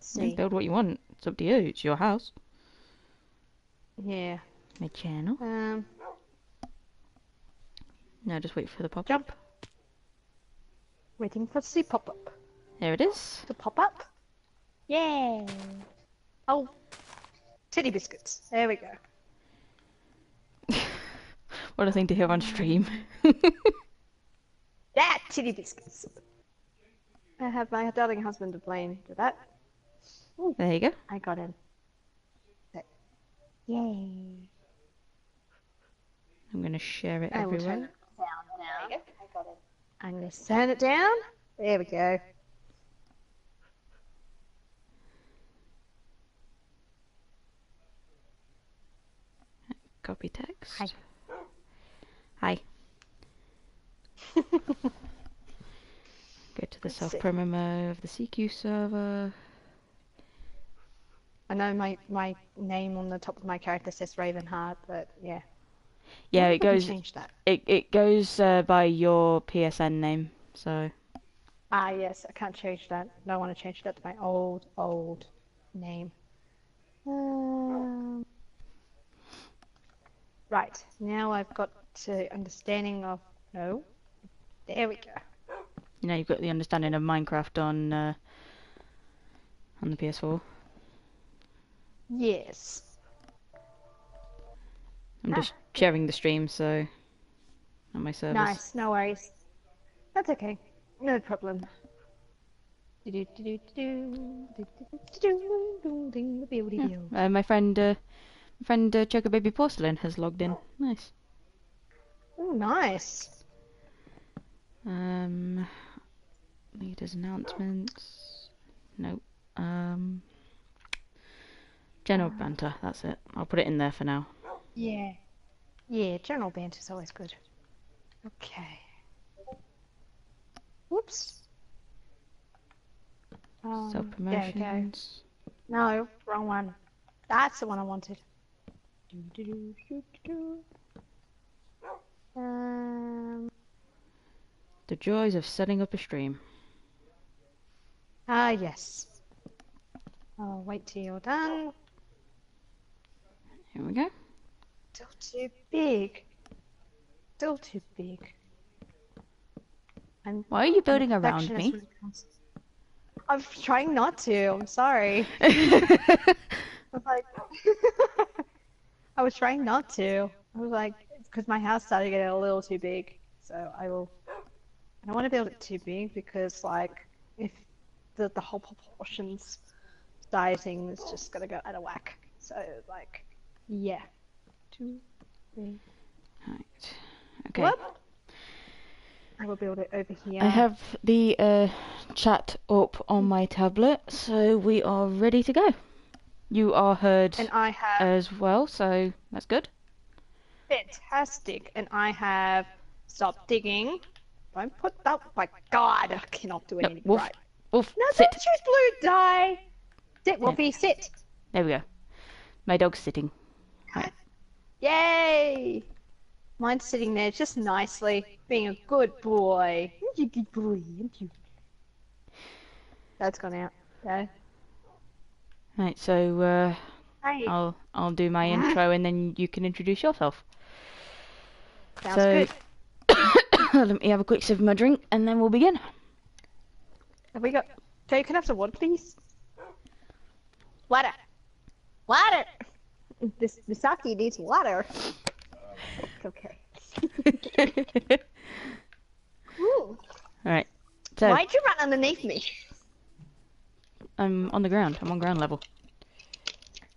see. Build what you want. It's up to you. It's your house. Yeah. My channel. Now just wait for the pop-up. Jump. Waiting for the pop-up. There it is. To pop up. Yay. Oh. Titty biscuits. There we go. What a thing to hear on stream. Yeah, titty biscuits. I have my darling husband to blame for that. Ooh, There you go. I got him. Yay. I'm going to share it I will turn everywhere. it down. There you go. I got it. I'm going to turn it down. There we go. Copy text. Hi. Hi. Go to the Let's see. self-promo mode of the CQ server. I know my name on the top of my character says Ravenheart, but yeah. Yeah, Why it would we goes. change that? It goes by your PSN name. So Ah, yes, I can't change that. I don't want to change that to my old name. Right, now I've got understanding of... No. There we go. you know you've got the understanding of Minecraft on the PS4. Yes. I'm just sharing the stream, so on my servers. Nice, no worries. That's okay. No problem. My friend Choco Baby Porcelain has logged in. Nice. Oh, nice. Leaders announcements. Nope. General banter. That's it. I'll put it in there for now. Yeah. Yeah, general banter's always good. Okay. Whoops. Self There we go. promotions. No, wrong one. That's the one I wanted. The joys of setting up a stream. Ah, yes. I'll wait till you're done. Here we go. Still too big. Still too big. Why are you building I'm a around perfectionist me? when it comes- I'm trying not to. I'm sorry. I was like, I was trying not to. I was like, because my house started getting a little too big. So I don't want to build it too big because, like, if the whole proportions sizing is just gonna go out of whack. So, like, yeah. 2, 3. Right. Okay. Whoop. I will build it over here. I have the chat up on my tablet, so we are ready to go. You are heard And I have as well, so that's good. fantastic. And I have stopped digging. Don't put that. Oh my God, I cannot do anything Wolf, right. Wolf, No, sit. don't choose blue dye. Sit, Wolfie, sit. There we go. My dog's sitting. Right. Yay! Mine's sitting there just nicely, being a good boy. You're a good boy, aren't you? That's gone out. Okay. Right, so Hey. I'll do my intro and then you can introduce yourself. Sounds So good. let me have a quick sip of my drink and then we'll begin. Have we got... Joe, can I have some water, please? Water. Water! This Misakii needs water. Okay. Ooh. Alright, so Why'd you run underneath me? I'm on the ground. I'm on ground level.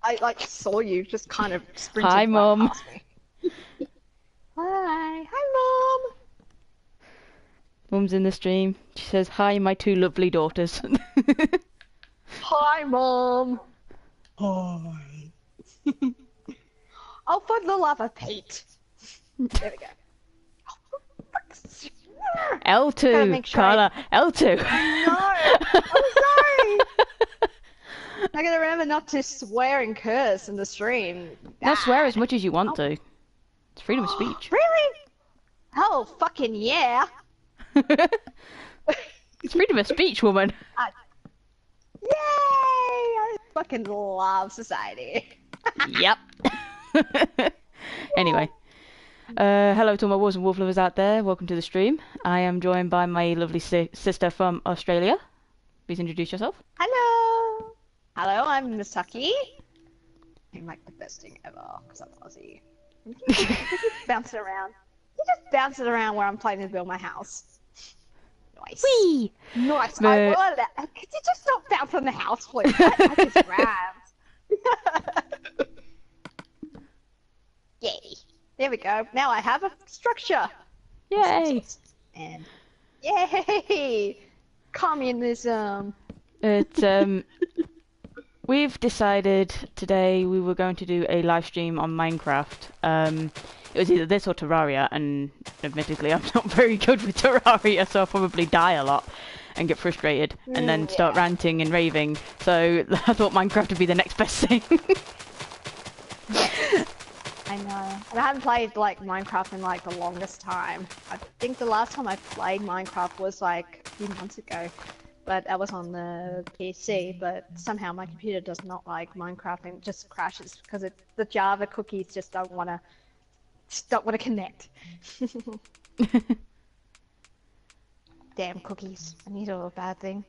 I, like, saw you just kind of sprinting Hi, right Mum. past me. Hi. Hi, Mom. Mum's in the stream. She says, hi, my 2 lovely daughters. Hi, Mom. Hi. Oh, for the love of Pete. There we go. Gotta L2, make sure Carla, L2. No, I'm sorry. I gotta remember not to swear and curse in the stream. Now swear as much as you want to. It's freedom of speech. Really? Oh, fucking yeah. It's freedom of speech, woman. Yay! fucking love society. Yep. Anyway, hello to my wolves and wolf lovers out there. Welcome to the stream. I am joined by my lovely sister from Australia. Please introduce yourself. Hello. Hello, I'm Misakii. I'm like the best thing ever because I'm Aussie. He just bounces around. He just bounces around where I'm playing to build my house. Nice. Whee! Nice. But... I wanted that. Could you just not bounce on the house, please? I just rammed. Yay. There we go. Now I have a structure. Yay! And yay! Communism. We've decided today we were going to do a live stream on Minecraft. It was either this or Terraria, and admittedly I'm not very good with Terraria, so I'll probably die a lot and get frustrated and then start ranting and raving. So I thought Minecraft would be the next best thing. I know. And I haven't played like Minecraft in like the longest time. I think the last time I played Minecraft was like a few months ago. But that was on the PC, but somehow my computer does not like Minecraft and it just crashes because the Java cookies just don't want to connect. Damn cookies. I need a bad thing.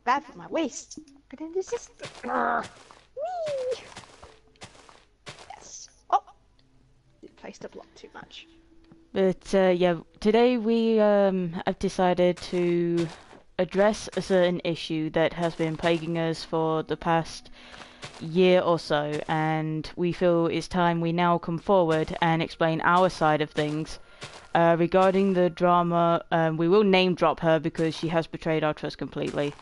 Bad for my waist. But then this is... Whee! Yes. Oh! Didn't place the block too much. But yeah, today we have decided to address a certain issue that has been plaguing us for the past year or so, and we feel it's time we now come forward and explain our side of things regarding the drama. We will name drop her because she has betrayed our trust completely.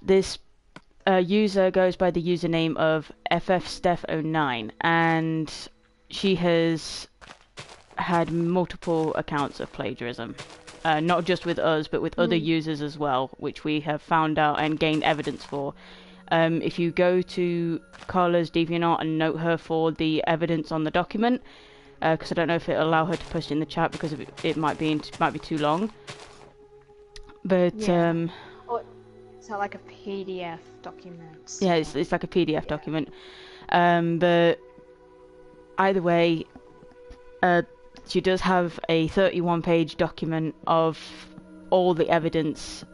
This user goes by the username of FFSteph09, and she has had multiple accounts of plagiarism. Not just with us, but with other users as well, which we have found out and gained evidence for. If you go to Carla's DeviantArt and note her for the evidence on the document, because I don't know if it'll allow her to post it in the chat because it might be too long. But yeah. So like a PDF document. Yeah, it's like a PDF document. But either way, she does have a 31-page document of all the evidence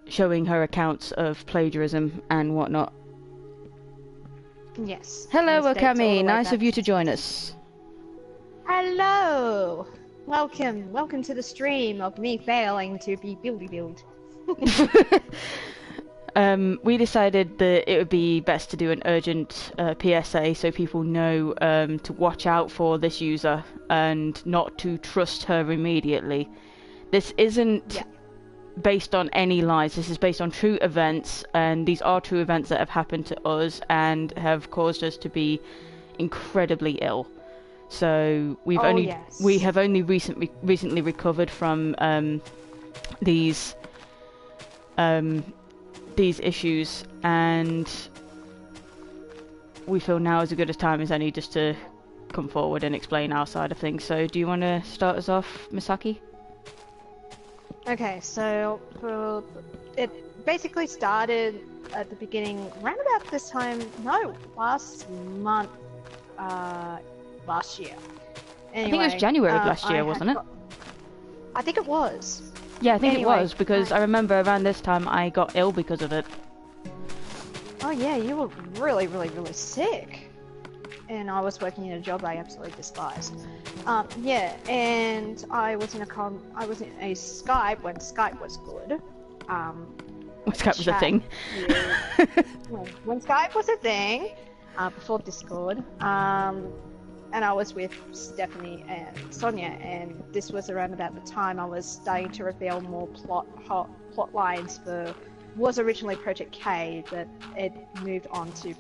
showing her accounts of plagiarism and whatnot. Yes. Hello, Okami. Nice of you to join us. Hello. Welcome to the stream of me failing to be build. We decided that it would be best to do an urgent PSA so people know to watch out for this user and not to trust her immediately. This isn't based on any lies. This is based on true events, and these are true events that have happened to us and have caused us to be incredibly ill. So we have only recently recovered from these issues, and we feel now is as good a time as any just to come forward and explain our side of things. So do you want to start us off, Misakii? Okay, so it basically started at the beginning, around about this time, last month, last year. Anyway, I think it was January of last year, wasn't it? I think it was. Yeah, I think it was, because I remember around this time I got ill because of it. Oh yeah, you were really, really, really sick. And I was working in a job I absolutely despised. Yeah, and I was in a Skype when Skype was good. When Skype was a thing. When Skype was a thing, before Discord. And I was with Stephanie and Sonia, and this was around about the time I was starting to reveal more plot lines for was originally Project K, but it moved on to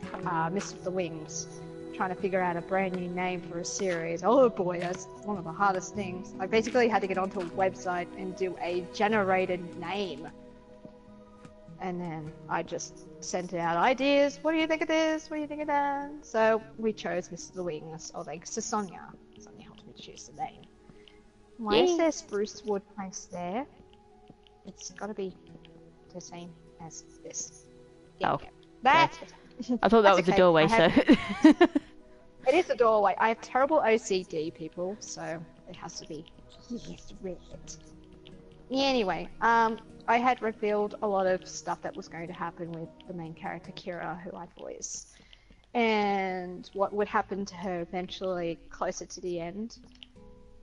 Mist of the Wings, trying to figure out a brand new name for a series. Oh boy, that's one of the hardest things. I basically had to get onto a website and do a generated name. And then I just sent out ideas. What do you think of this? What do you think of that? So we chose Mr. The Wings, or thanks to Sonia. Sonia helped me choose the name. Why is there spruce wood placed there? It's gotta be the same as this. There Oh, you go. That's okay. better. I thought that That's was the okay. doorway, I so. have. It is a doorway. I have terrible OCD, people, so it has to be just red. Anyway, I had revealed a lot of stuff that was going to happen with the main character Kira, who I voice, and what would happen to her eventually closer to the end.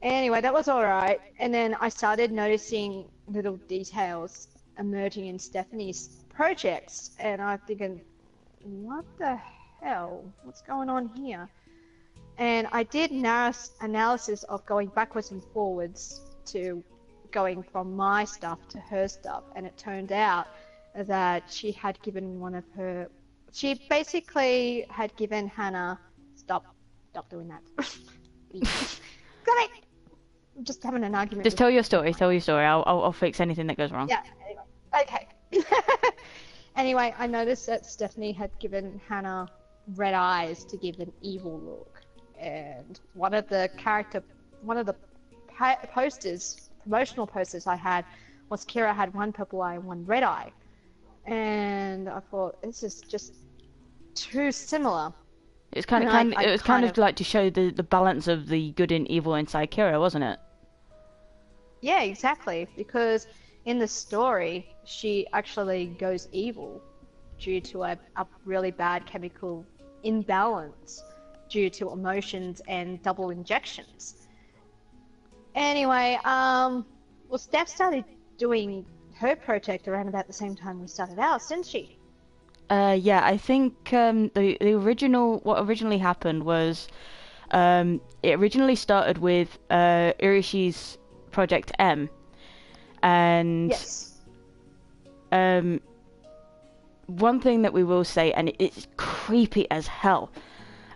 Anyway, that was alright. And then I started noticing little details emerging in Stephanie's projects, and I'm thinking, what the hell? What's going on here? And I did analysis of going backwards and forwards to going from my stuff to her stuff, and it turned out that she had given one of her. She basically had given Hannah. Stop doing that. Got it! I'm just having an argument Just with. tell your story. Tell your story. I'll fix anything that goes wrong. Yeah, anyway. Okay. Anyway, I noticed that Stephanie had given Hannah red eyes to give an evil look. And one of the posters, promotional posters I had, was Kira had one purple eye and one red eye. And I thought, this is just too similar. It was kind of like to show the balance of the good and evil inside Kira, wasn't it? Yeah, exactly. Because in the story, she actually goes evil due to a really bad chemical imbalance due to emotions and double injections. Anyway, well, Steph started doing her project around about the same time we started ours, didn't she? Yeah, I think what originally happened was it originally started with Irishi's Project M, and Yes. one thing that we will say, and it's creepy as hell,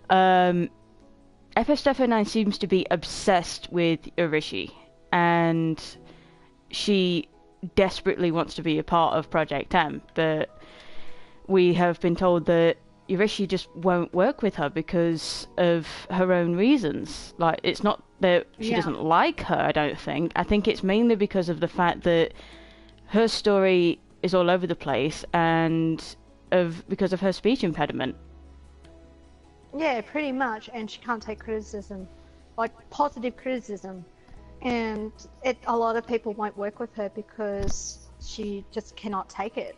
FF Stefan 9 seems to be obsessed with Irishi, and she desperately wants to be a part of Project M, but we have been told that Irishi just won't work with her because of her own reasons. Like, it's not that she doesn't like her, I don't think. I think it's mainly because of the fact that her story is all over the place and because of her speech impediment. Yeah, pretty much, and she can't take criticism, like positive criticism, and a lot of people won't work with her because she just cannot take it.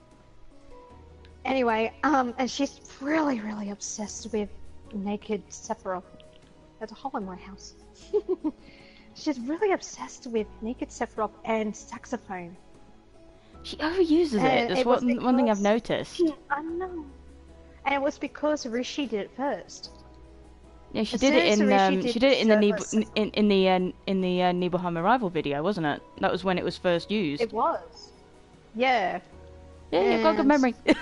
Anyway, and she's really, really obsessed with naked Sephiroth. There's a hole in my house. She's really obsessed with naked Sephiroth and saxophone. She overuses it. That's one thing I've noticed. I know. And it was because Rishi did it first. Yeah, she did it in the Nibelheim Arrival video, wasn't it? That was when it was first used. It was. Yeah. Yeah, you've got good memory. It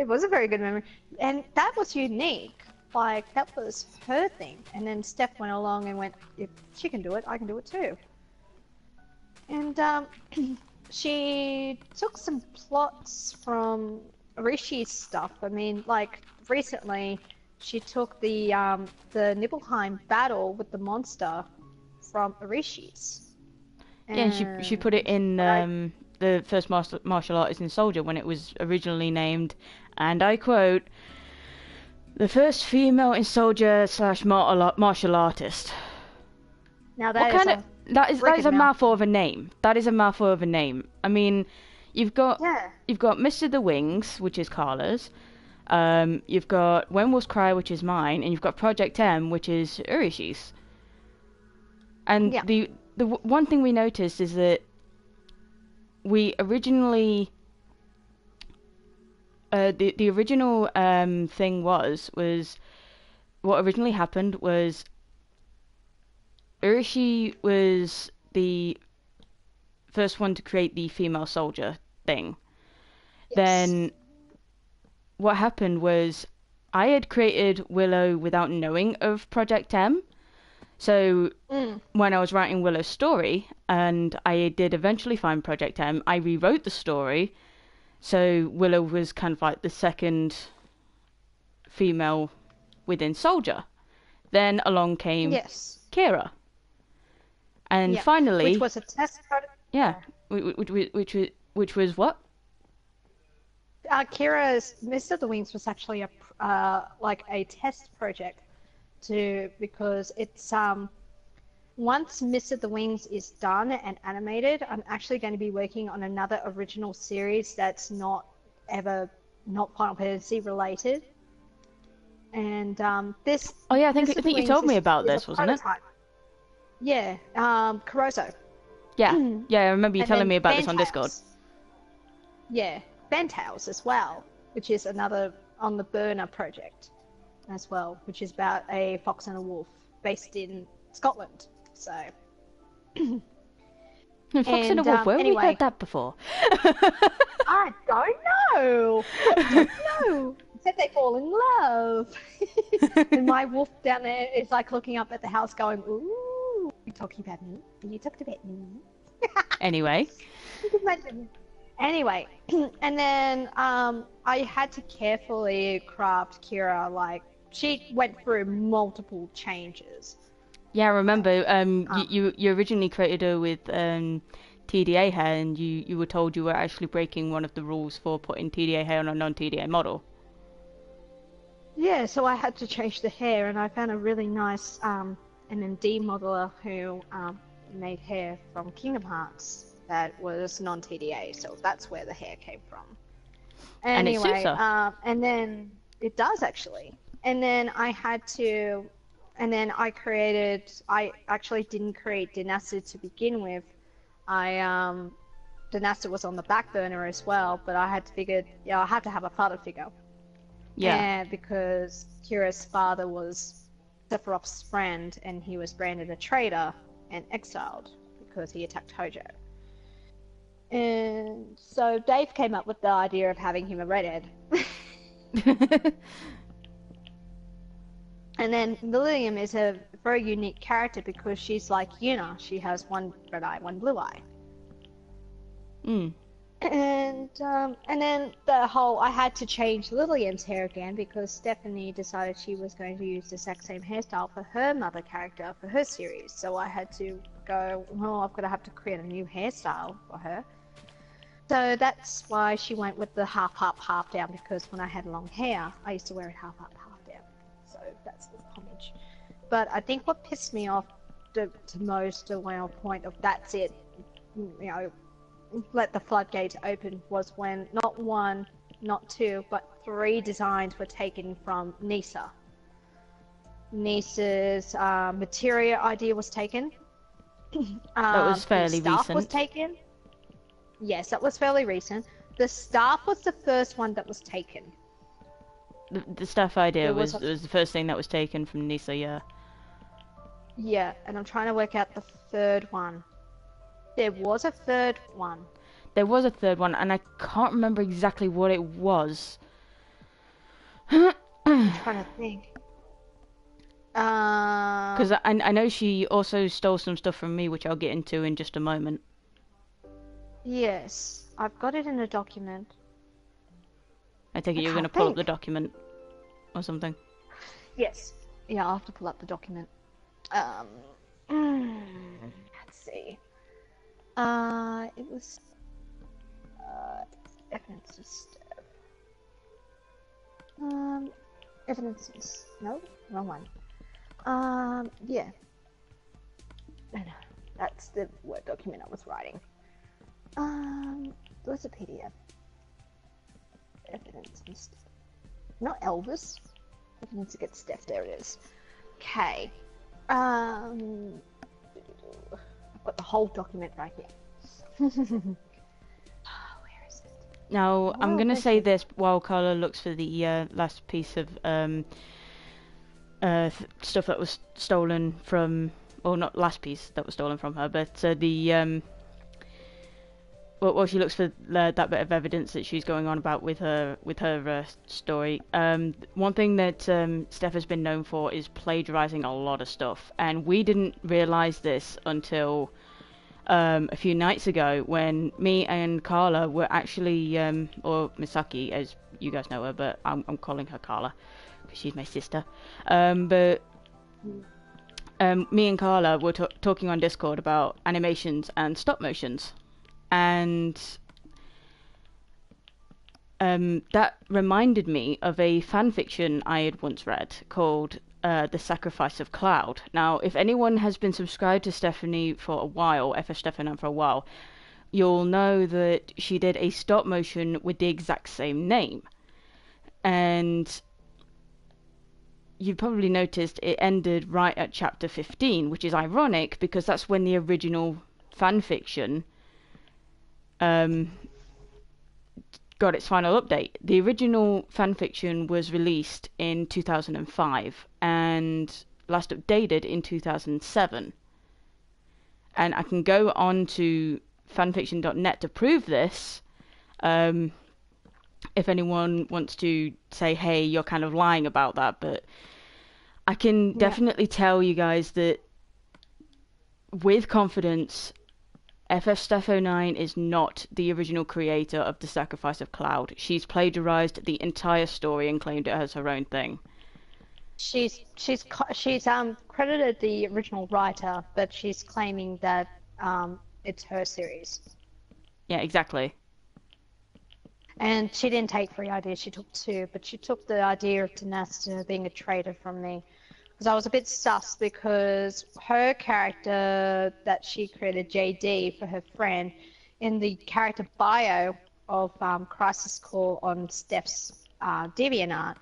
was a very good memory, and that was unique. Like, that was her thing. And then Steph went along and went, if she can do it, I can do it too. And she took some plots from Rishi's stuff. I mean, like, recently she took the Nibelheim battle with the monster from Rishi's. Yeah, and she put it in the first martial artist in Soldier when it was originally named, and I quote, the first female in Soldier / martial artist. Now that is a mouthful of a name. That is a mouthful of a name. I mean, you've got Mr. the Wings, which is Carla's. You've got When Wolves Cry, which is mine, and you've got Project M, which is Urishi's. And the one thing we noticed is that we originally the original thing was what originally happened was Urishi was the first one to create the female soldier thing. Yes. Then what happened was I had created Willow without knowing of Project M. So when I was writing Willow's story, and I did eventually find Project M, I rewrote the story. So Willow was kind of like the second female within Soldier. Then along came Kira. And finally, which was a test product. Yeah, which was what? Kira's Mist of the Wings was actually like a test project because it's once Mist of the Wings is done and animated, I'm actually going to be working on another original series that's not Final Fantasy related. And this Oh yeah, I Mist of the think you Wings told me is about a this, wasn't it? prototype. Yeah, Caroso. Yeah, yeah, I remember you And telling then me about this on Discord. Fantails. Yeah, Fantails as well, which is another on the Burner project as well, which is about a fox and a wolf based in Scotland. So, Fox and a and Wolf, where have we heard anyway, that before? I don't know. I don't know. Except they fall in love. And my wolf down there is like looking up at the house going, ooh, are you talking about me? Are you talking about me? Anyway. Anyway, and then I had to carefully craft Kira. Like, she went through multiple changes. Yeah, I remember you originally created her with TDA hair, and you were told you were actually breaking one of the rules for putting TDA hair on a non-TDA model. Yeah, so I had to change the hair, and I found a really nice MMD modeler who made hair from Kingdom Hearts that was non-TDA, so that's where the hair came from. And it suits Anyway, her. and then it does actually. And then I actually didn't create Dynasty to begin with. Dynasty was on the back burner as well, but I had figured, I have to have a father figure. Yeah. And because Kira's father was Sephiroth's friend, and he was branded a traitor and exiled because he attacked Hojo. And so Dave came up with the idea of having him a redhead. And then Lilium is a very unique character because she's like Yuna. She has one red eye, one blue eye. Mm. And then I had to change Lillian's hair again because Stephanie decided she was going to use the exact same hairstyle for her mother character for her series. So I had to go, well, I'm gonna have to create a new hairstyle for her. So that's why she went with the half up, half down, because when I had long hair, I used to wear it half up, half down. So that's the homage. But I think what pissed me off to most around point of that's it, let the floodgates open, was when not one, not two, but 3 designs were taken from Nisa. Nisa's materia idea was taken. That was fairly the staff recent. was taken. Yes, that was fairly recent. The staff was the first one that was taken. The staff idea was the first thing that was taken from Nisa, yeah. Yeah, and I'm trying to work out the third one. There was a third one. There was a third one, and I can't remember exactly what it was. I'm trying to think. Because I know she also stole some stuff from me, which I'll get into in just a moment. Yes, I've got it in a document. I take it you're going to pull up the document or something. Yes. Yeah, I'll have to pull up the document. Let's see. It was evidence of step. Evidence is no, wrong one. Yeah. No, that's the Word document I was writing. Where's a PDF? Evidence of step. Not Elvis. Evidence against Steph. There it is. Okay. I've got the whole document right here. Where is it? Now, I'm going to say this while Carla looks for the last piece of stuff that was stolen from... Well, not last piece that was stolen from her, but while she looks for that bit of evidence that she's going on about with her story. One thing that Steph has been known for is plagiarizing a lot of stuff, and we didn't realize this until a few nights ago when me and Carla were actually, or Misakii, as you guys know her, but I'm calling her Carla because she's my sister. But me and Carla were talking on Discord about animations and stop motions. And that reminded me of a fan fiction I had once read called The Sacrifice of Cloud. Now, if anyone has been subscribed to Stephanie for a while, FF Stephanie for a while, you'll know that she did a stop motion with the exact same name. And you've probably noticed it ended right at chapter 15, which is ironic because that's when the original fan fiction got its final update. The original fanfiction was released in 2005 and last updated in 2007. And I can go on to fanfiction.net to prove this. If anyone wants to say, hey, you're kind of lying about that, but I can definitely tell you guys that with confidence, FF Steph 09 is not the original creator of The Sacrifice of Cloud. She's plagiarized the entire story and claimed it as her own thing. She's credited the original writer, but she's claiming that it's her series. Yeah, exactly. And she didn't take 3 ideas, she took 2, but she took the idea of Dynasta being a traitor from me. Because I was a bit sus because her character that she created, JD, for her friend, in the character bio of Crisis Core on Steph's DeviantArt,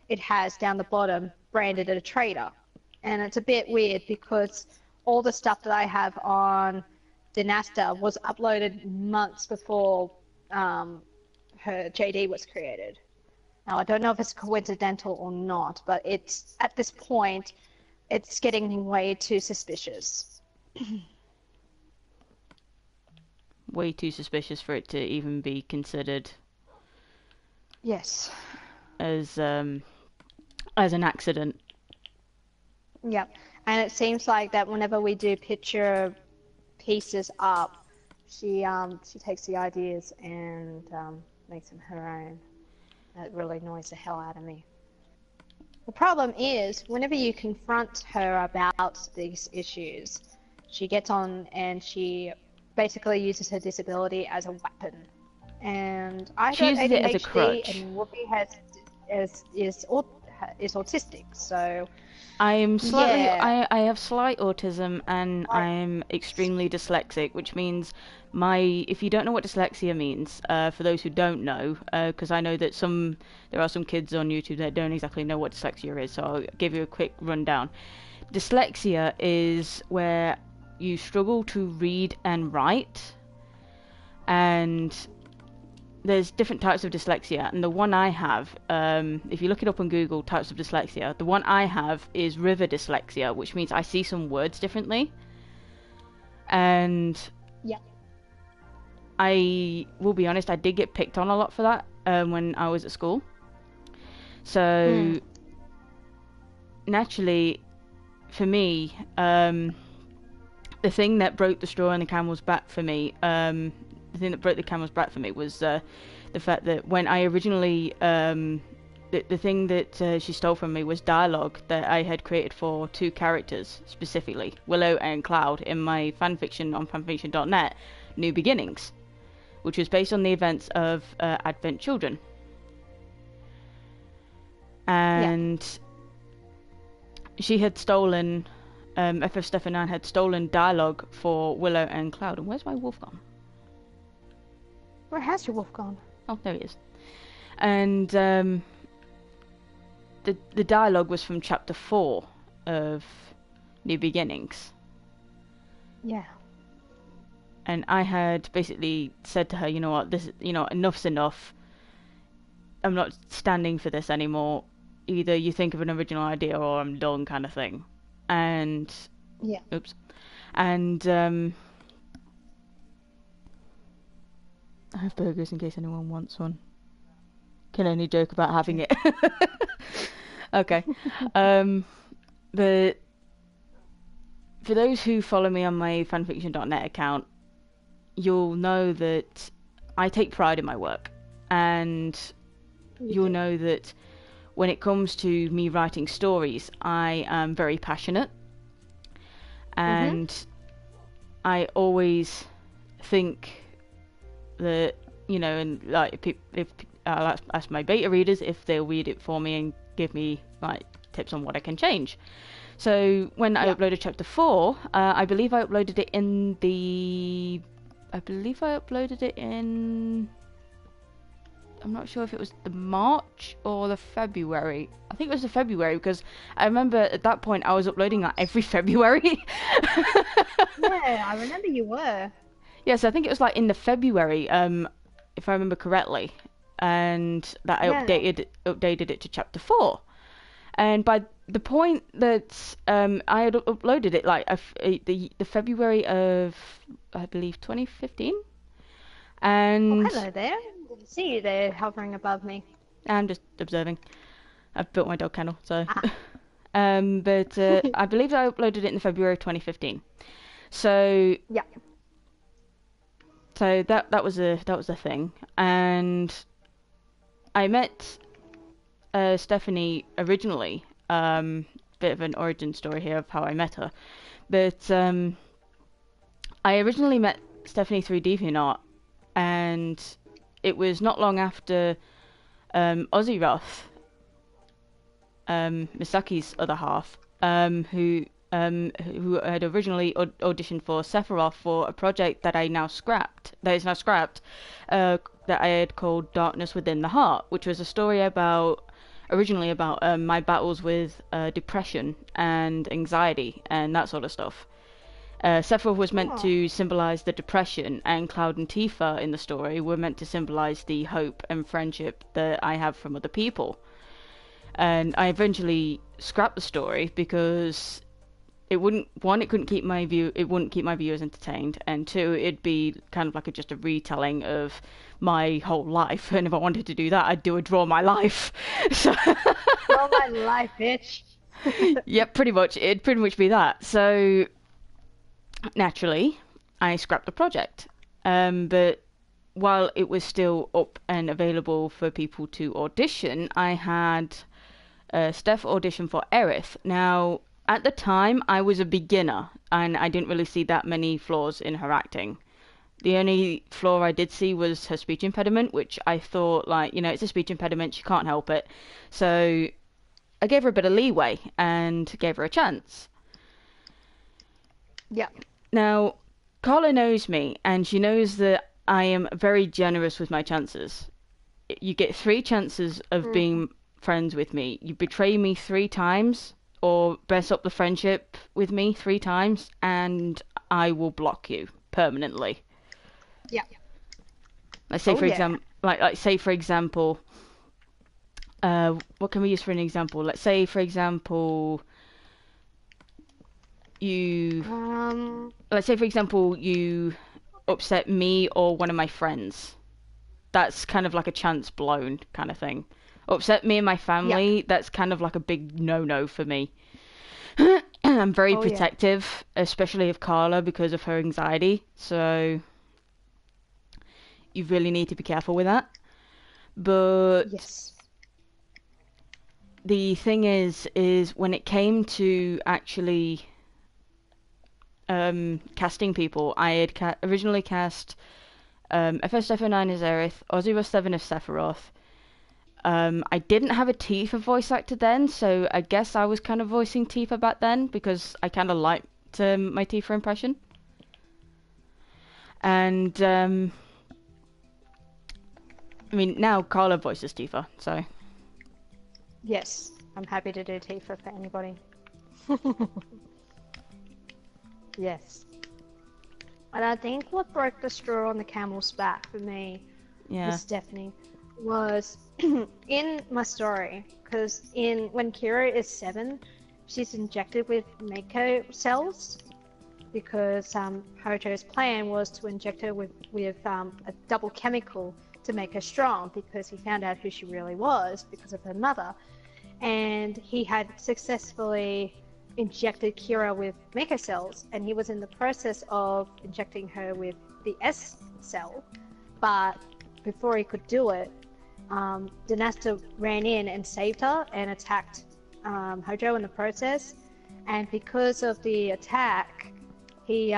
it has down the bottom branded as a traitor. And it's a bit weird because all the stuff that I have on Dynasta was uploaded months before her JD was created. Now, I don't know if it's coincidental or not, but it's at this point, it's getting way too suspicious. Way too suspicious for it to even be considered. Yes. As an accident. Yep. And it seems like that whenever we do picture pieces up, she takes the ideas and makes them her own. That really annoys the hell out of me. The problem is, whenever you confront her about these issues, she gets on and she basically uses her disability as a weapon. And I She got uses it as a ADHD crutch. and Whoopi is autistic, so I'm slightly, yeah. I have slight autism and I'm extremely dyslexic, which means if you don't know what dyslexia means, for those who don't know, because I know that there are some kids on YouTube that don't exactly know what dyslexia is, so I'll give you a quick rundown. Dyslexia is where you struggle to read and write, and there's different types of dyslexia, and the one I have, if you look it up on Google, types of dyslexia, the one I have is river dyslexia, which means I see some words differently. And yeah. I will be honest, I did get picked on a lot for that when I was at school. So naturally, for me, the thing that broke the straw in the camel's back for me, the thing that broke the camel's back for me was the fact that when I originally, the thing that she stole from me was dialogue that I had created for 2 characters, specifically, Willow and Cloud, in my fanfiction on fanfiction.net, New Beginnings, which was based on the events of Advent Children. And she had stolen, FF Steph 09 had stolen dialogue for Willow and Cloud. And where's my wolf gone? Where has your wolf gone? Oh, there he is. And the dialogue was from chapter 4 of New Beginnings. Yeah. And I had basically said to her, you know what, enough's enough. I'm not standing for this anymore. Either you think of an original idea or I'm done, kind of thing. And oops. And I have burgers in case anyone wants one. Can only joke about having it. Okay. But for those who follow me on my fanfiction.net account, you'll know that I take pride in my work. And you'll know that when it comes to me writing stories, I am very passionate. And I always think that you know, and like if I'll ask my beta readers if they'll read it for me and give me like tips on what I can change. So when I uploaded chapter 4, I believe I uploaded it in I'm not sure if it was the March or the February. I think it was the February, because I remember at that point I was uploading like every February. Yeah, I remember you were. Yes, I think it was like in the February, if I remember correctly, and that I Yeah. updated it to chapter 4. And by the point that I had uploaded it, like the February of, I believe, 2015, Oh, and hello there. Didn't see you there hovering above me. I'm just observing. I've built my dog kennel, so. Ah. But I believe I uploaded it in February of 2015. So Yeah. so that was a thing, and I met Stephanie originally. Bit of an origin story here of how I met her, but I originally met Stephanie through DeviantArt, and it was not long after Ozzy Roth, Misaki's other half, who had originally auditioned for Sephiroth for a project that is now scrapped, that I had called Darkness Within the Heart, which was a story originally about my battles with depression and anxiety and that sort of stuff. Sephiroth was meant Oh. to symbolize the depression, and Cloud and Tifa in the story were meant to symbolize the hope and friendship that I have from other people. And I eventually scrapped the story because it couldn't keep my viewers entertained, and two, it'd be kind of like just a retelling of my whole life, and if I wanted to do that, I'd do a draw my life. So Draw my life, bitch. yep, pretty much it'd pretty much be that. So naturally, I scrapped the project. But while it was still up and available for people to audition, I had Steph audition for Aerith. Now, at the time, I was a beginner, and I didn't really see that many flaws in her acting. The only flaw I did see was her speech impediment, which I thought, like, you know, it's a speech impediment, she can't help it. So I gave her a bit of leeway and gave her a chance. Yeah. Now, Carla knows me, and she knows that I am very generous with my chances. You get 3 chances of being friends with me. You betray me 3 times, or mess up the friendship with me 3 times, and I will block you permanently. Yeah. Like say Oh, for yeah. example, what can we use for an example? Let's say for example, you upset me or one of my friends. That's kind of like a chance blown kind of thing. Upset me and my family, that's kind of like a big no-no for me. I'm very Oh, yeah. protective, especially of Carla because of her anxiety, so you really need to be careful with that. But Yes. the thing is when it came to actually casting people, I had originally cast FS09 as Aerith, Ozzy Rush 7 as Sephiroth. I didn't have a Tifa voice actor then, so I guess I was kind of voicing Tifa back then because I kind of liked my Tifa impression. And I mean, now Carla voices Tifa, so. Yes. I'm happy to do Tifa for anybody. Yes. And I think what broke the straw on the camel's back for me, Yeah. with Stephanie, was in my story, because when Kira is 7, she's injected with Mako cells, because Hojo's plan was to inject her with a double chemical to make her strong, because he found out who she really was because of her mother, and he had successfully injected Kira with Mako cells, and he was in the process of injecting her with the S cell, but before he could do it, Dynasta ran in and saved her and attacked Hojo in the process, and because of the attack, he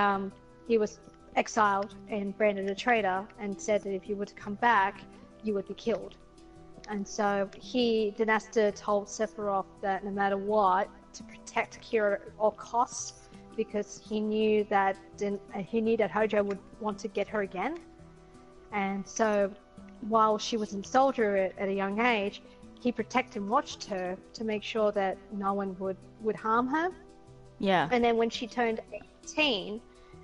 was exiled and branded a traitor, and said that if you were to come back, you would be killed. And so Dinasta told Sephiroth that no matter what, to protect Kira at all costs, because he knew that Hojo would want to get her again. And so, while she was in soldier at a young age, he protected and watched her to make sure that no one would harm her. Yeah. And then when she turned 18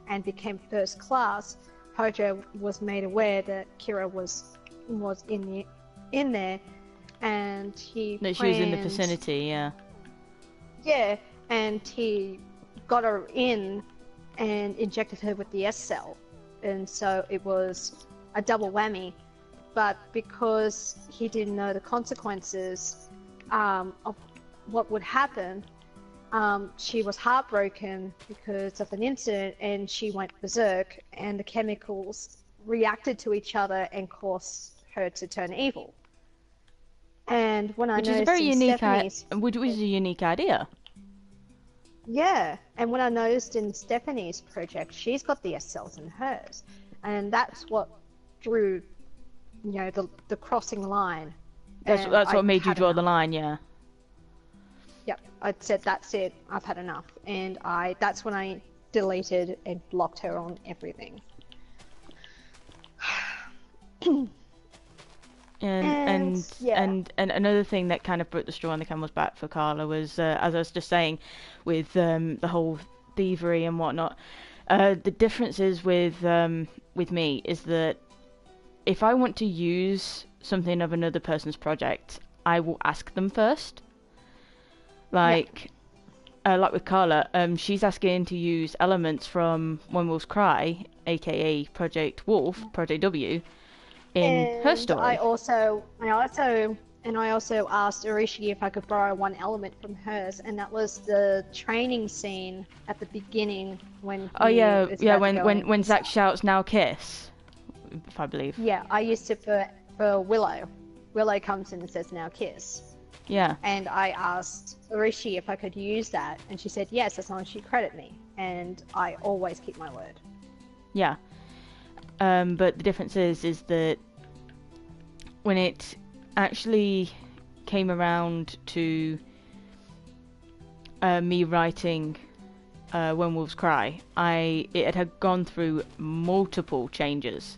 and became first class, Hojo was made aware that Kira was in there, and she was in the vicinity. Yeah, and he got her in and injected her with the S cell, and so it was a double whammy. But because he didn't know the consequences of what would happen, she was heartbroken because of an incident, and she went berserk, and the chemicals reacted to each other and caused her to turn evil. And when I noticed, which was a unique idea. Yeah, and when I noticed in Stephanie's project, she's got the S cells in hers, and that's what drew, the crossing line. That's what made you draw the line, yeah. Yep, I said that's it. I've had enough, and that's when I deleted and blocked her on everything. And another thing that kind of brought the straw on the camel's back for Carla was, as I was just saying, with the whole thievery and whatnot. The differences with me is that if I want to use something of another person's project, I will ask them first. Like with Carla, she's asking to use elements from One Wolf's Cry, aka Project Wolf, Project W, in her story. I also asked Arishi if I could borrow one element from hers, and that was the training scene at the beginning when. When Zack shouts "Now kiss," if I believe. Yeah, I used it for Willow. Willow comes in and says "Now kiss." Yeah. And I asked Arishi if I could use that, and she said yes, as long as she credit me, and I always keep my word. Yeah. But the difference is that when it actually came around to me writing When Wolves Cry, it had gone through multiple changes.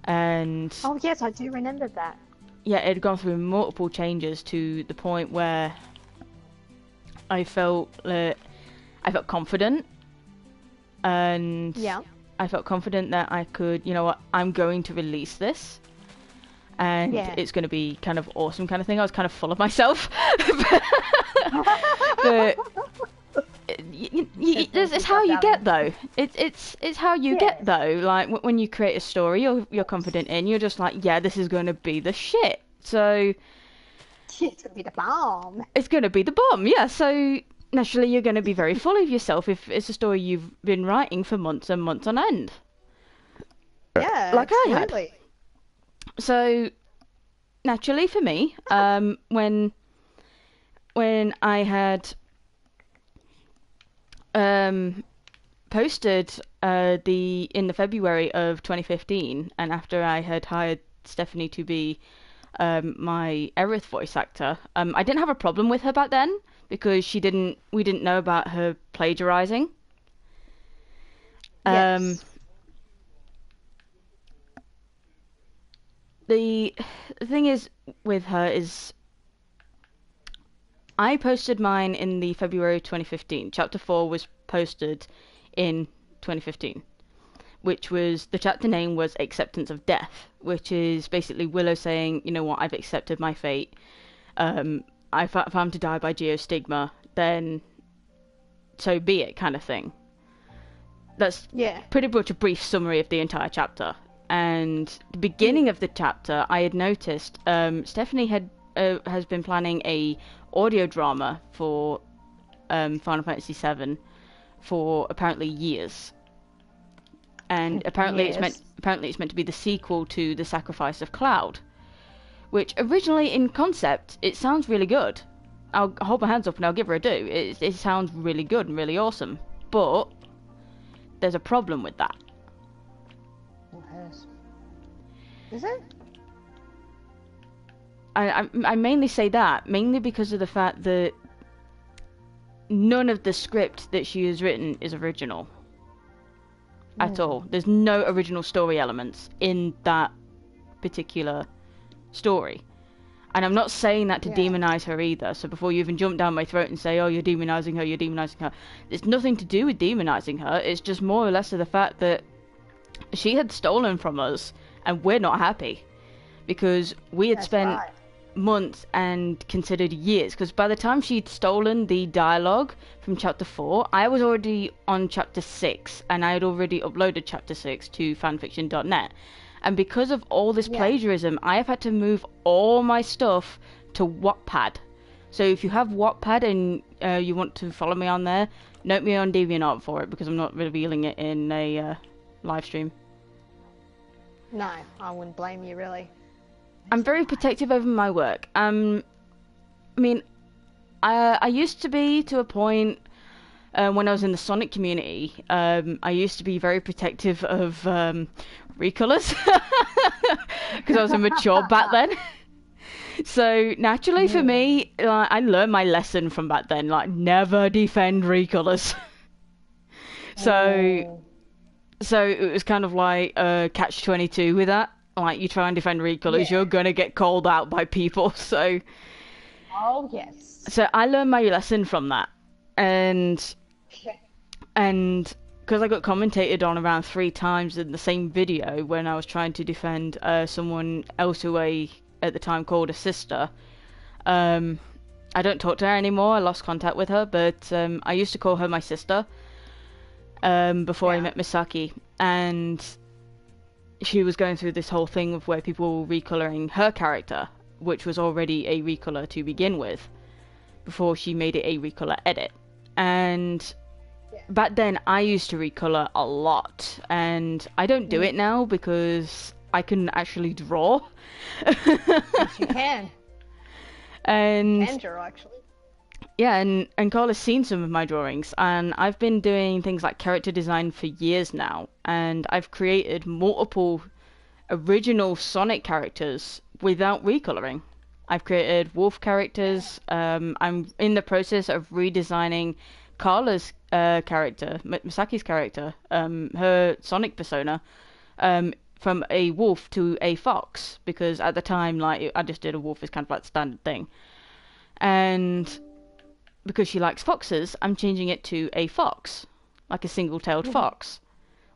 And oh yes, I do remember that. Yeah, it had gone through multiple changes to the point where I felt confident, and I felt confident that I could, I'm going to release this, and it's going to be kind of awesome kind of thing. I was kind of full of myself. But it's how you get though. It's how you get though. Like when you create a story, you're confident in. You're just like, yeah, this is going to be the shit. So it's gonna be the bomb. It's going to be the bomb. Yeah. So naturally, you're going to be very full of yourself if it's a story you've been writing for months and months on end. Yeah, like absolutely. I had. So naturally, for me, when I had posted in the February of 2015, and after I had hired Stephanie to be my Aerith voice actor, I didn't have a problem with her back then because we didn't know about her plagiarizing. Yes. The thing is with her is I posted mine in the February 2015. Chapter 4 was posted in 2015, which was, the chapter name was Acceptance of Death, which is basically Willow saying, you know what, I've accepted my fate. If I'm to die by geostigma, then so be it, kind of thing. That's pretty much a brief summary of the entire chapter. And the beginning of the chapter, I had noticed Stephanie has been planning a audio drama for Final Fantasy VII for apparently years, and apparently it's meant to be the sequel to The Sacrifice of Cloud, which originally in concept it sounds really good. I'll hold my hands up and I'll give her a do. It sounds really good and really awesome, but there's a problem with that. Is it? I mainly say that mainly because of the fact that none of the script that she has written is original at all. There's no original story elements in that particular story. And I'm not saying that to demonize her either. So before you even jump down my throat and say, oh, you're demonizing her, you're demonizing her. It's nothing to do with demonizing her. It's just more or less of the fact that she had stolen from us and we're not happy. Because we had spent months and considered years. Because by the time she'd stolen the dialogue from chapter 4, I was already on chapter 6. And I had already uploaded chapter 6 to fanfiction.net. And because of all this plagiarism, I have had to move all my stuff to Wattpad. So if you have Wattpad and you want to follow me on there, note me on DeviantArt for it, because I'm not revealing it in a live stream. No, I wouldn't blame you, really. I'm very protective over my work. I mean, I used to be to a point when I was in the Sonic community. I used to be very protective of recolors because I was immature back then. So naturally for me, I learned my lesson from back then. Like, never defend recolors. So it was kind of like catch-22 with that. Like, you try and defend recolors, you're gonna get called out by people. So so I learned my lesson from that, and because I got commentated on around 3 times in the same video when I was trying to defend someone else who I at the time called a sister. I don't talk to her anymore. I lost contact with her, but I used to call her my sister before I met Misakii, and she was going through this whole thing of where people were recoloring her character, which was already a recolor to begin with, before she made it a recolor edit. And back then I used to recolor a lot, and I don't do it now because I can actually draw. Yes, you can. And You can draw, actually. yeah, and Carl has seen some of my drawings, and I've been doing things like character design for years now, and I've created multiple original Sonic characters without recoloring. I've created wolf characters. I'm in the process of redesigning Carla's character, Misaki's character, her Sonic persona, from a wolf to a fox, because at the time, like, I just did a wolf as kind of like the standard thing, and because she likes foxes, I'm changing it to a fox, like a single-tailed fox,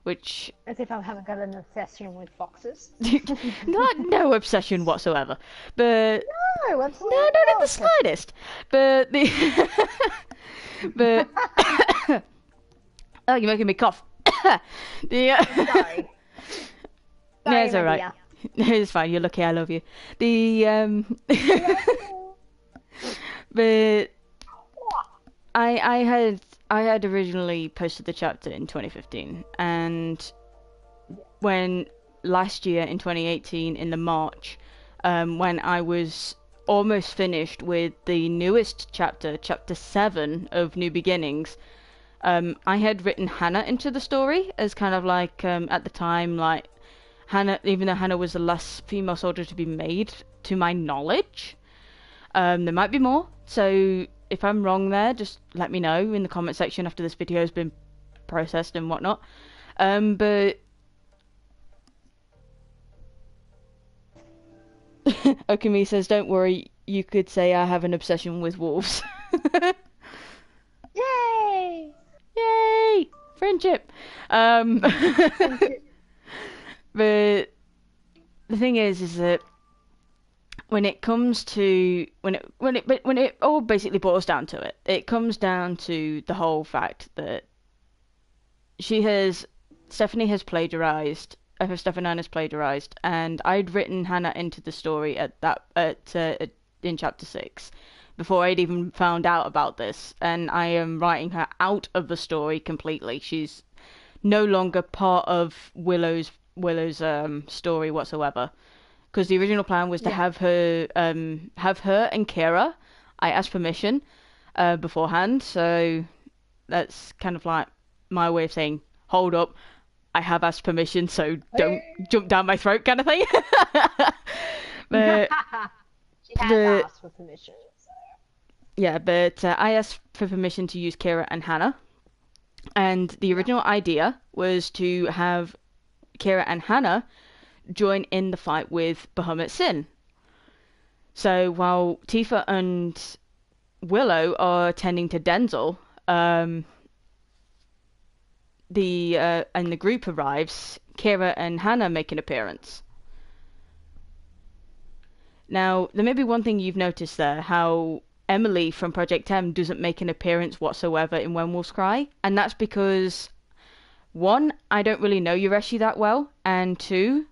which... As if I haven't got an obsession with foxes. no obsession whatsoever, but... No, absolutely no, not in the slightest. But the... but... oh, you're making me cough. Sorry. No, it's alright. It's fine, you're lucky, I love you. The, but... I had originally posted the chapter in 2015, and when last year in 2018 in the March, when I was almost finished with the newest chapter, chapter 7 of New Beginnings, I had written Hannah into the story as kind of like, at the time, like, Hannah, even though Hannah was the last female soldier to be made, to my knowledge. There might be more, so if I'm wrong there, just let me know in the comment section after this video has been processed and whatnot. But Okami says, don't worry, you could say I have an obsession with wolves. Yay! Yay! Friendship! But the thing is that when it comes to when it all basically boils down to it, it comes down to the whole fact that Stephanie has plagiarized, Stephanie has plagiarized, and I'd written Hannah into the story in chapter 6 before I'd even found out about this, and I am writing her out of the story completely. She's no longer part of Willow's story whatsoever. Because the original plan was to have her and Kira. I asked permission beforehand, so that's kind of like my way of saying, hold up, I have asked permission, so don't jump down my throat kind of thing. But She has the asked for permission. So. yeah, but I asked for permission to use Kira and Hannah, and the Yeah. original idea was to have Kira and Hannah join in the fight with Bahamut Sin. So while Tifa and Willow are tending to Denzel, and the group arrives, Kira and Hannah make an appearance. Now, there may be one thing you've noticed there, how Emily from Project M doesn't make an appearance whatsoever in When Wolves Cry, and that's because, one, I don't really know Yureshi that well, and two,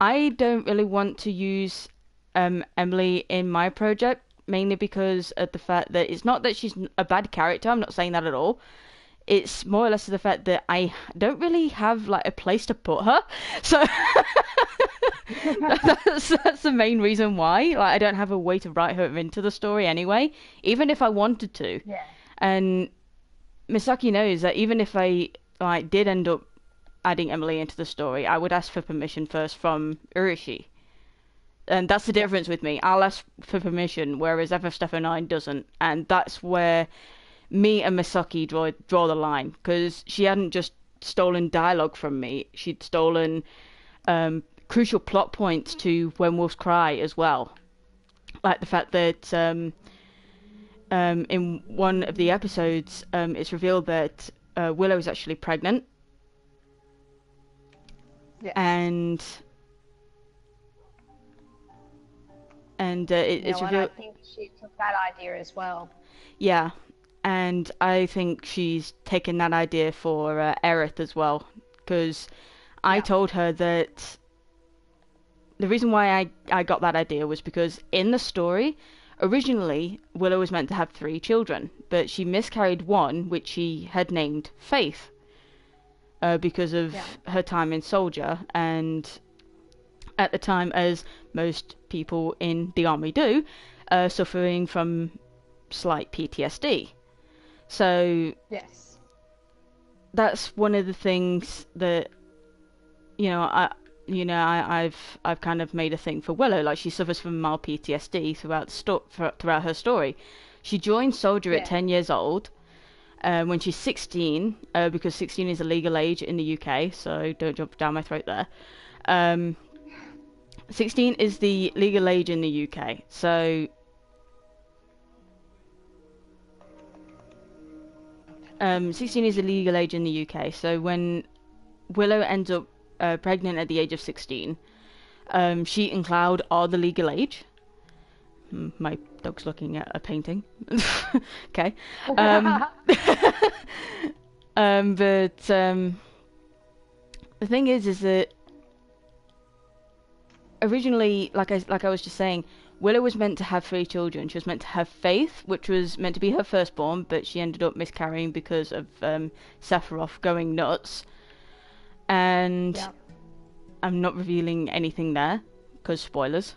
I don't really want to use Emily in my project, mainly because of the fact that it's not that she's a bad character, I'm not saying that at all. It's more or less the fact that I don't really have like a place to put her, so that's the main reason why. Like I don't have a way to write her into the story anyway, even if I wanted to. Yeah. And Misaki knows that even if I like did end up adding Emily into the story, I would ask for permission first from Urishi. And that's the difference with me. I'll ask for permission, whereas FF Steph 09 doesn't. And that's where me and Misaki draw the line, because she hadn't just stolen dialogue from me, she'd stolen crucial plot points to When Wolves Cry as well. Like the fact that in one of the episodes, it's revealed that Willow is actually pregnant. Yes. And it's revealed. I think she took that idea as well. Yeah, and I think she's taken that idea for Aerith as well, because I told her that the reason why I got that idea was because in the story, originally Willow was meant to have 3 children, but she miscarried one, which she had named Faith, because of her time in Soldier, and at the time, as most people in the army do, suffering from slight PTSD. So yes, that's one of the things that I've kind of made a thing for Willow. Like she suffers from mild PTSD throughout her story. She joined Soldier at 10 years old. When she's 16, because 16 is a legal age in the UK, so don't jump down my throat there. 16 is the legal age in the UK, so 16 is the legal age in the UK. So when Willow ends up pregnant at the age of 16, she and Cloud are the legal age. My dog's looking at a painting. Okay. But the thing is that originally, like I was just saying, Willow was meant to have 3 children. She was meant to have Faith, which was meant to be her firstborn, but she ended up miscarrying because of Sephiroth going nuts. And I'm not revealing anything there, because spoilers.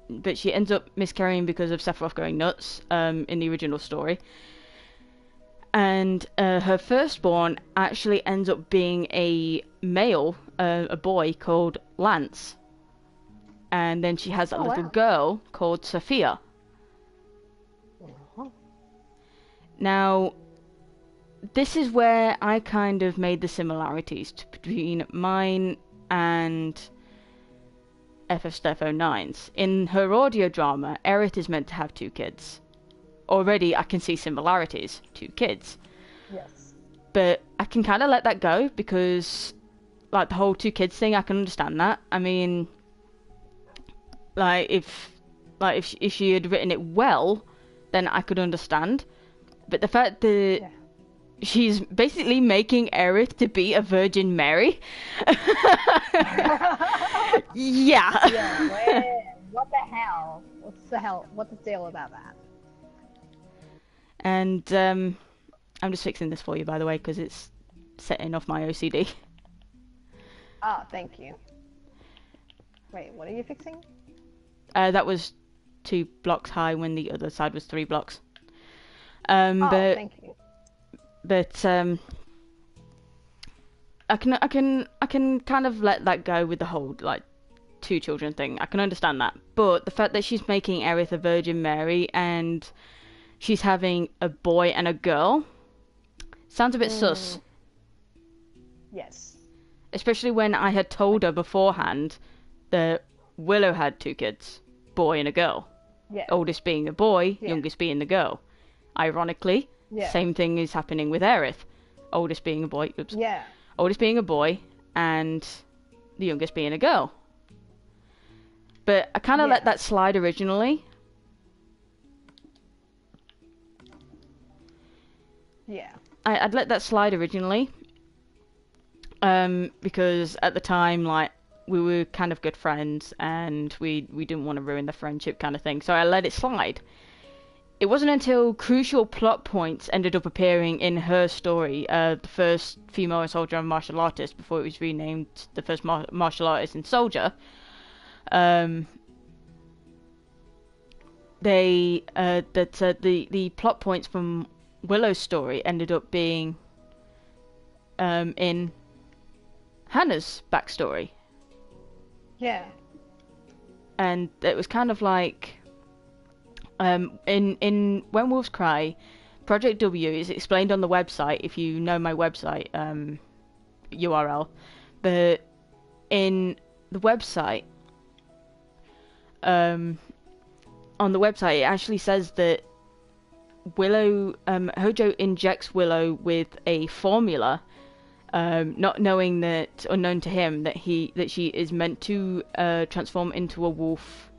But she ends up miscarrying because of Sephiroth going nuts in the original story. And her firstborn actually ends up being a male, a boy called Lance. And then she has a little girl called Sophia. Now, this is where I kind of made the similarities between mine and FF Steph 09's. In her audio drama, Aerith is meant to have 2 kids. Already I can see similarities, 2 kids. Yes. But I can kind of let that go, because like the whole 2 kids thing, I can understand that. I mean, if she had written it well, then I could understand. But the fact that she's basically making Aerith to be a Virgin Mary. What the hell? What's the deal about that? And I'm just fixing this for you, by the way, because it's setting off my OCD. Oh, thank you. Wait, what are you fixing? That was 2 blocks high when the other side was 3 blocks. Thank you. But I can kind of let that go with the whole like two children thing. I can understand that, but the fact that she's making Aerith a Virgin Mary and she's having a boy and a girl sounds a bit sus. Yes. Especially when I had told her beforehand that Willow had two kids, boy and a girl. Yeah. Oldest being the boy, Yeah. youngest being the girl. Ironically, Yeah. same thing is happening with Aerith. Oldest being a boy, Yeah. oldest being a boy, and the youngest being a girl. But I kind of let that slide originally. Yeah. I'd let that slide originally. Because at the time, like, we were kind of good friends and we didn't want to ruin the friendship kind of thing. So I let it slide. It wasn't until crucial plot points ended up appearing in her story, the first female soldier and martial artist, before it was renamed the first martial artist and soldier, the plot points from Willow's story ended up being in Hannah's backstory. Yeah. And it was kind of like in When Wolves Cry, Project W is explained on the website if you know my website URL. But in the website, on the website, it actually says that Willow, Hojo injects Willow with a formula, not knowing that, unknown to him, that she is meant to transform into a wolf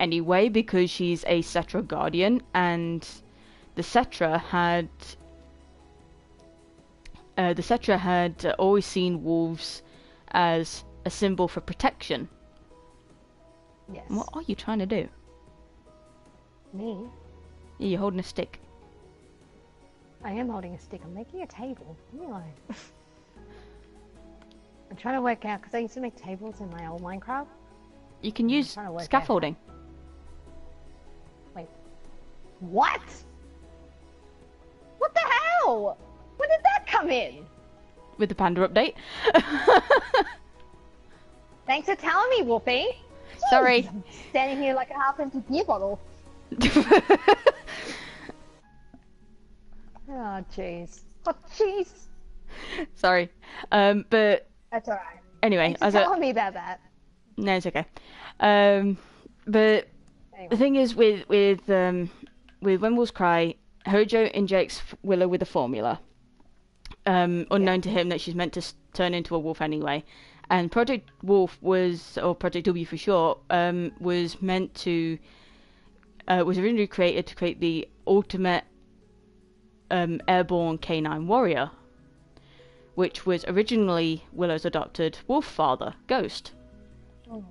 anyway, because she's a Cetra guardian, and the Cetra had always seen wolves as a symbol for protection. Yes. What are you trying to do? Me? Yeah, you're holding a stick. I am holding a stick. I'm making a table. Anyway. I'm trying to work out, because I used to make tables in my old Minecraft. You can use trying to work scaffolding. Wait. What? What the hell? When did that come in? With the panda update. Thanks for telling me, Whoopi. Sorry. I'm standing here like a half-empty beer bottle. Oh, jeez. Oh, jeez. Sorry. But That's alright. anyway, Thanks for telling me about that. No, it's okay. But Anyway. the thing is with When Wolves Cry, Hojo injects Willow with a formula, unknown to him that she's meant to turn into a wolf anyway. And Project Wolf or Project W for short, was meant to, was originally created to create the ultimate airborne canine warrior, which was originally Willow's adopted wolf father, Ghost. Oh.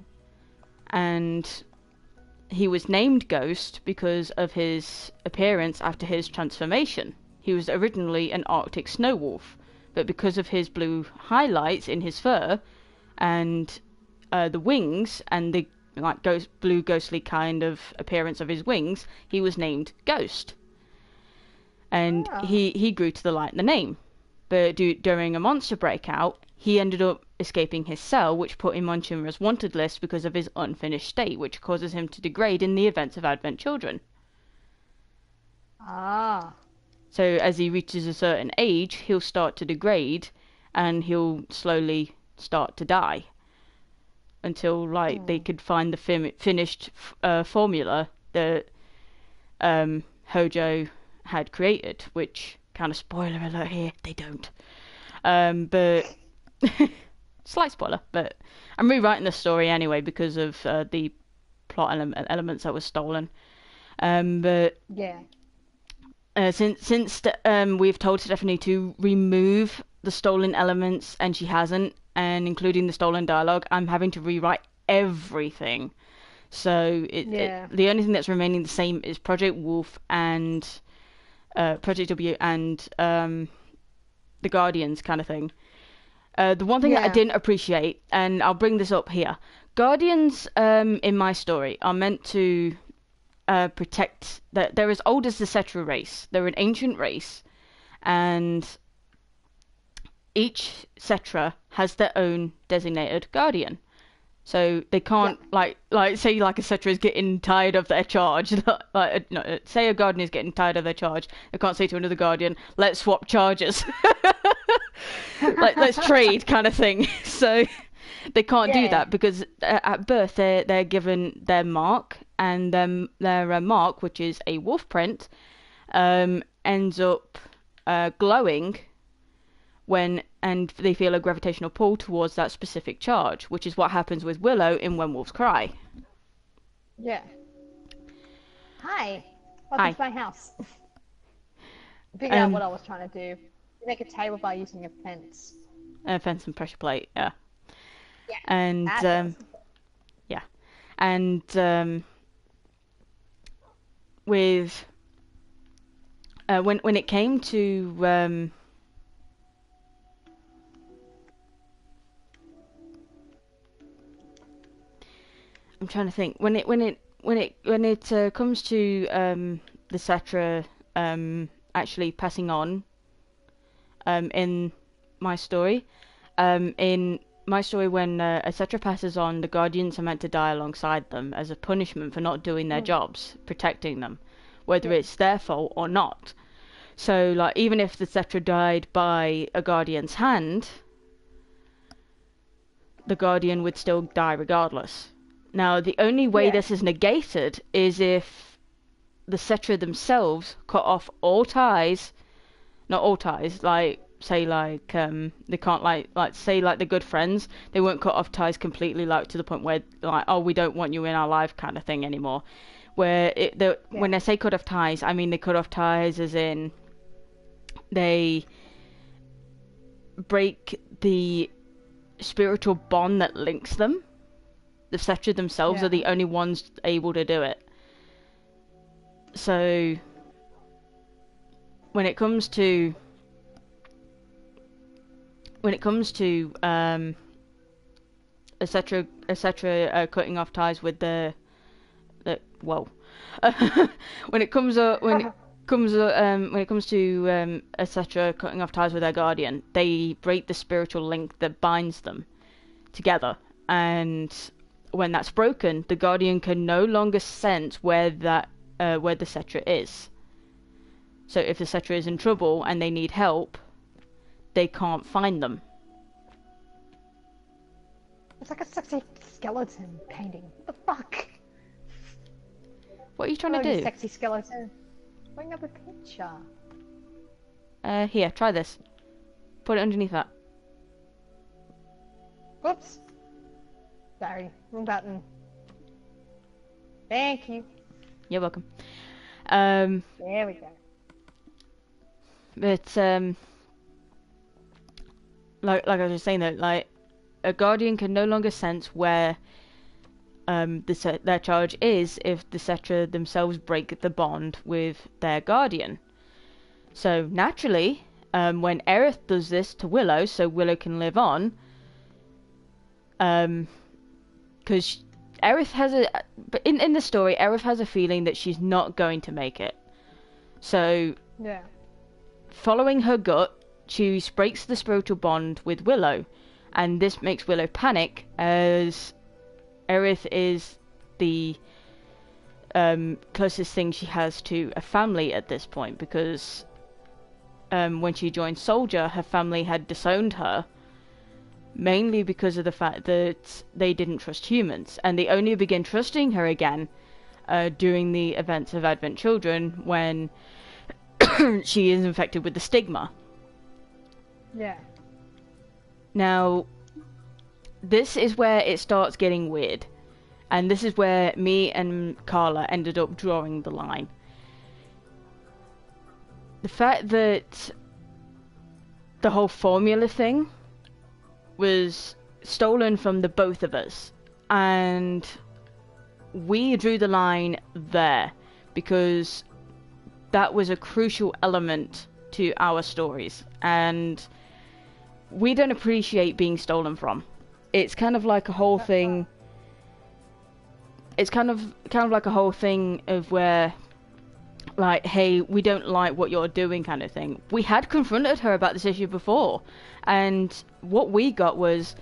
And he was named Ghost because of his appearance after his transformation. He was originally an Arctic snow wolf, but because of his blue highlights in his fur and the wings and the blue ghostly kind of appearance of his wings, he was named Ghost. And he grew to the light and the name. But during a monster breakout, he ended up escaping his cell, which put him on Shinra's wanted list because of his unfinished state, which causes him to degrade in the events of Advent Children. Ah. So as he reaches a certain age, he'll start to degrade, and he'll slowly start to die. Until, they could find the finished formula that Hojo had created, which, kind of spoiler alert here, they don't. But slight spoiler, but I'm rewriting the story anyway because of the plot elements that were stolen. But Yeah. Since we've told Stephanie to remove the stolen elements and she hasn't, and including the stolen dialogue, I'm having to rewrite everything. So the only thing that's remaining the same is Project Wolf and Project W and the Guardians kind of thing. The one thing that I didn't appreciate, and I'll bring this up here, Guardians in my story are meant to protect. They're as old as the Cetra race. They're an ancient race, and each Cetra has their own designated guardian. So they can't like say like a Cetra is getting tired of their charge. Like no, say a guardian is getting tired of their charge. They can't say to another guardian, "Let's swap charges." Like let's trade kind of thing. So they can't do that because at birth they're given their mark, and their mark, which is a wolf print, ends up glowing and they feel a gravitational pull towards that specific charge, which is what happens with Willow in When Wolves Cry. Yeah. Hi. Welcome to my house. Figure out what I was trying to do. You make a table by using a fence. A fence and pressure plate, yeah. Yeah. And yeah. And with when it came to I'm trying to think when it comes to the Cetra actually passing on in my story when a Cetra passes on, the Guardians are meant to die alongside them as a punishment for not doing their jobs, protecting them, whether it's their fault or not. So like even if the Cetra died by a Guardian's hand, the Guardian would still die regardless. Now, the only way this is negated is if the Cetra themselves cut off all ties, not all ties, like, say, like, they can't, like, say, like, the good friends, they won't cut off ties completely, like, to the point where, like, oh, we don't want you in our life kind of thing anymore. Where, when I say cut off ties, I mean they cut off ties as in they break the spiritual bond that links them. The Cetra themselves are the only ones able to do it. So when it comes to a Cetra cutting off ties with the when it comes to a Cetra cutting off ties with their guardian, they break the spiritual link that binds them together, and when that's broken, the Guardian can no longer sense where the Cetra is. So if the Cetra is in trouble and they need help, they can't find them. It's like a sexy skeleton painting. What the fuck? What are you trying to do? Sexy skeleton. Bring up a picture. Here, try this. Put it underneath that. Whoops. Sorry, wrong button. Thank you. You're welcome. There we go. But like I was saying though, like a Guardian can no longer sense where their charge is if the Cetra themselves break the bond with their Guardian. So naturally, when Aerith does this to Willow, so Willow can live on, because Aerith has in the story, Aerith has a feeling that she's not going to make it. So following her gut, she breaks the spiritual bond with Willow, and this makes Willow panic as Aerith is the closest thing she has to a family at this point, because when she joined Soldier, her family had disowned her, mainly because of the fact that they didn't trust humans, and they only begin trusting her again during the events of Advent Children, when she is infected with the stigma. Yeah. Now, this is where it starts getting weird, and this is where me and Carla ended up drawing the line. The fact that the whole formula thing was stolen from the both of us, and we drew the line there because that was a crucial element to our stories, and we don't appreciate being stolen from. It's kind of like a whole thing. It's kind of like a whole thing of where like, hey, we don't like what you're doing kind of thing. We had confronted her about this issue before, and what we got was,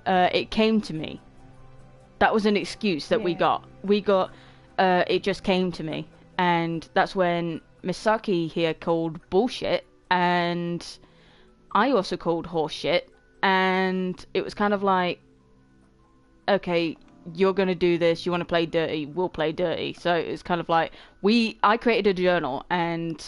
it came to me. That was an excuse that we got. It just came to me. And that's when Misakii here called bullshit, and I also called horseshit, and it was kind of like, okay, you're gonna do this, you want to play dirty, we'll play dirty. So it's kind of like, I created a journal, and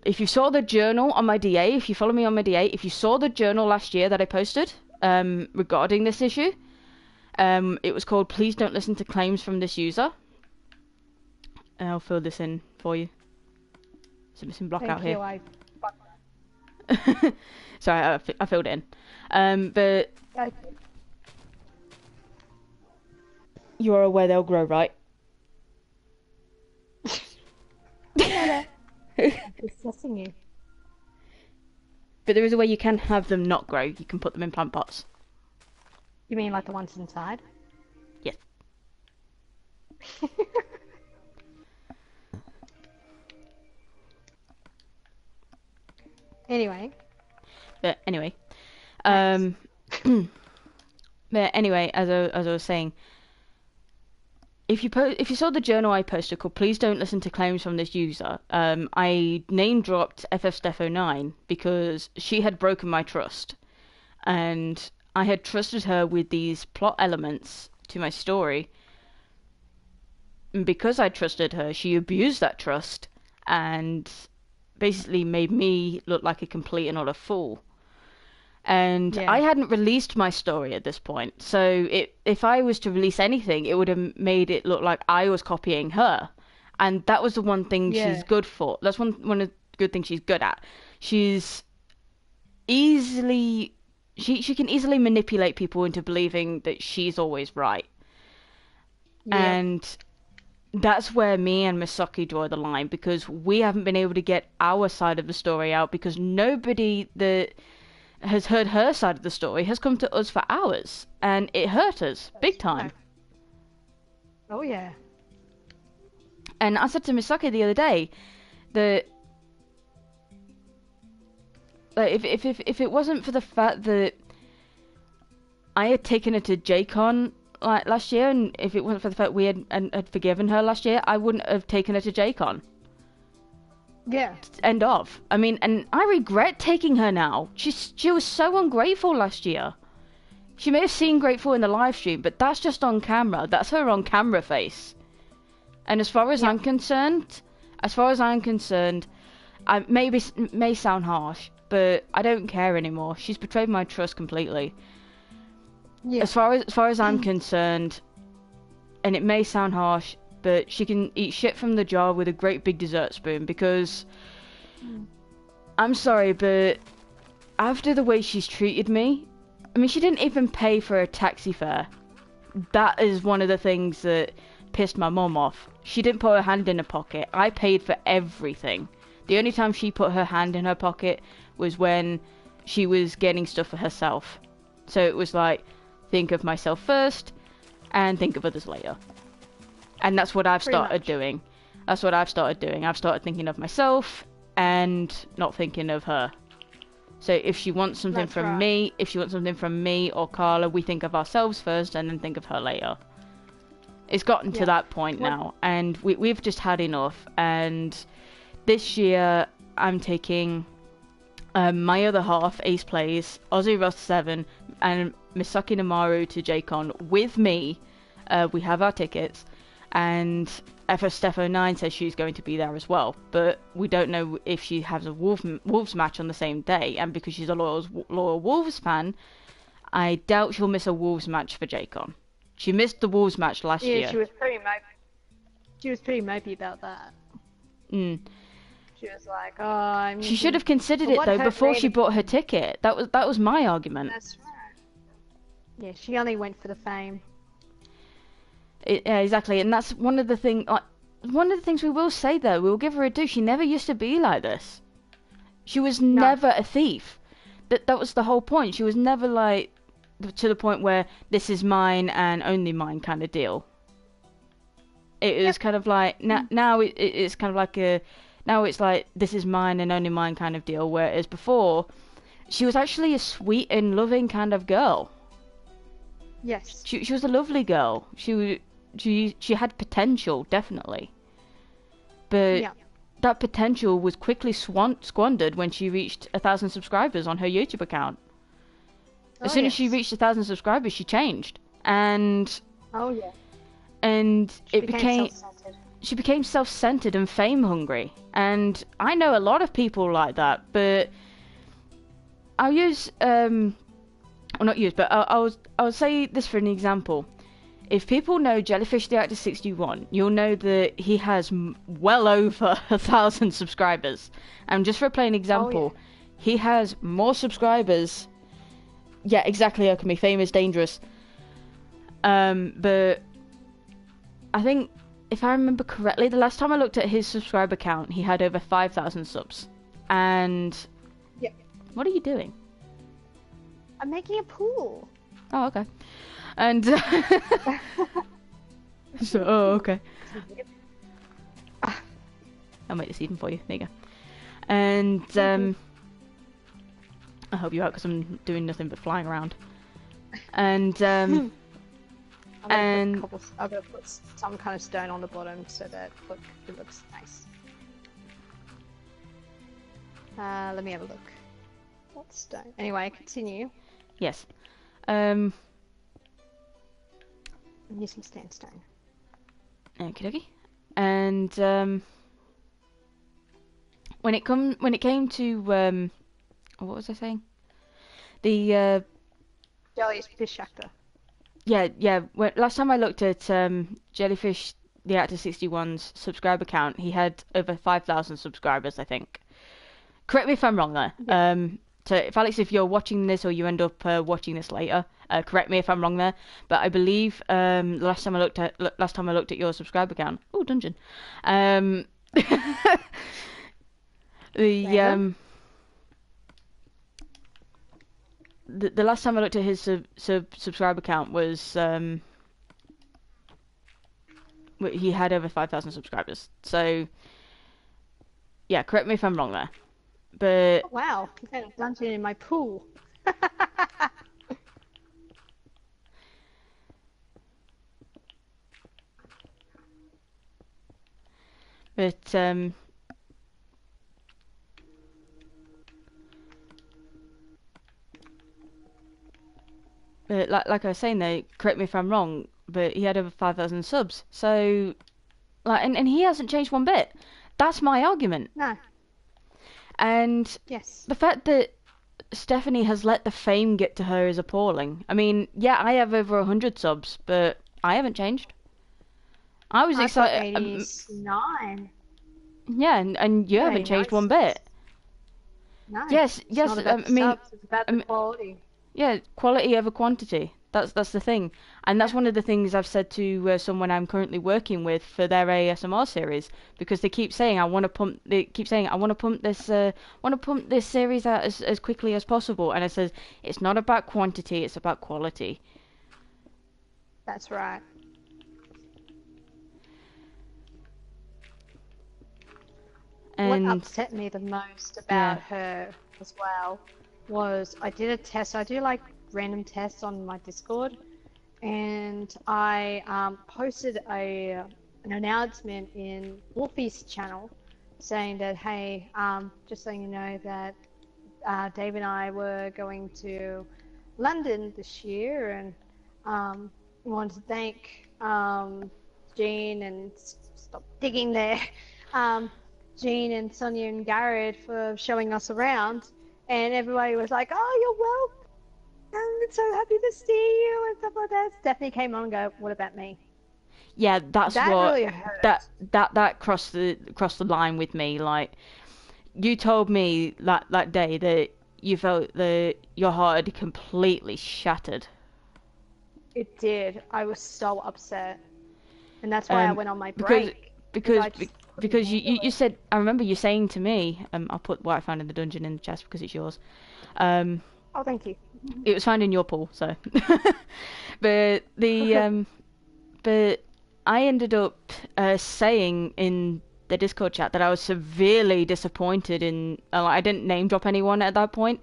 if you saw the journal on my DA, if you follow me on my DA, if you saw the journal last year that I posted regarding this issue, it was called Please Don't Listen to Claims from This User. I'll fill this in for you. It's a missing block out here. Sorry, I filled it in. But you're aware they'll grow, right? I'm discussing you. But there is a way you can have them not grow. You can put them in plant pots. You mean like the ones inside? Yes. Anyway. But anyway, but anyway, as I was saying, if you saw the journal I posted called "Please Don't Listen to Claims from This User," I name dropped FFSteph09 because she had broken my trust, and I had trusted her with these plot elements to my story. And because I trusted her, she abused that trust and basically made me look like a complete and utter fool. And I hadn't released my story at this point, so if I was to release anything, it would have made it look like I was copying her, and that was the one thing she's good for. That's one of the good things she's good at. She's easily she can easily manipulate people into believing that she's always right, and that's where me and Misakii draw the line, because we haven't been able to get our side of the story out, because nobody that has heard her side of the story has come to us for hours, and it hurt us big time. Oh yeah. And I said to Misakii the other day that, like, if it wasn't for the fact that I had taken her to JCon like last year, and if it wasn't for the fact we had forgiven her last year, I wouldn't have taken her to JCon. Yeah. End of. I mean, and I regret taking her now. She was so ungrateful last year. She may have seemed grateful in the live stream, but that's just on camera. That's her on camera face. And as far as I'm concerned, I may sound harsh, but I don't care anymore. She's betrayed my trust completely. Yeah. As far as I'm concerned, and it may sound harsh, but she can eat shit from the jar with a great big dessert spoon, because I'm sorry, but after the way she's treated me, I mean, she didn't even pay for a taxi fare. That is one of the things that pissed my mum off. She didn't put her hand in her pocket. I paid for everything. The only time she put her hand in her pocket was when she was getting stuff for herself. So it was like, think of myself first and think of others later. And that's what I've started doing. I've started thinking of myself and not thinking of her. So if she wants something from me or Carla, we think of ourselves first and then think of her later. It's gotten to that point now, and we've just had enough. And this year, I'm taking my other half, Ace Plays, Aussie Rust 7, and Misakii Nomaru to JCon with me. We have our tickets. And FFSteph09 says she's going to be there as well, but we don't know if she has a Wolves match on the same day. And because she's a loyal Wolves fan, I doubt she'll miss a Wolves match for JCon. She missed the Wolves match last year. Yeah, she was pretty mopey about that. She was like, "Oh, I mean." She should have considered it though before she bought her ticket. That was my argument. That's right. Yeah, she only went for the fame. Yeah, exactly, and that's one of the things we will say though. We will give her a due. She never used to be like this. She was never a thief. That was the whole point. She was never like to the point where this is mine and only mine kind of deal. It was Yep. kind of like now it's kind of like a now it's like this is mine and only mine kind of deal. Whereas before, she was actually a sweet and loving kind of girl. Yes. She was a lovely girl. She had potential, definitely, but Yeah. that potential was quickly squandered when she reached 1,000 subscribers on her YouTube account. As Oh soon as she yes. reached 1,000 subscribers, she changed, and Oh yeah. She it became became self-centered. she became self-centered and fame hungry. And I know a lot of people like that, but I'll use well, not use, but I'll say this for an example. If people know Jellyfish the Actor 61, you'll know that he has well over 1,000 subscribers. And just for a plain Oh yeah. example, he has more subscribers. Yeah, exactly. Okami, famous, dangerous. But I think if I remember correctly, the last time I looked at his subscriber count, he had over 5,000 subs. And Yeah. what are you doing? I'm making a pool. Oh, okay. And so, oh, okay. I'll make this even for you. There you go. And I'll help you out because I'm doing nothing but flying around. And I'm and gonna put some kind of stone on the bottom so that it looks nice. Let me have a look. What stone? Anyway, continue. yes, I'm using sandstone. okie dokie. And when it came to what was I saying? The Jellyfish actor. yeah. Last time I looked at Jellyfish the Actor 61's subscriber count, he had over 5,000 subscribers, I think. Correct me if I'm wrong there. Yeah. So if Alex, if you're watching this or you end up watching this later, correct me if I'm wrong there. But I believe last time I looked at your subscriber count. Oh, dungeon. The Random? the last time I looked at his subscriber count was he had over 5,000 subscribers. So yeah, correct me if I'm wrong there. But Oh, wow, you had a dungeon in my pool. but like I was saying though, correct me if I'm wrong, but he had over 5,000 subs. So like and he hasn't changed one bit. That's my argument. No. And Yes. the fact that Stephanie has let the fame get to her is appalling. I mean, yeah, I have over 100 subs, but I haven't changed. I was I've got excited. 89. Yeah, and you Got haven't 89 changed one subs. bit. No. Yes, It's yes. not about I the mean, subs, it's about I the mean, quality. yeah, quality over quantity. That's the thing, and that's Yeah. one of the things I've said to someone I'm currently working with for their ASMR series because they keep saying I want to pump. They keep saying I want to pump this. Want to pump this series out as quickly as possible, and I says it's not about quantity, it's about quality. That's right. What And upset me the most yeah, about her as well was I did a test. I do like random tests on my Discord, and I posted an announcement in Wolfie's channel saying that, hey, just so you know that Dave and I were going to London this year, and we wanted to thank Jean and stop digging there. Jean and Sonia and Garrett for showing us around, and everybody was like, "Oh, you're welcome. I'm so happy to see you," and stuff like that. Stephanie came on and go, "What about me?" yeah, that's That what really hurt. that crossed the line with me. Like you told me that day that you felt that your heart had completely shattered. It did. I was so upset, and that's why I Um, went on my because break because because I just couldn't because handle you it. said I remember you saying to me, I'll put what I found in the dungeon in the chest because it's yours. Um, Oh, thank you. it was found in your pool, so. but the but I ended up saying in the Discord chat that I was severely disappointed in. I didn't name drop anyone at that point,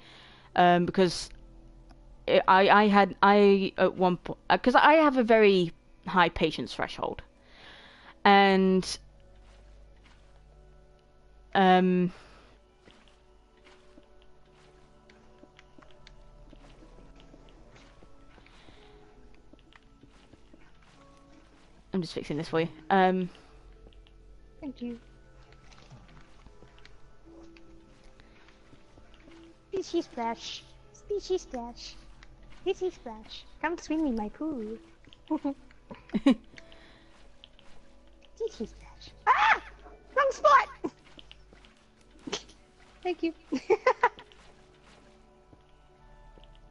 because I at one point, because I have a very high patience threshold, and um. I'm just fixing this for you. Thank you. Species splash. Species splash. Species splash. Come swim in my pool. Species splash. Ah! Wrong spot! Thank you.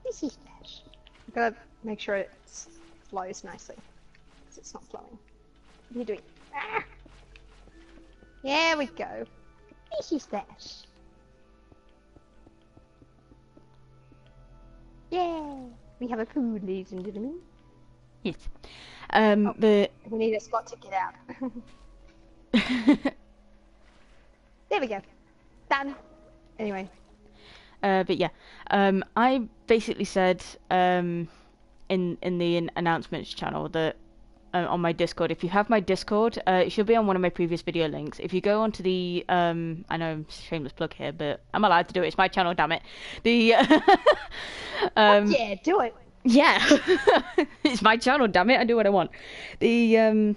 Species splash. I've got to make sure it flows nicely. Because it's not flowing. What are you doing? Ah! There we go. Species splash. Yeah, we have a pool, ladies and gentlemen. Yes. But we need a spot to get out. There we go. Done. Anyway. But yeah, I basically said in the announcements channel that on my Discord, if you have my Discord, it should be on one of my previous video links. If you go onto the I know, shameless plug here, but I'm allowed to do it. It's my channel, damn it. The yeah, do it. Yeah, it's my channel, damn it. I do what I want. It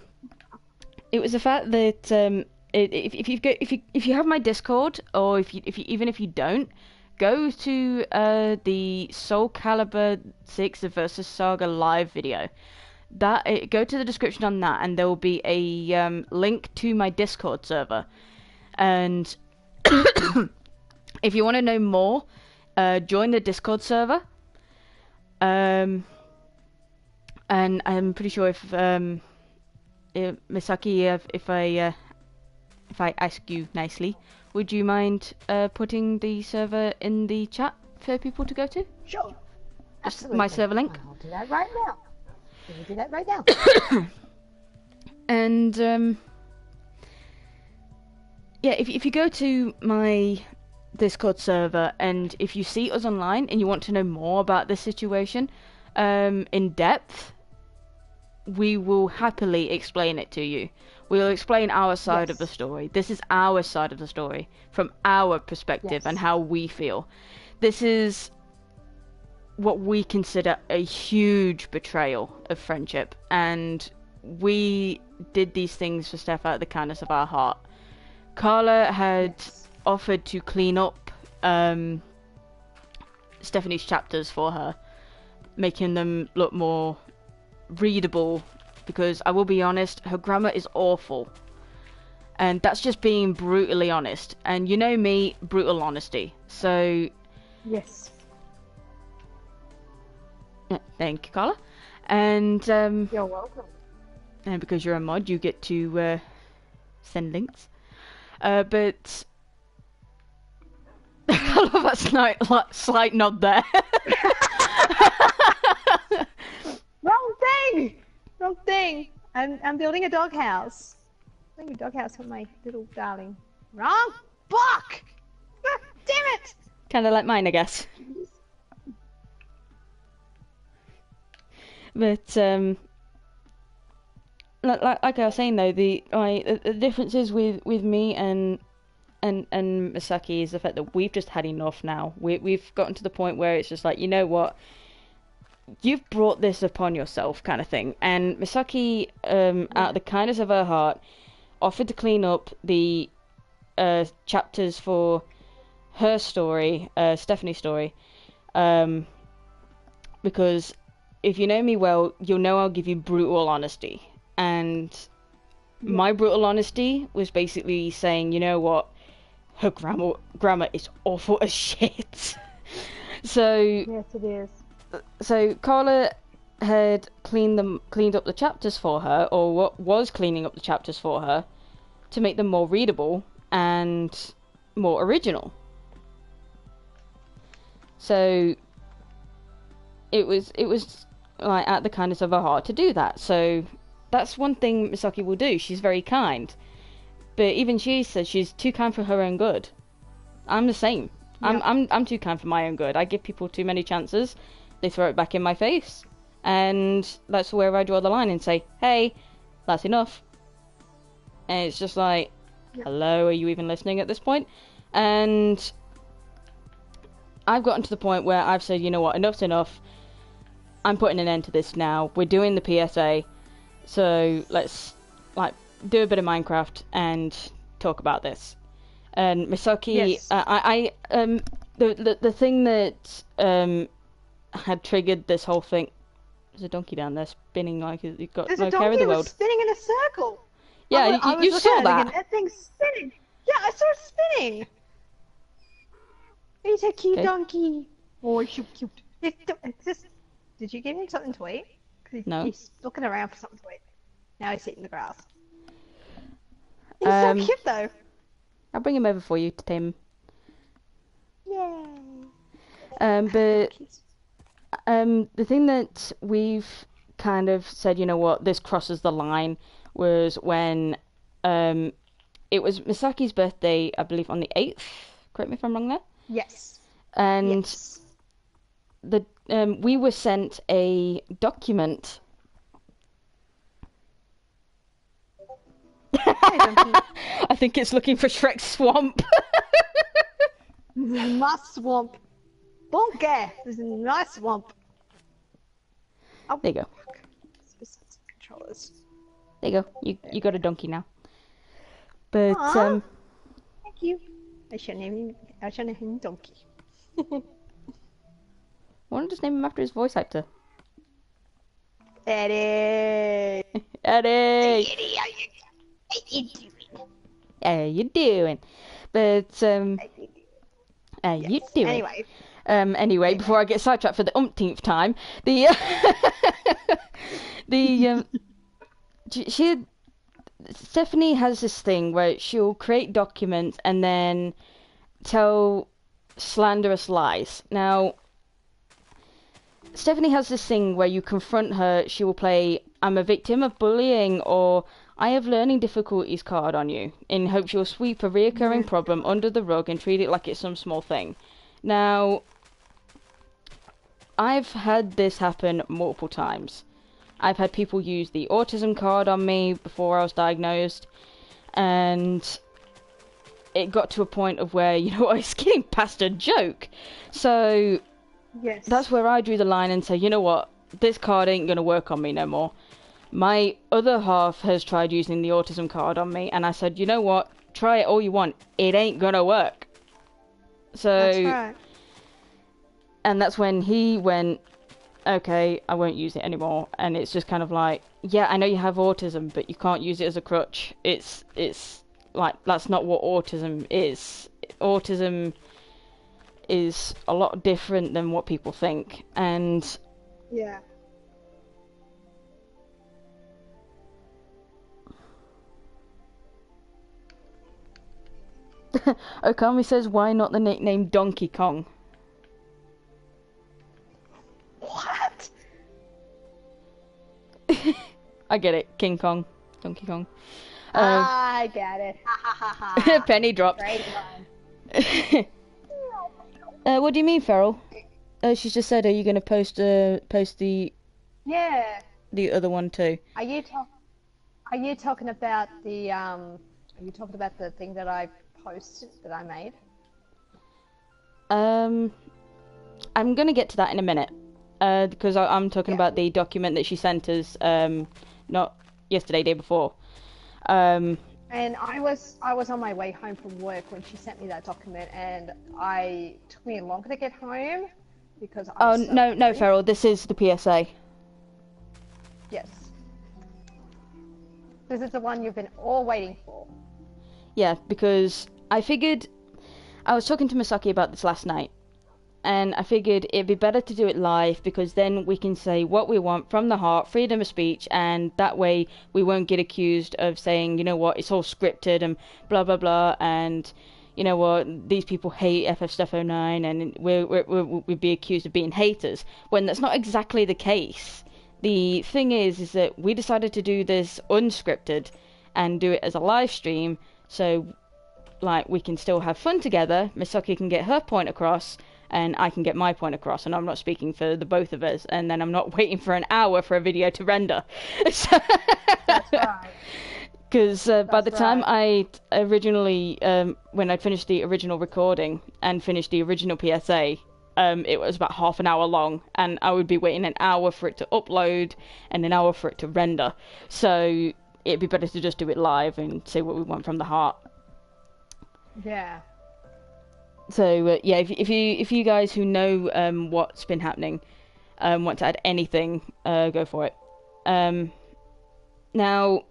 was the fact that if you have my Discord, or if you even if you don't, go to the Soul Calibur 6 versus Saga live video. Go to the description on that, and there will be a link to my Discord server. And if you want to know more, join the Discord server. And I'm pretty sure if Misakii, if I ask you nicely, would you mind putting the server in the chat for people to go to? Sure. Just my server link. I'll do that right now. We'll do that right now. And yeah, if you go to my Discord server, and if you see us online and you want to know more about this situation in depth, we will happily explain it to you. We'll explain our side of the story. This is our side of the story from our perspective and how we feel. This is what we consider a huge betrayal of friendship, and we did these things for Steph out of the kindness of our heart. Carla had offered to clean up Stephanie's chapters for her, making them look more readable, because I will be honest, her grammar is awful, and that's just being brutally honest. And you know me, brutal honesty. So yes. Thank you, Carla. And You're welcome. And because you're a mod, you get to send links. But I love that slight nod there. Wrong thing! Wrong thing! I'm building a doghouse. Building a doghouse for my little darling. Wrong book! Ah, damn it! Kind of like mine, I guess. But like I was saying though, the differences with me and Misakii is the fact that we've just had enough now. We've gotten to the point where it's just like, you know what, you've brought this upon yourself, kind of thing. And Misakii, out of the kindness of her heart, offered to clean up the chapters for her story, Stephanie's story, because if you know me well, you'll know I'll give you brutal honesty. And my brutal honesty was basically saying, you know what, her grammar is awful as shit. So yes, it is. So Carla had cleaned up the chapters for her, or what was cleaning up the chapters for her, to make them more readable and more original. So it was like at the kindness of her heart to do that. So that's one thing Misaki will do. She's very kind. But even she says she's too kind for her own good. I'm the same. Yep. I'm too kind for my own good. I give people too many chances. They throw it back in my face. And that's where I draw the line and say, hey, that's enough. And it's just like, Yep. hello, are you even listening at this point? And I've gotten to the point where I've said, you know what, enough's enough. I'm putting an end to this now. We're doing the PSA. So let's like do a bit of Minecraft and talk about this. And Misaki, Yes. the thing that had triggered this whole thing. There's a donkey down there spinning like he's got There's no a care of donkey the was world. spinning in a circle. Yeah, I was you looking saw at it that. thinking, that thing's spinning. Yeah, I saw it spinning. He's a cute Okay. donkey. Oh, he's so cute. It's just... Did you give him something to eat? 'Cause No. He's looking around for something to eat. Now he's eating the grass. He's so cute though. I'll bring him over for you to tame Yay. him. But the thing that we've kind of said, you know what, this crosses the line, was when it was Misaki's birthday, I believe, on the 8th. Correct me if I'm wrong there. Yes. And Yes. we were sent a document. Hey, donkey. I think it's looking for Shrek's swamp. This is my swamp. Bonker! This is a nice swamp. Oh, There you go. fuck. Specific controllers. There you go. You got a donkey now. But Aw. Thank you. I should name him Donkey. why don't you just name him after his voice actor? Eddie! Eddie! Eddie, how you doing? How you doing? But how you doing? Anyway. Anyway, before I get sidetracked for the umpteenth time, the Stephanie has this thing where she'll create documents and then tell slanderous lies. Now, Stephanie has this thing where you confront her, she will play I'm a victim of bullying or I have learning difficulties card on you, in hopes you'll sweep a reoccurring problem under the rug and treat it like it's some small thing. Now, I've had this happen multiple times. I've had people use the autism card on me before I was diagnosed, and it got to a point of where, you know, I was getting past a joke. So Yes. that's where I drew the line and said, you know what, this card ain't gonna work on me no more. My other half has tried using the autism card on me, and I said, you know what, try it all you want, it ain't gonna work. So, That's right. and that's when he went, okay, I won't use it anymore. And it's just kind of like, yeah, I know you have autism, but you can't use it as a crutch. It's like, that's not what autism is. Autism is a lot different than what people think. And Yeah. Okami says, why not the nickname Donkey Kong? What? I get it, King Kong, Donkey Kong. I get it. Ha ha ha ha. Penny dropped. Great one. What do you mean, Feral? She's just said, are you going to post the Yeah. other one too? Are you talking about the Are you talking about the thing that I posted that I made? I'm going to get to that in a minute. Because I'm talking about the document that she sent us, not yesterday, day before. And I was on my way home from work when she sent me that document, and it took me longer to get home because I Oh, was so no, hungry. Feral, this is the PSA. Yes. This is the one you've been all waiting for. Yeah, because I figured, I was talking to Misaki about this last night, and I figured it'd be better to do it live because then we can say what we want from the heart, freedom of speech, and that way we won't get accused of saying, you know what, it's all scripted and blah blah blah, and you know what, these people hate FF Stuff 09 and we'd be accused of being haters, when that's not exactly the case. The thing is that we decided to do this unscripted and do it as a live stream, so like we can still have fun together. Misakii can get her point across, and I can get my point across, and I'm not speaking for the both of us, and then I'm not waiting for an hour for a video to render. That's right. Because by the time right. I originally, when I'd finished the original recording and finished the original PSA, it was about half an hour long, and I would be waiting an hour for it to upload and an hour for it to render. So it'd be better to just do it live and say what we want from the heart. Yeah. So yeah, if you guys who know what's been happening want to add anything, go for it. Now,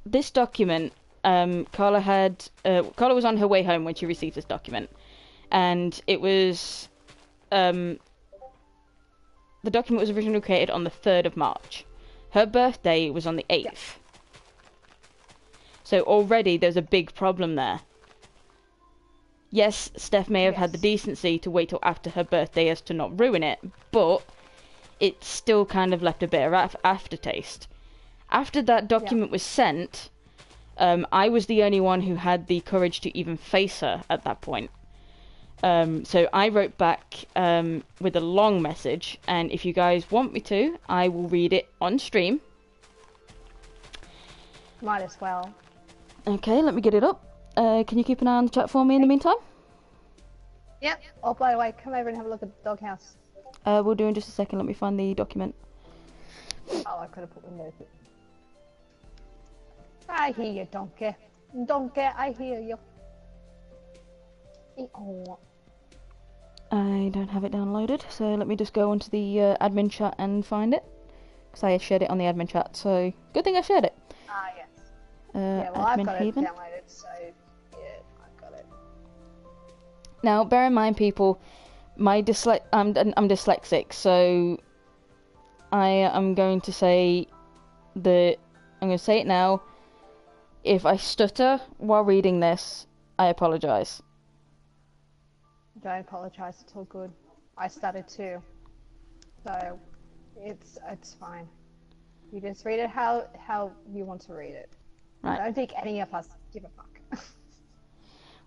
this document, Carla was on her way home when she received this document, and it was the document was originally created on the 3rd of March. Her birthday was on the 8th. Yeah. So already there's a big problem there. Yes, Steph may have had the decency to wait till after her birthday as to not ruin it, but it still kind of left a bit of aftertaste. After that document was sent, I was the only one who had the courage to even face her at that point. So I wrote back with a long message, and if you guys want me to, I will read it on stream. Might as well. Okay, let me get it up. Can you keep an eye on the chat for me in the meantime? Yep. Oh, by the way, come over and have a look at the doghouse. We'll do in just a second. Let me find the document. Oh, I could have put Windows. I hear you, donkey. Donkey, I hear you. Oh. I don't have it downloaded, so let me just go onto the admin chat and find it. Because I shared it on the admin chat, so good thing I shared it. Ah, yes. Yeah, well, I've got Haven. It downloaded, so yeah, I've got it. Now, bear in mind, people, I'm dyslexic, so I am going to say that I'm going to say it now. If I stutter while reading this, I apologise. Don't apologise, it's all good. I stuttered too, so it's fine. You just read it how you want to read it. Right. I don't think any of us give a fuck.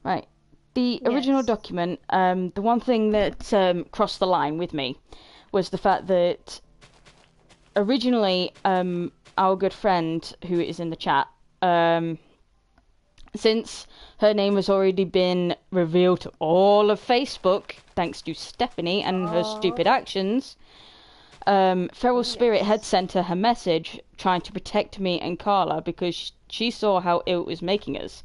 Right. The original document, the one thing that crossed the line with me was the fact that originally our good friend who is in the chat, since her name has already been revealed to all of Facebook, thanks to Stephanie and her stupid actions, Feral Spirit had sent her a message trying to protect me and Carla because she saw how ill it was making us,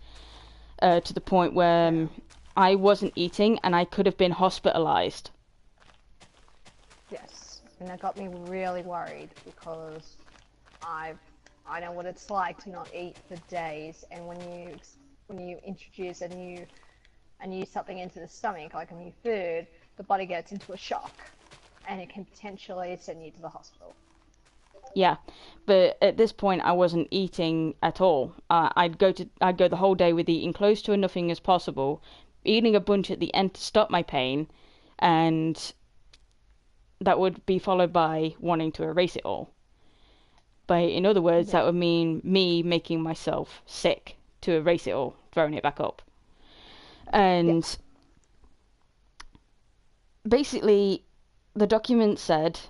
to the point where I wasn't eating and I could have been hospitalized. Yes, and that got me really worried because I know what it's like to not eat for days, and when you introduce a new something into the stomach, like a new food, the body gets into a shock, and it can potentially send you to the hospital. Yeah, but at this point I wasn't eating at all. I'd go the whole day with eating close to nothing as possible, eating a bunch at the end to stop my pain, and that would be followed by wanting to erase it all. In other words, that would mean me making myself sick to erase it all, throwing it back up. And basically, the document said,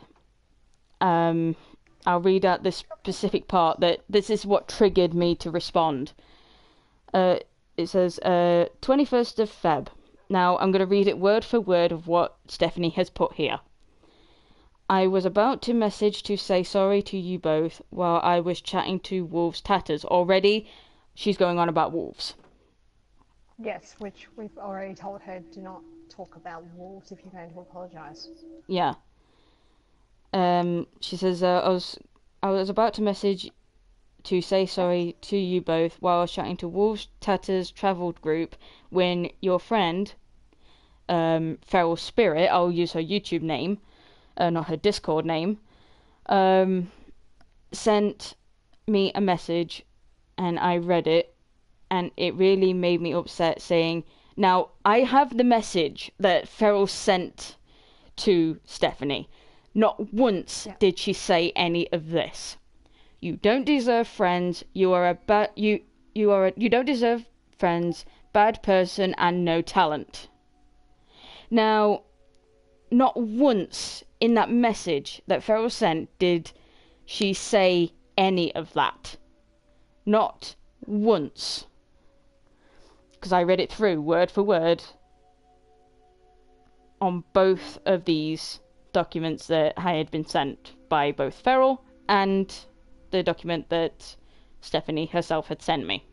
I'll read out this specific part, that this is what triggered me to respond. It says, 21st of Feb. Now, I'm going to read it word for word of what Stephanie has put here. I was about to message to say sorry to you both while I was chatting to Wolves Tatters. Already, she's going on about wolves. Yes, which we've already told her, do not talk about wolves if you're going to apologise. Yeah. She says, I was about to message to say sorry to you both while I was chatting to Wolves Tatters Travelled Group when your friend, Feral Spirit, I'll use her YouTube name, not her Discord name, sent me a message, and I read it, and it really made me upset, saying, now, I have the message that Feral sent to Stephanie. Not once Yeah. did she say any of this. You don't deserve friends. You don't deserve friends. Bad person and no talent. Now, not once in that message that Feral sent did she say any of that. Not once. Because I read it through word for word on both of these documents that had been sent by both Feral and the document that Stephanie herself had sent me.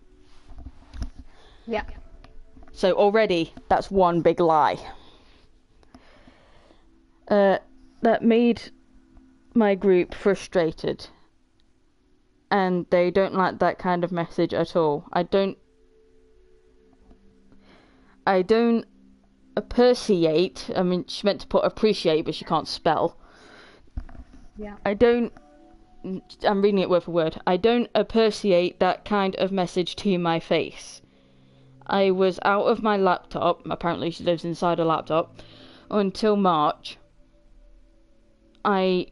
Yeah. So already that's one big lie. That made my group frustrated, and they don't like that kind of message at all. I don't appreciate. I mean, she meant to put appreciate, but she can't spell. Yeah. I'm reading it word for word. I don't appreciate that kind of message to my face. I was out of my laptop. Apparently, she lives inside a laptop until March. I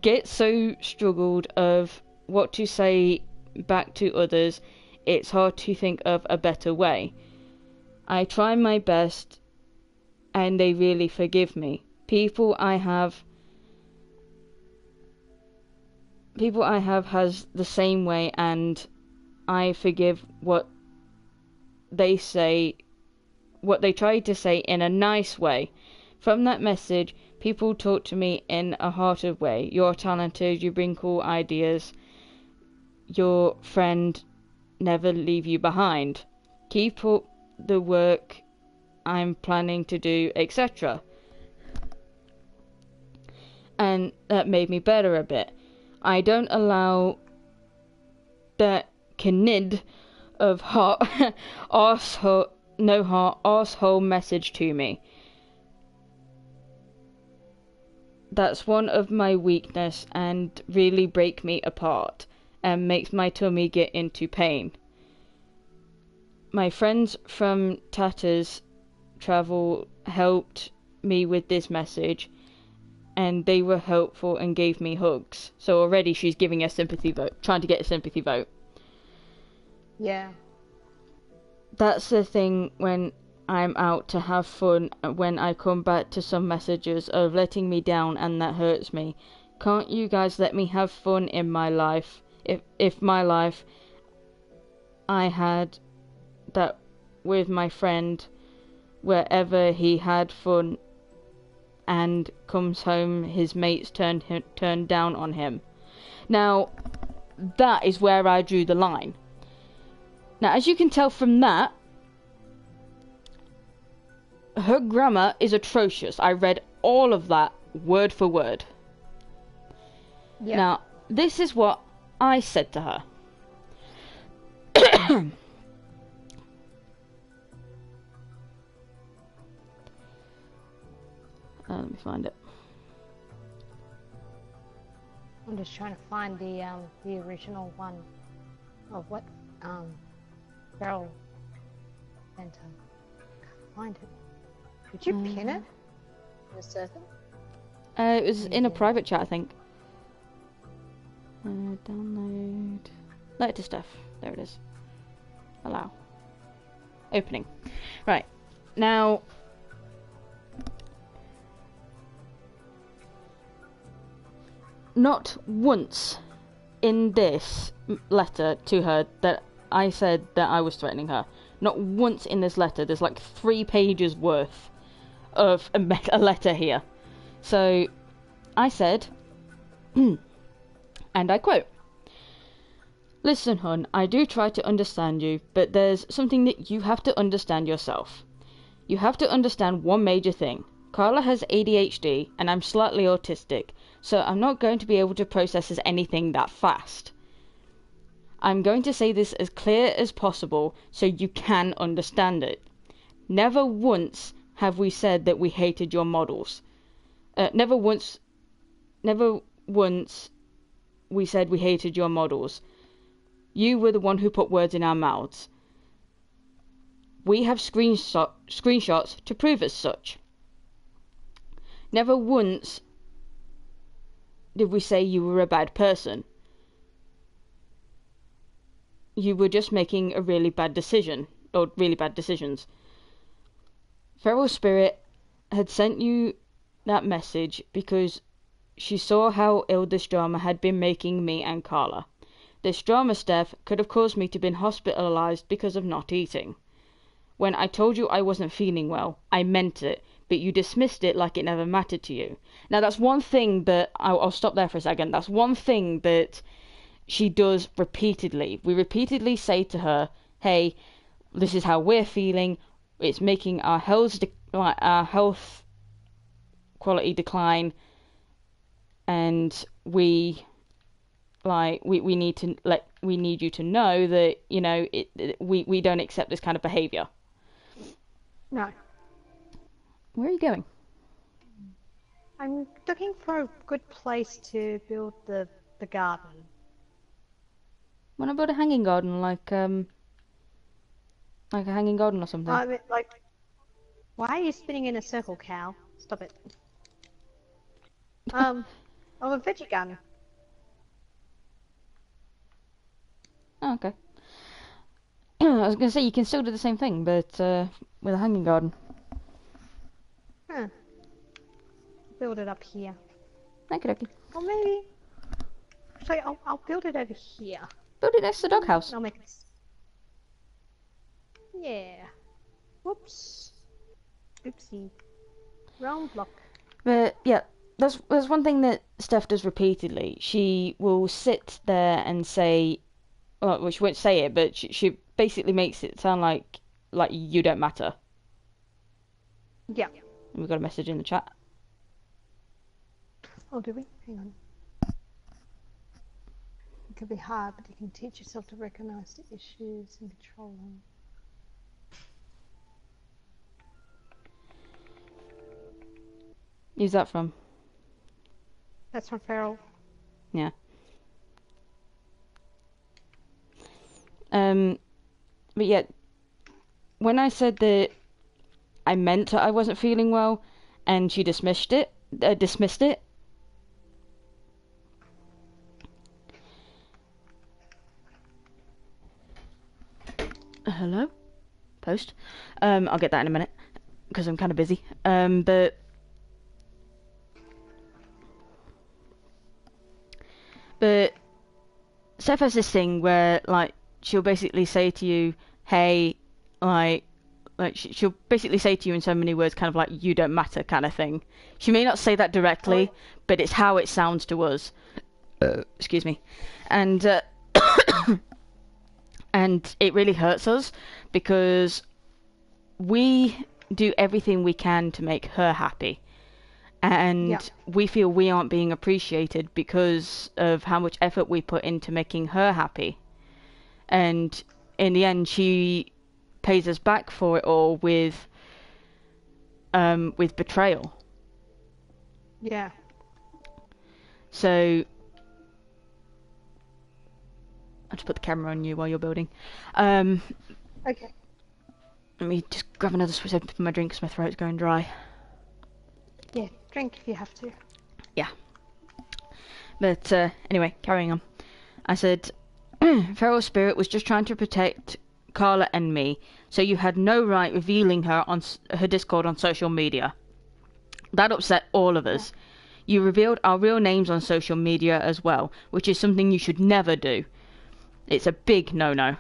get so struggled of what to say back to others. It's hard to think of a better way. I try my best, and they really forgive me. People I have has the same way, and I forgive what they say, what they try to say in a nice way. From that message, people talk to me in a hearted way. You're talented, you bring cool ideas. Your friend never leave you behind. Keep up the work I'm planning to do, etc. And that made me better a bit. I don't allow that knid of heart, arsehole, no heart, arsehole message to me. That's one of my weakness and really break me apart and makes my tummy get into pain. My friends from Tatters Travel helped me with this message, and they were helpful and gave me hugs. So already she's giving a sympathy vote, trying to get a sympathy vote. Yeah. That's the thing when I'm out to have fun, when I come back to some messages of letting me down, and that hurts me. Can't you guys let me have fun in my life? If my life I had that with my friend, wherever he had fun and comes home his mates turned down on him. Now that is where I drew the line. Now, as you can tell from that, her grammar is atrocious. I read all of that word for word. Yeah. Now, this is what I said to her. Let me find it. I'm just trying to find the original one of what Feral sent her. Can't find it. Did you pin it in a circle? It was in a private chat, I think. Download. Letter to Steph. There it is. Allow. Opening. Right. Now, not once in this letter to her that I said that I was threatening her. Not once in this letter. There's like 3 pages worth of a letter here. So I said, and I quote, "Listen, hun, I do try to understand you, but there's something that you have to understand yourself. You have to understand one major thing. Carla has ADHD and I'm slightly autistic, so I'm not going to be able to process anything that fast. I'm going to say this as clear as possible so you can understand it. Never once have we said that we hated your models. Never once we said we hated your models. You were the one who put words in our mouths. We have screenshots to prove as such. Never once did we say you were a bad person. You were just making a really bad decision, or really bad decisions. Feral Spirit had sent you that message because she saw how ill this drama had been making me and Carla. This drama, Steph, could have caused me to be hospitalized because of not eating. When I told you I wasn't feeling well, I meant it, but you dismissed it like it never mattered to you. Now that's one thing that, I'll stop there for a second, that's one thing that she does repeatedly. We repeatedly say to her, hey, this is how we're feeling, it's making our health quality decline, and we need you to know that, you know, we don't accept this kind of behavior. No. Where are you going? I'm looking for a good place to build the garden. Want to build a hanging garden, like a hanging garden or something? I mean, like, why are you spinning in a circle, Cal? Stop it. Oh, a veggie garden. Oh, okay. I was going to say, you can still do the same thing, but with a hanging garden. Huh. Build it up here. Okie dokie. Or maybe... So I'll build it over here. Build it next to the doghouse. I'll make it... Yeah. Whoops. Oopsie. Round block. But yeah, there's one thing that Steph does repeatedly. She will sit there and say, well, she won't say it, but she basically makes it sound like you don't matter. Yeah. We've got a message in the chat. Oh, do we? Hang on. It can be hard, but you can teach yourself to recognize the issues and control them. Who's that from? That's from Feral. Yeah. But yeah, when I said that I meant that I wasn't feeling well, and she dismissed it. Hello? Post. I'll get that in a minute, because I'm kind of busy. But Steph has this thing where, like, she'll basically say to you, hey, she'll basically say to you in so many words, kind of like, you don't matter kind of thing. She may not say that directly, but it's how it sounds to us. Excuse me. And and it really hurts us, because we do everything we can to make her happy. And we feel we aren't being appreciated because of how much effort we put into making her happy. And in the end, she pays us back for it all with betrayal. Yeah. So I'll just put the camera on you while you're building. Okay. Let me just grab another sip of my drink because my throat's going dry. Yeah, drink if you have to. Yeah. But anyway, carrying on. I said, Feral Spirit was just trying to protect Carla and me, so you had no right revealing her on her Discord on social media. That upset all of us. You revealed our real names on social media as well, which is something you should never do. It's a big no-no.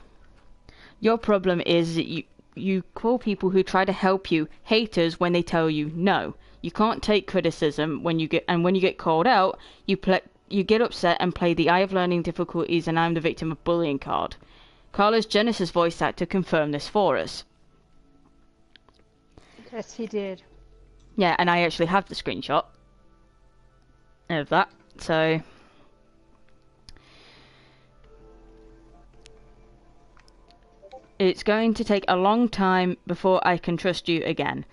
Your problem is that you call people who try to help you haters when they tell you no. You can't take criticism when you get called out, you get upset and play the I have learning difficulties and I'm the victim of bullying card. Carla's Genesis voice actor confirmed this for us. Yes, he did. Yeah, and I actually have the screenshot of that, so... It's going to take a long time before I can trust you again,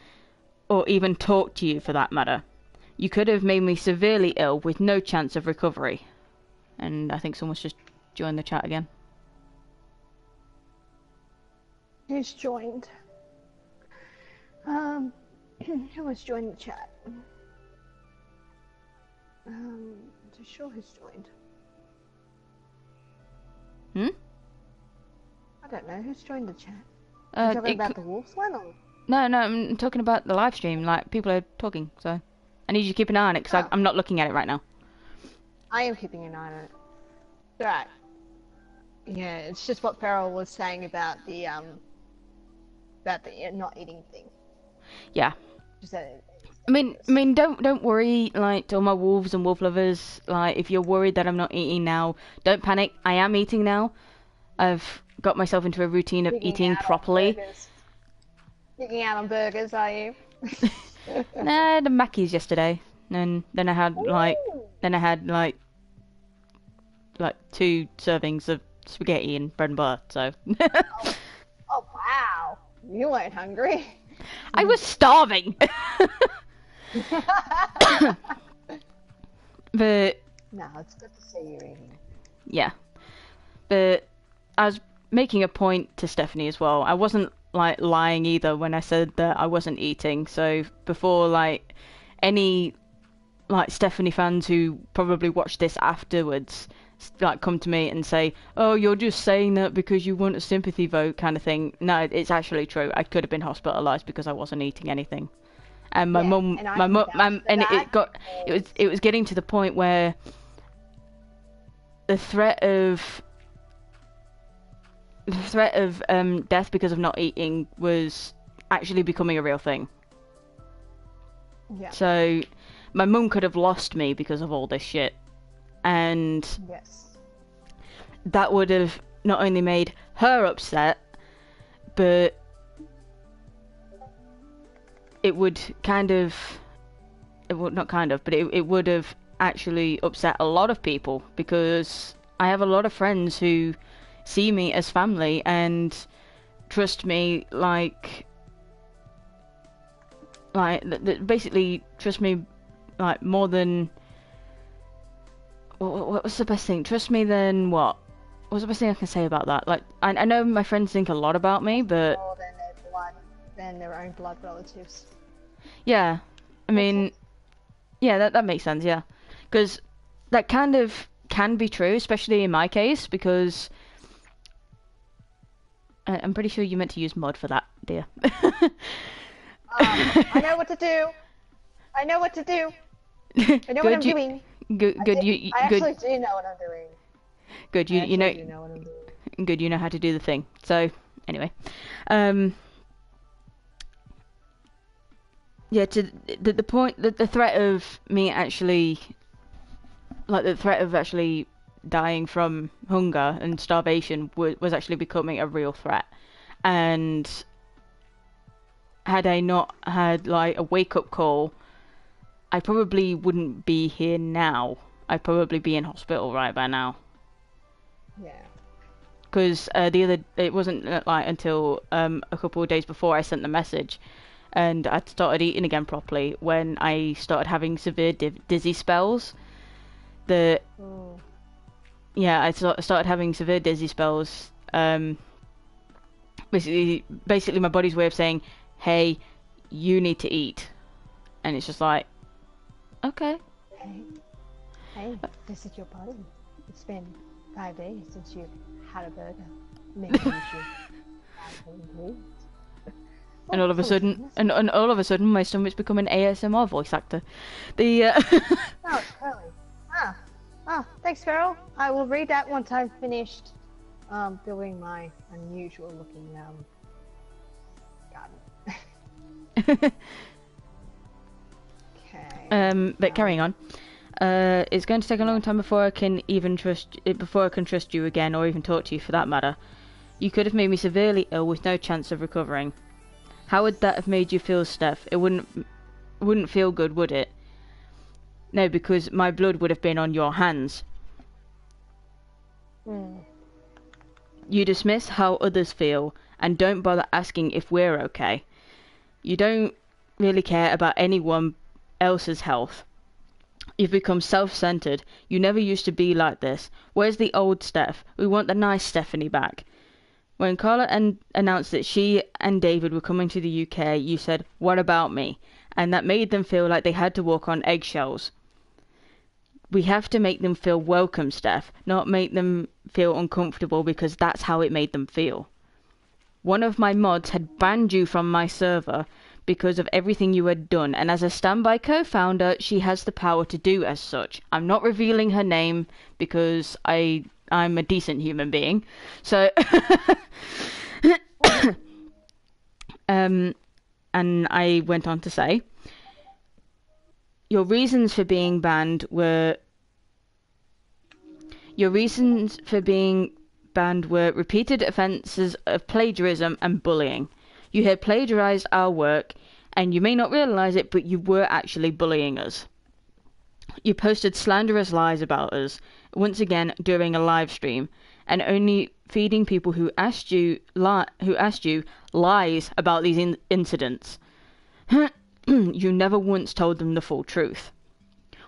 or even talk to you for that matter. You could have made me severely ill with no chance of recovery. And I think someone's just joined the chat again. Who's joined? Who has joined the chat? Not too sure who's joined. Hmm? I don't know who's joined the chat. Uh, Are you talking it about the wolves one or? No, I'm talking about the live stream. Like, people are talking, so I need you to keep an eye on it because Oh, I'm not looking at it right now. I am keeping an eye on it. Right. Yeah, it's just what Farrell was saying about the not eating thing. Yeah. Just that it, Don't worry, like, to all my wolves and wolf lovers. Like, if you're worried that I'm not eating now, don't panic. I am eating now. I've got myself into a routine of pigging eating out on properly. burgers. Pigging out on burgers, are you? Nah, the Mackies yesterday, and then I had Ooh. like 2 servings of spaghetti and bread and butter. So Oh, oh wow! You weren't hungry. I was starving. But No, it's good to see you eating. yeah, but I was making a point to Stephanie as well. I wasn't like lying either when I said that I wasn't eating. So before like any like Stephanie fans who probably watch this afterwards like come to me and say, "Oh, you're just saying that because you want a sympathy vote," kind of thing. No, it's actually true. I could have been hospitalized because I wasn't eating anything. And Yeah, and I my can mum, vouch for and that it was getting to the point where the threat of death because of not eating was actually becoming a real thing. Yeah. So my mum could have lost me because of all this shit, and Yes. that would have not only made her upset, but it would it would have actually upset a lot of people because I have a lot of friends who see me as family and trust me basically trust me like more than what's the best thing? Trust me than what? What's the best thing I can say about that? Like I know my friends think a lot about me, but More than their blood, than their own blood relatives. yeah, I mean, yeah, that makes sense, yeah, because that kind of can be true, especially in my case, because I'm pretty sure you meant to use mod for that, dear. I know what to do. I know what to do. I know what I'm doing. Good, I good, actually do know what I'm doing. good. You I do know what I'm doing. good. You know how to do the thing. So anyway, yeah. To the point that the threat of me actually, like the threat of actually dying from hunger and starvation was actually becoming a real threat, and had I not had like a wake up call, I probably wouldn't be here now. I'd probably be in hospital right by now. Yeah. Because it wasn't like until a couple of days before I sent the message, and I'd started eating again properly when I started having severe dizzy spells. The Yeah, I started having severe dizzy spells. Basically, my body's way of saying, "Hey, you need to eat," and it's just like, okay. Hey, this is your body. It's been 5 days since you had a burger. Maybe you should have some ingredients. And all of a sudden, and all of a sudden, my stomach's become an ASMR voice actor. Oh, Curly. Thanks, Carol. I will read that once I'm finished doing my unusual looking garden. Okay. But carrying on. It's going to take a long time before I can trust you again, or even talk to you for that matter. You could have made me severely ill with no chance of recovering. How would that have made you feel, Steph? It wouldn't feel good, would it? No, because my blood would have been on your hands. You dismiss how others feel, and don't bother asking if we're okay. You don't really care about anyone else's health. You've become self-centered. You never used to be like this. Where's the old Steph? We want the nice Stephanie back. When Carla announced that she and David were coming to the UK, you said, "What about me?" And that made them feel like they had to walk on eggshells. We have to make them feel welcome, Steph, not make them feel uncomfortable because that's how it made them feel. One of my mods had banned you from my server because of everything you had done, and as a standby co-founder, she has the power to do as such. I'm not revealing her name because I'm a decent human being. So, and I went on to say, your reasons for being banned were repeated offences of plagiarism and bullying. You had plagiarised our work, and you may not realise it, but you were actually bullying us. You posted slanderous lies about us, once again during a live stream, and only feeding people who asked you lies about these incidents. You never once told them the full truth.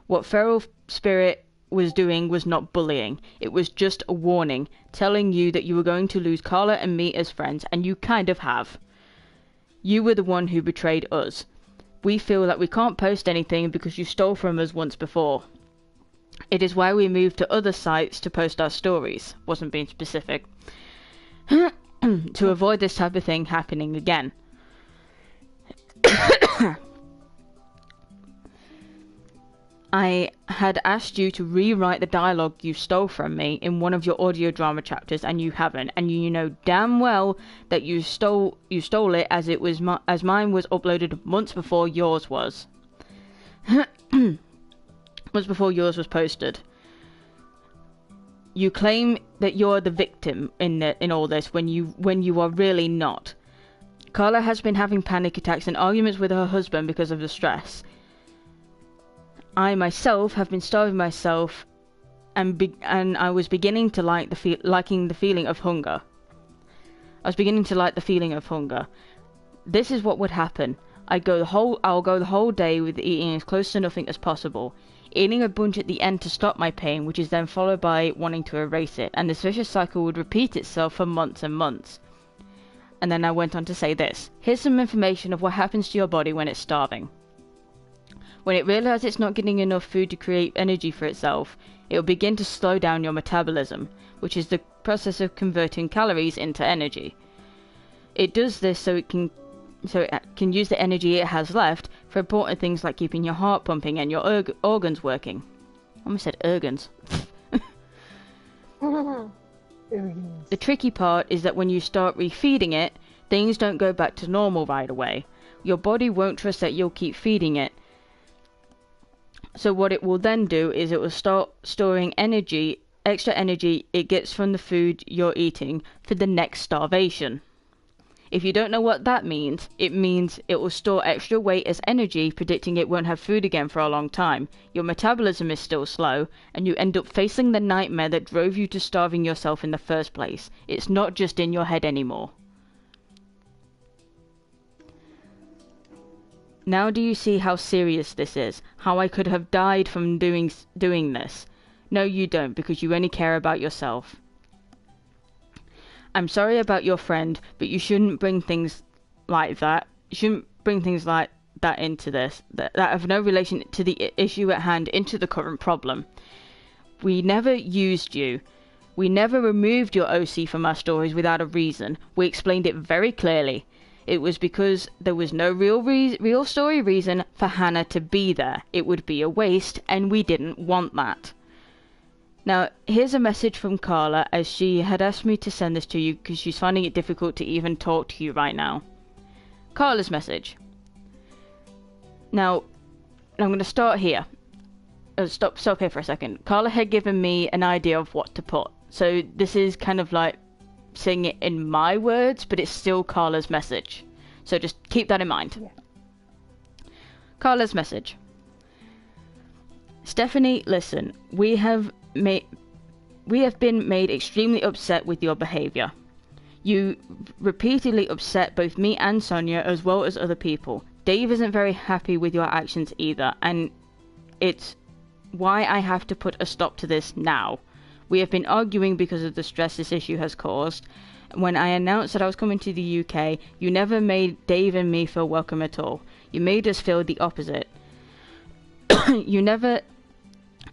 What Feral Spirit was doing was not bullying. It was just a warning, telling you that you were going to lose Carla and me as friends, and you kind of have. You were the one who betrayed us. We feel that we can't post anything because you stole from us once before. It is why we moved to other sites to post our stories. Wasn't being specific. To avoid this type of thing happening again. I had asked you to rewrite the dialogue you stole from me in one of your audio drama chapters, and you haven't. And you know damn well that you stole it, as it was as mine was uploaded months before yours was. Months before yours was posted. You claim that you're the victim in all this when you are really not. Carla has been having panic attacks and arguments with her husband because of the stress. I myself have been starving myself, and I was beginning to liking the feeling of hunger. I was beginning to like the feeling of hunger. This is what would happen. I'll go the whole day with eating as close to nothing as possible, eating a bunch at the end to stop my pain, which is then followed by wanting to erase it, and this vicious cycle would repeat itself for months and months. And then I went on to say this. Here's some information of what happens to your body when it's starving. When it realizes it's not getting enough food to create energy for itself, it will begin to slow down your metabolism, which is the process of converting calories into energy. It does this so it can use the energy it has left for important things like keeping your heart pumping and your organs working. I almost said organs. The tricky part is that when you start refeeding it, things don't go back to normal right away. Your body won't trust that you'll keep feeding it. So what it will then do is it will start storing extra energy it gets from the food you're eating for the next starvation. If you don't know what that means, it means it will store extra weight as energy, predicting it won't have food again for a long time. Your metabolism is still slow, and you end up facing the nightmare that drove you to starving yourself in the first place. It's not just in your head anymore. Now do you see how serious this is? How I could have died from doing this? No, you don't, because you only care about yourself. I'm sorry about your friend, but you shouldn't bring things like that. You shouldn't bring things like that into this, that have no relation to the issue at hand, into the current problem. We never used you. We never removed your OC from our stories without a reason. We explained it very clearly. It was because there was no real story reason for Hannah to be there. It would be a waste, and we didn't want that. Now, here's a message from Carla, as she had asked me to send this to you because she's finding it difficult to even talk to you right now. Carla's message. Now, I'm going to start here. Stop here for a second. Carla had given me an idea of what to put. So this is kind of like saying it in my words, but it's still Carla's message. So just keep that in mind. Yeah. Carla's message. Stephanie, listen, we have been made extremely upset with your behaviour. You repeatedly upset both me and Sonia, as well as other people. Dave isn't very happy with your actions either, and it's why I have to put a stop to this now. We have been arguing because of the stress this issue has caused. When I announced that I was coming to the UK, you never made Dave and me feel welcome at all. You made us feel the opposite. You never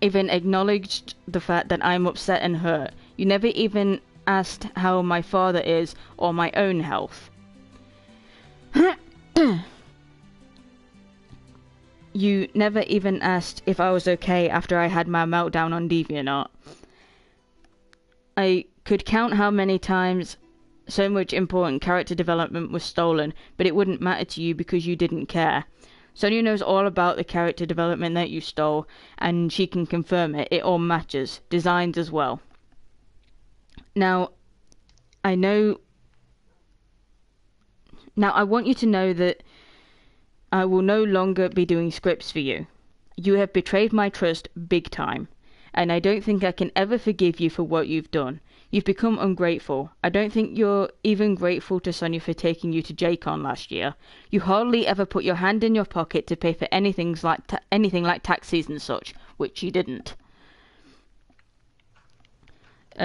even acknowledged the fact that I'm upset and hurt. You never even asked how my father is or my own health. You never even asked if I was okay after I had my meltdown on DeviantArt. I could count how many times so much important character development was stolen, but it wouldn't matter to you because you didn't care. Sonia knows all about the character development that you stole, and she can confirm it. It all matches. Designs as well. Now, I want you to know that I will no longer be doing scripts for you. You have betrayed my trust big time, and I don't think I can ever forgive you for what you've done. You've become ungrateful. I don't think you're even grateful to Sonia for taking you to JCon last year. You hardly ever put your hand in your pocket to pay for anything like taxis and such, which you didn't.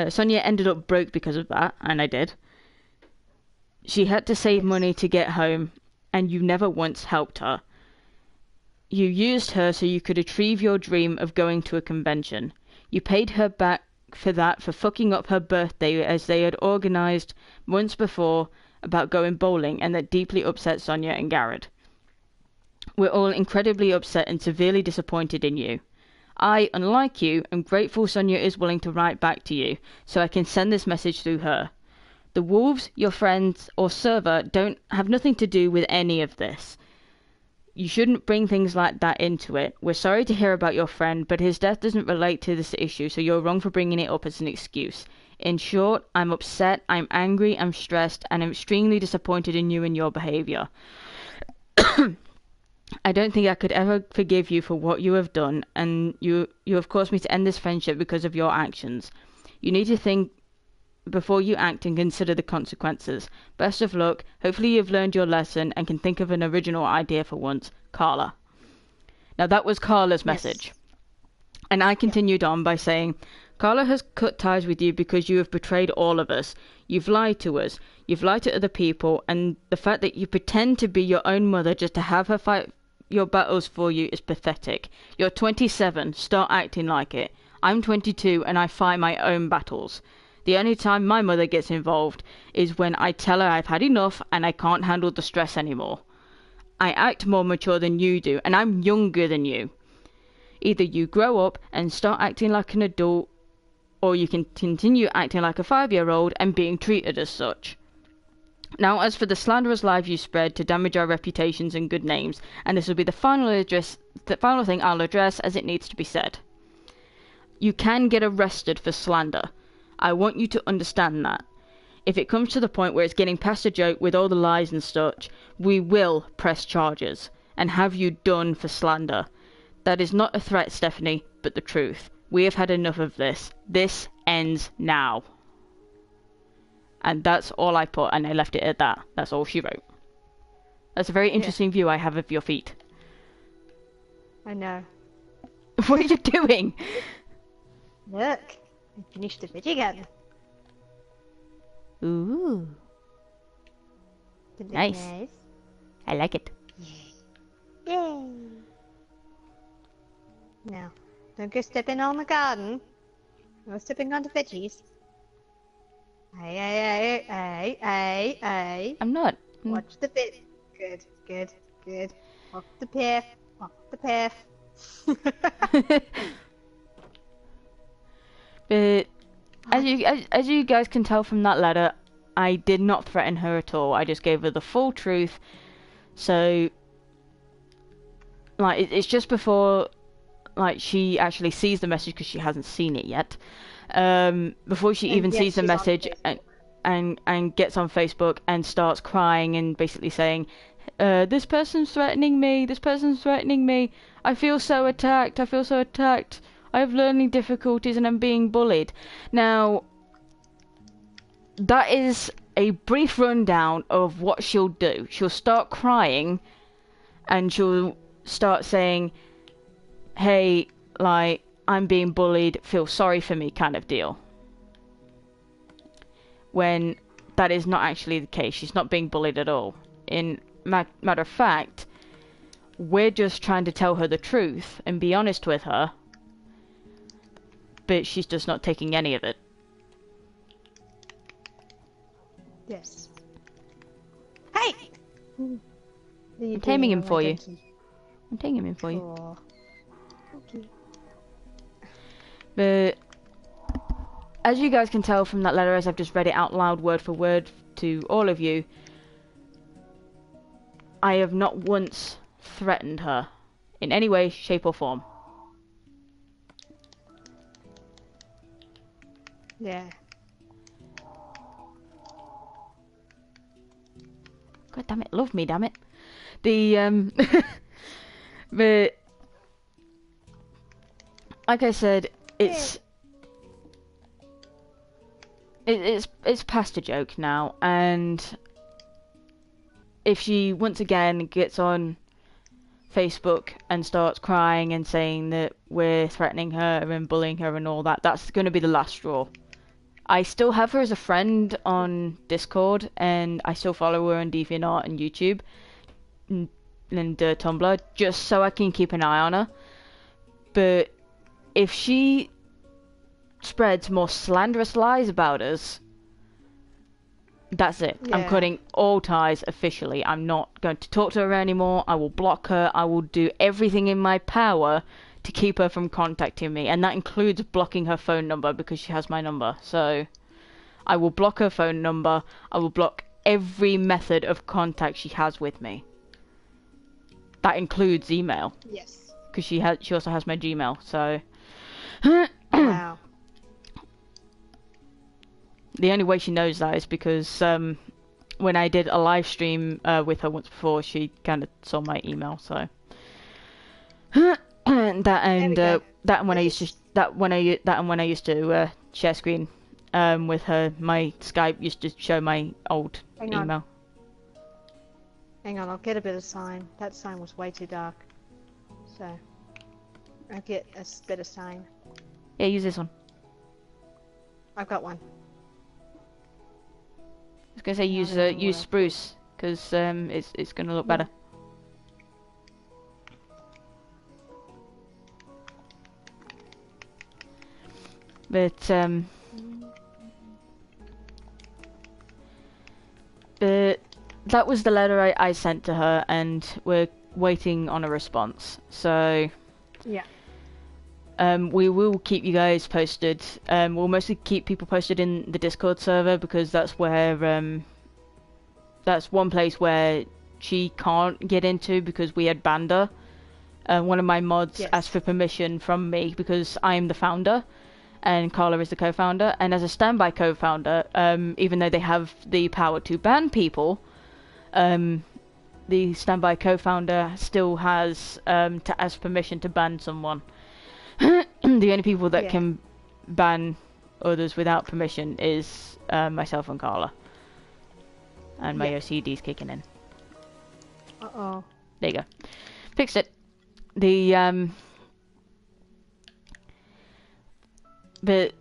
Sonia ended up broke because of that, and I did. She had to save money to get home, and you never once helped her. You used her so you could achieve your dream of going to a convention. You paid her back for that, for fucking up her birthday as they had organised months before about going bowling, and that deeply upset Sonia and Garrett. We're all incredibly upset and severely disappointed in you. I, unlike you, am grateful Sonia is willing to write back to you, so I can send this message through her. The wolves, your friends, or server don't have nothing to do with any of this. You shouldn't bring things like that into it. We're sorry to hear about your friend, but his death doesn't relate to this issue, so you're wrong for bringing it up as an excuse. In short, I'm upset, I'm angry, I'm stressed, and I'm extremely disappointed in you and your behaviour. I don't think I could ever forgive you for what you have done, and you have caused me to end this friendship because of your actions. You need to think before you act and consider the consequences. Best of luck. Hopefully you've learned your lesson and can think of an original idea for once. Carla. Now that was Carla's message. Yes. And I continued on by saying, Carla has cut ties with you because you have betrayed all of us. You've lied to us. You've lied to other people, and the fact that you pretend to be your own mother just to have her fight your battles for you is pathetic. You're 27. Start acting like it. I'm 22 and I fight my own battles. The only time my mother gets involved is when I tell her I've had enough and I can't handle the stress anymore. I act more mature than you do, and I'm younger than you. Either you grow up and start acting like an adult, or you can continue acting like a 5-year-old and being treated as such. Now, as for the slanderous lies you spread to damage our reputations and good names, and this will be the final thing I'll address as it needs to be said. You can get arrested for slander. I want you to understand that. If it comes to the point where it's getting past a joke with all the lies and such, we will press charges and have you done for slander. That is not a threat, Stephanie, but the truth. We have had enough of this. This ends now. And that's all I put, and I left it at that. That's all she wrote. That's a very interesting view I have of your feet. I know. What are you doing? Look. I finished the video again. Ooh. Nice. I like it. Yay. Now, don't go stepping on the garden. No stepping on the veggies. Hey. I'm not. Watch the bit. Good. Off the path. But as you guys can tell from that letter, I did not threaten her at all. I just gave her the full truth. So, like, it's just before, like, she actually sees the message, because she hasn't seen it yet. Before she even sees the message and gets on Facebook and starts crying and basically saying, this person's threatening me. I feel so attacked. I have learning difficulties and I'm being bullied. Now, that is a brief rundown of what she'll do. She'll start crying and she'll start saying, hey, like, I'm being bullied, feel sorry for me kind of deal. When that is not actually the case. She's not being bullied at all. In matter of fact, we're just trying to tell her the truth and be honest with her. but she's just not taking any of it. Yes. Hey! I'm taming him for you. I'm taming him for you. Cool. Okay. But as you guys can tell from that letter, as I've just read it out loud, word for word to all of you, I have not once threatened her in any way, shape, or form. Yeah. God damn it, love me, damn it. The but like I said, it's past a joke now, and if she once again gets on Facebook and starts crying and saying that we're threatening her and bullying her and all that, that's going to be the last straw. I still have her as a friend on Discord, and I still follow her on DeviantArt and YouTube and Tumblr, just so I can keep an eye on her. But if she spreads more slanderous lies about us, that's it. Yeah. I'm cutting all ties officially. I'm not going to talk to her anymore. I will block her. I will do everything in my power to keep her from contacting me, and that includes blocking her phone number, because she has my number. So I will block her phone number. I will block every method of contact she has with me. That includes email. Yes. Because she also has my Gmail. So wow. The only way she knows that is because when I did a live stream with her once before, she kind of saw my email. So that when I used to share screen with her, my Skype used to show my old email. Hang on, I'll get a bit of sign. That sign was way too dark. So I'll get a bit of sign. Yeah, use this one. I've got one. I was gonna say use spruce, because it's gonna look better. But that was the letter I sent to her, and we're waiting on a response. So yeah. We will keep you guys posted. We'll mostly keep people posted in the Discord server, because that's where that's one place where she can't get into because we had banned her. One of my mods asked for permission from me because I'm the founder and Carla is the co-founder, and as a standby co-founder, even though they have the power to ban people, the standby co-founder still has to ask permission to ban someone. The only people that can ban others without permission is myself and Carla. And my OCD's kicking in. Uh-oh. There you go. Fixed it. But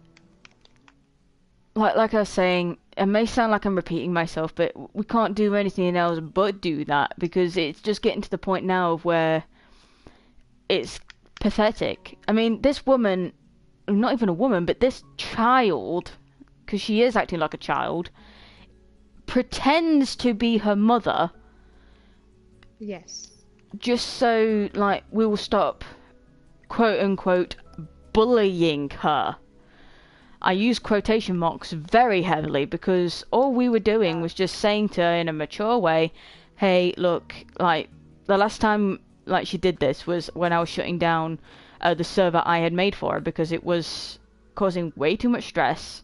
like I was saying, it may sound like I'm repeating myself, but we can't do anything else but do that, because it's just getting to the point now of where it's pathetic. I mean, this woman, not even a woman, but this child, because she is acting like a child, pretends to be her mother. Yes. Just so, like, we will stop, quote unquote, bullying her. I use quotation marks very heavily, because all we were doing was just saying to her in a mature way, hey, look, like, the last time like she did this was when I was shutting down the server I had made for her, because it was causing way too much stress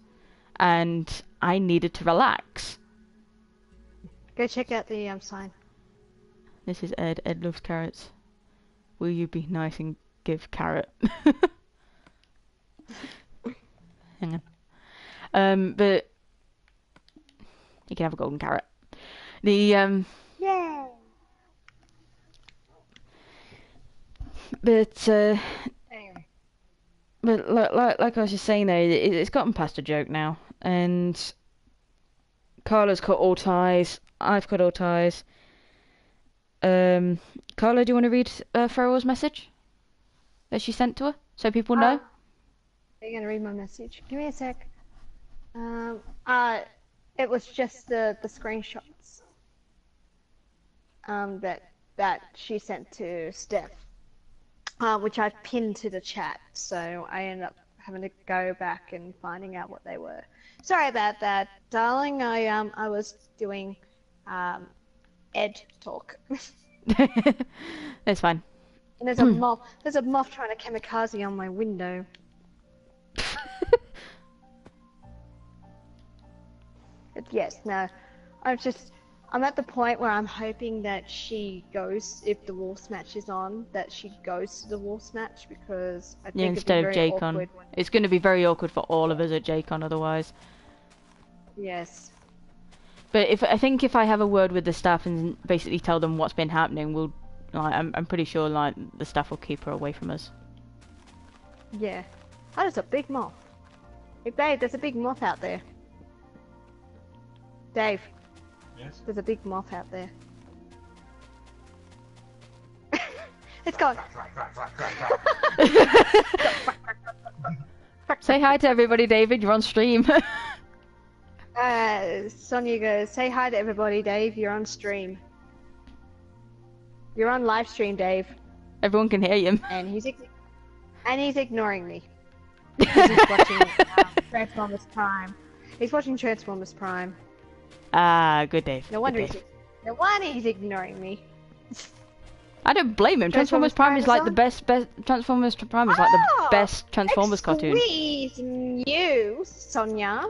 and I needed to relax. Go check out the sign. This is Ed. Ed loves carrots. Will you be nice and give carrot? Hang on. But you can have a golden carrot. The Yay! But Anyway. But like I was just saying there, it's gotten past a joke now, and Carla's cut all ties. I've cut all ties. Carla, do you want to read Farrell's message that she sent to her so people know? Are you gonna read my message? Give me a sec. It was just the screenshots that she sent to Steph, which I've pinned to the chat. So I ended up having to go back and finding out what they were. Sorry about that, darling. I was doing ed talk. It's fine. And there's a moth. There's a moth trying to kamikaze on my window. Yes, no. I'm at the point where I'm hoping that she goes, if the Wolves match is on, that she goes to the Wolves match, because I think it'd be instead of very JCon. awkward. It's going to be very awkward for all of us at JCon otherwise. Yes. But I think if I have a word with the staff and basically tell them what's been happening, I'm pretty sure like the staff will keep her away from us. Yeah. Oh, there's a big moth. Hey, Dave, there's a big moth out there. Dave. Yes? There's a big moth out there. It's gone. Say hi to everybody, David. You're on stream. Sonia goes, say hi to everybody, Dave. You're on stream. You're on live stream, Dave. Everyone can hear you. And he's ignoring me. He's watching Transformers Prime. He's watching Transformers Prime. Ah, good Dave. No wonder good Dave. no wonder he's ignoring me. I don't blame him. Transformers Prime is like the best. Transformers Prime is like the best Transformers cartoon. Excuse you, Sonia.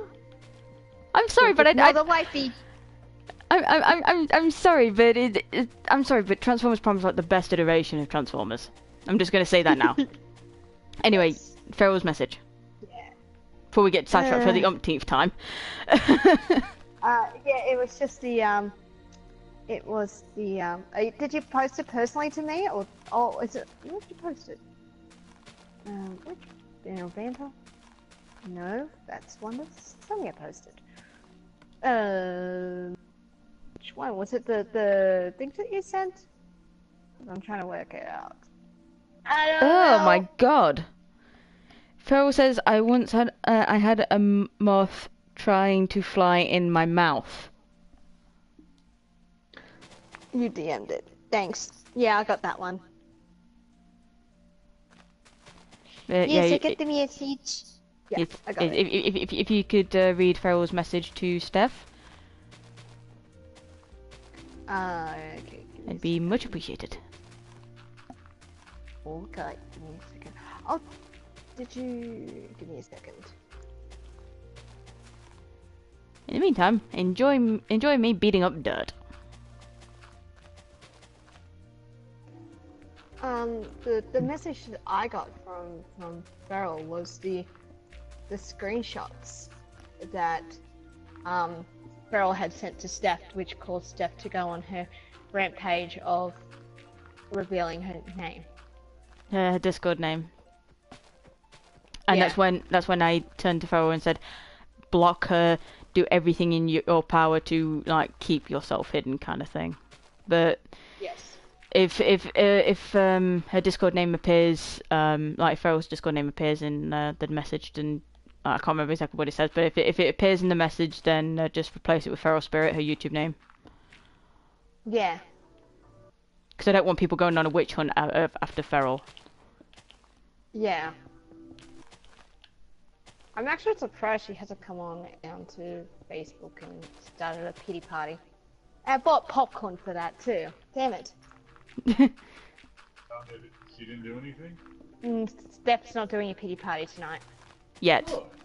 I'm sorry, but the wifey. I'm sorry, but I'm sorry, but Transformers Prime is like the best iteration of Transformers. I'm just gonna say that now. Anyway, Yes. Farrell's message. Yeah. Before we get sidetracked for the umpteenth time. Yeah, it was just the did you post it personally to me, or is it, where did you post it? Which, Vanta? No, that's one that Sonia posted. Which one? Was it the things that you sent? I'm trying to work it out. I don't know. Oh my god. Farrell says, I once had, I had a moth trying to fly in my mouth. You DM'd it. Thanks. Yeah, I got that one. Yes, I got the message. Yeah, I got it. If you could read Farrell's message to Steph, Okay. it'd be much appreciated. Okay, give me a second. Oh, did you... Give me a second. In the meantime, enjoy me beating up dirt. The message that I got from Farrell was the screenshots that Farrell had sent to Steph, which caused Steph to go on her rampage of revealing her name. Her Discord name. And Yeah. that's when I turned to Farrell and said, block her, do everything in your power to like keep yourself hidden, kind of thing. But Yes. if her Discord name appears, like Farrell's Discord name appears in the message, then I can't remember exactly what it says. But if it appears in the message, then just replace it with Feral Spirit, her YouTube name. Yeah. Because I don't want people going on a witch hunt after Feral. Yeah. I'm actually surprised she hasn't come on down to Facebook and started a pity party. I bought popcorn for that too. Damn it. She didn't do anything? Steph's not doing a pity party tonight. Yet. Look.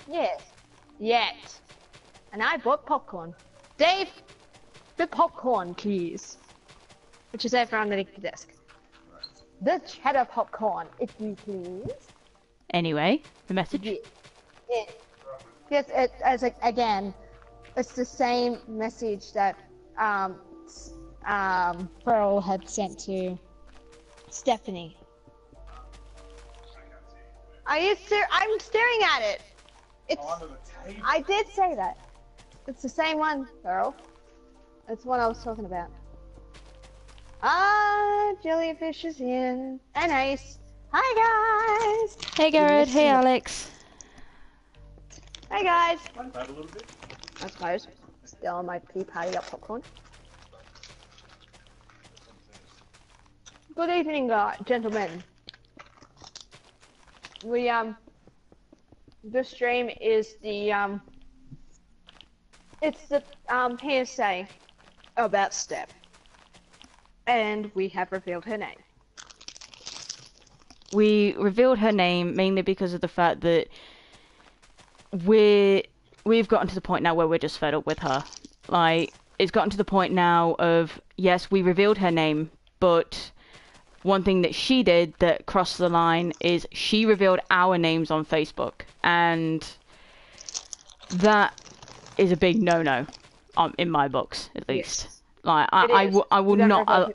Yes. Yet. And I bought popcorn. Dave, the popcorn, please. Which is over underneath the desk. The cheddar popcorn, if you please. Anyway, the message. Yeah. Yes, again, it's the same message that Pearl had sent to Stephanie. Are you I'm staring at it. It's. Under the table. I did say that. It's the same one, Pearl. It's what I was talking about. Ah, Jellyfish is here. And Ace. Hi guys. Hey Garrett, hey Alex. Hey guys. Fight a little bit. I suppose. Still on my tea party up popcorn. Good evening, gentlemen. We this stream is the it's the PSA about Steph, and we have revealed her name. We revealed her name mainly because of the fact that we've gotten to the point now where we're just fed up with her. Like, it's gotten to the point now of, yes, we revealed her name, but one thing that she did that crossed the line is she revealed our names on Facebook, and that is a big no-no, in my books, at least. Yes. Like, I will not.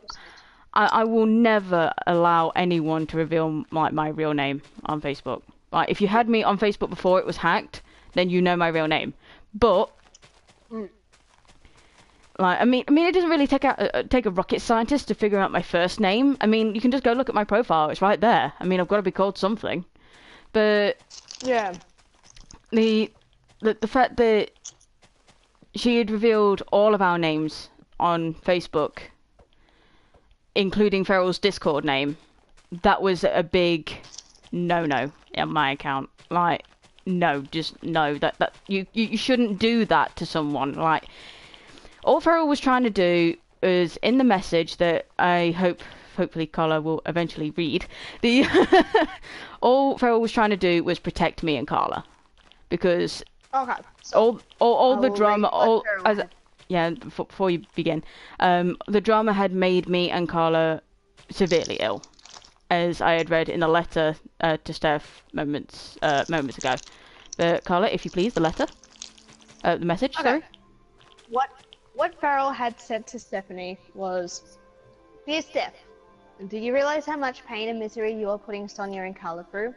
I will never allow anyone to reveal my real name on Facebook. Like, if you had me on Facebook before it was hacked, then you know my real name. But like, I mean, it doesn't really take a rocket scientist to figure out my first name. I mean, you can just go look at my profile; it's right there. I mean, I've got to be called something. But yeah, the fact that she had revealed all of our names on Facebook, including Feral's Discord name, that was a big no-no on my account. Like, no, just no. That you shouldn't do that to someone. Like, all Feral was trying to do is, in the message that I hopefully Carla will eventually read, all Feral was trying to do was protect me and Carla, because okay. So all the drama, yeah, before you begin, the drama had made me and Carla severely ill, as I had read in the letter to Steph moments ago. But Carla, if you please, the letter, the message. Okay. Sorry. What Farrell had said to Stephanie was, "Dear Steph, do you realize how much pain and misery you are putting Sonia and Carla through?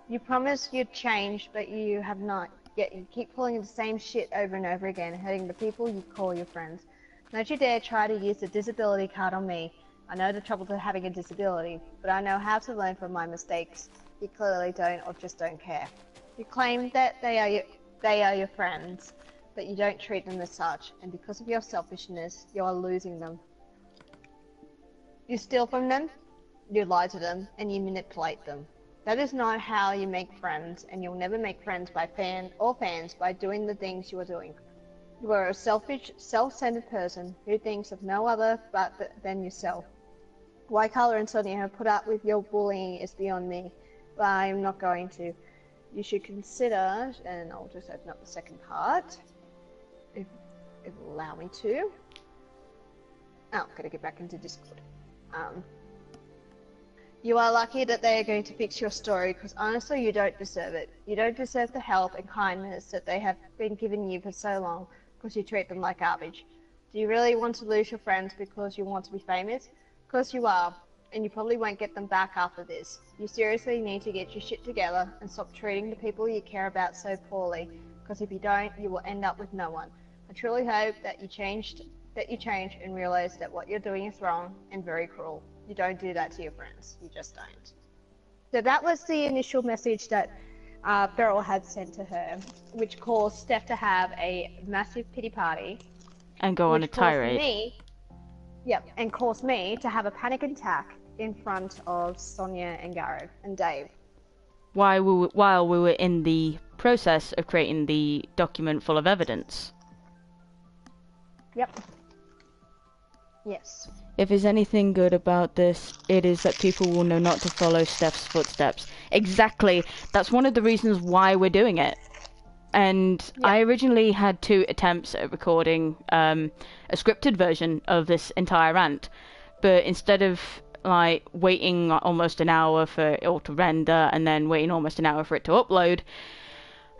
You promised you'd change, but you have not. Yet you keep pulling the same shit over and over again, hurting the people you call your friends. Don't you dare try to use the disability card on me. I know the trouble to having a disability, but I know how to learn from my mistakes. You clearly don't, or just don't care. You claim that they are your friends, but you don't treat them as such, and because of your selfishness, you are losing them. You steal from them, you lie to them, and you manipulate them. That is not how you make friends, and you'll never make friends by fans by doing the things you are doing. You are a selfish, self-centered person who thinks of no other than yourself. Why Carla and Sonia have put up with your bullying is beyond me, but I am not going to. You should consider," and I'll just open up the second part, if it will allow me to. Oh, gotta get back into Discord. You are lucky that they are going to fix your story, because honestly you don't deserve it. You don't deserve the help and kindness that they have been giving you for so long, because you treat them like garbage. Do you really want to lose your friends because you want to be famous? Because you are, and you probably won't get them back after this. You seriously need to get your shit together and stop treating the people you care about so poorly, because if you don't, you will end up with no one. I truly hope that you change and realize that what you're doing is wrong and very cruel. You don't do that to your friends. You just don't. So that was the initial message that Beryl had sent to her, which caused Steph to have a massive pity party. And go on a tirade. And caused me to have a panic attack in front of Sonia and Gareth and Dave. While we were in the process of creating the document full of evidence. Yep. Yes. If there's anything good about this, it is that people will know not to follow Steph's footsteps. Exactly. That's one of the reasons why we're doing it. And yeah. I originally had 2 attempts at recording a scripted version of this entire rant, but instead of like waiting almost an hour for it all to render and then waiting almost an hour for it to upload,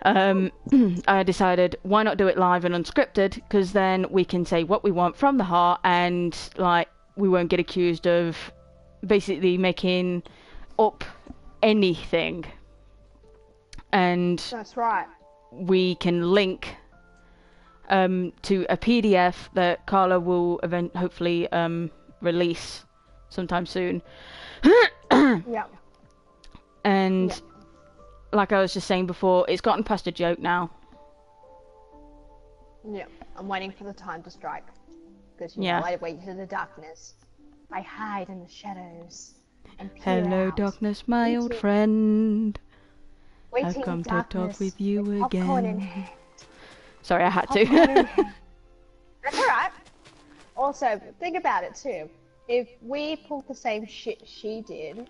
I decided, why not do it live and unscripted, because then we can say what we want from the heart, and like we won't get accused of basically making up anything. And that's right. We can link to a PDF that Carla will hopefully release sometime soon. Yeah. And like I was just saying before, it's gotten past a joke now. Yeah, I'm waiting for the time to strike. Because, you Yeah. know, I wait in the darkness. I hide in the shadows. And peer Hello, out. darkness, my old Waiting- friend. I've Waiting come in to talk darkness with you with popcorn in again. hand. Sorry, I had Popcorn in to. hand. That's alright. Also, think about it too. If we pulled the same shit she did,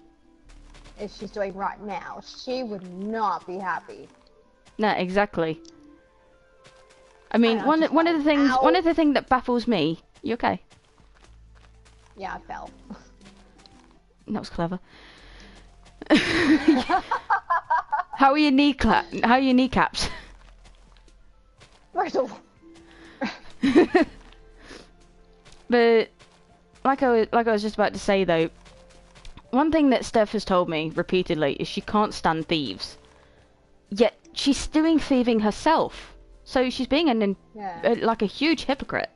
as she's doing right now, she would not be happy. No, exactly. I mean, I just one of the things, ow. one of the things that baffles me. You okay? Yeah, I fell. That was clever. How are your How are your kneecaps? Brittle. But like I was just about to say though, one thing that Steph has told me repeatedly is she can't stand thieves. Yet she's doing thieving herself, so she's being like a huge hypocrite.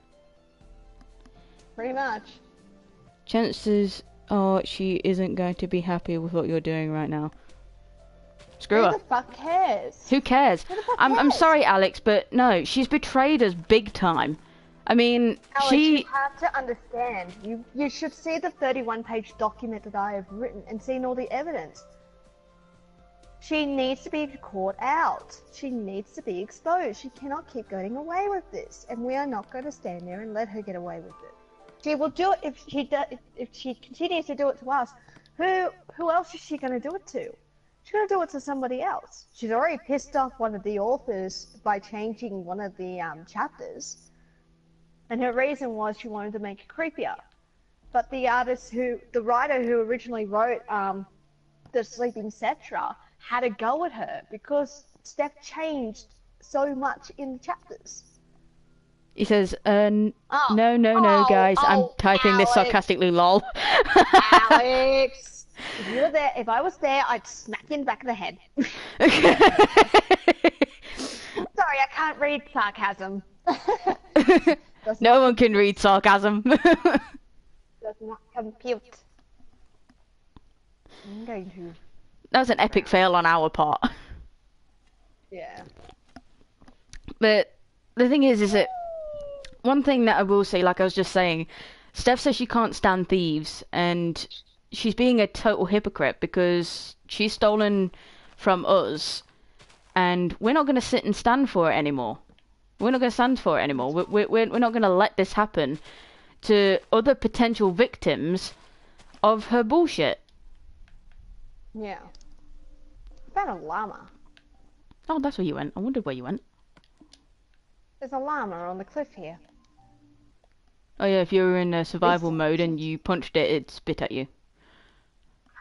Pretty much. Chances are she isn't going to be happy with what you're doing right now. Screw Who her. the fuck cares? Who cares? Who the fuck I'm cares? sorry, Alex, but no, she's betrayed us big time. I mean, Alex, she. you have to understand. You should see the 31-page document that I have written and seen all the evidence. She needs to be caught out. She needs to be exposed. She cannot keep going away with this, and we are not going to stand there and let her get away with it. She will do it if she continues to do it to us. Who else is she going to do it to? She's going to do it to somebody else. She's already pissed off one of the authors by changing one of the chapters. And her reason was she wanted to make it creepier. But the writer who originally wrote The Sleeping Cetra had a go at her because Steph changed so much in the chapters. He says, no, guys, I'm typing this Alex. sarcastically, lol. Alex, if I was there, I'd smack you in the back of the head. Sorry, I can't read sarcasm. No one can read sarcasm. Does not compute. I'm going to. That was an epic fail on our part. Yeah. But the thing is that one thing that I will say, like I was just saying, Steph says she can't stand thieves, and she's being a total hypocrite because she's stolen from us, and we're not going to sit and stand for it anymore. We're not going to stand for it anymore. We're not going to let this happen to other potential victims of her bullshit. Yeah. About a llama. Oh, that's where you went. I wondered where you went. There's a llama on the cliff here. Oh yeah, if you were in survival mode and you punched it, it'd spit at you.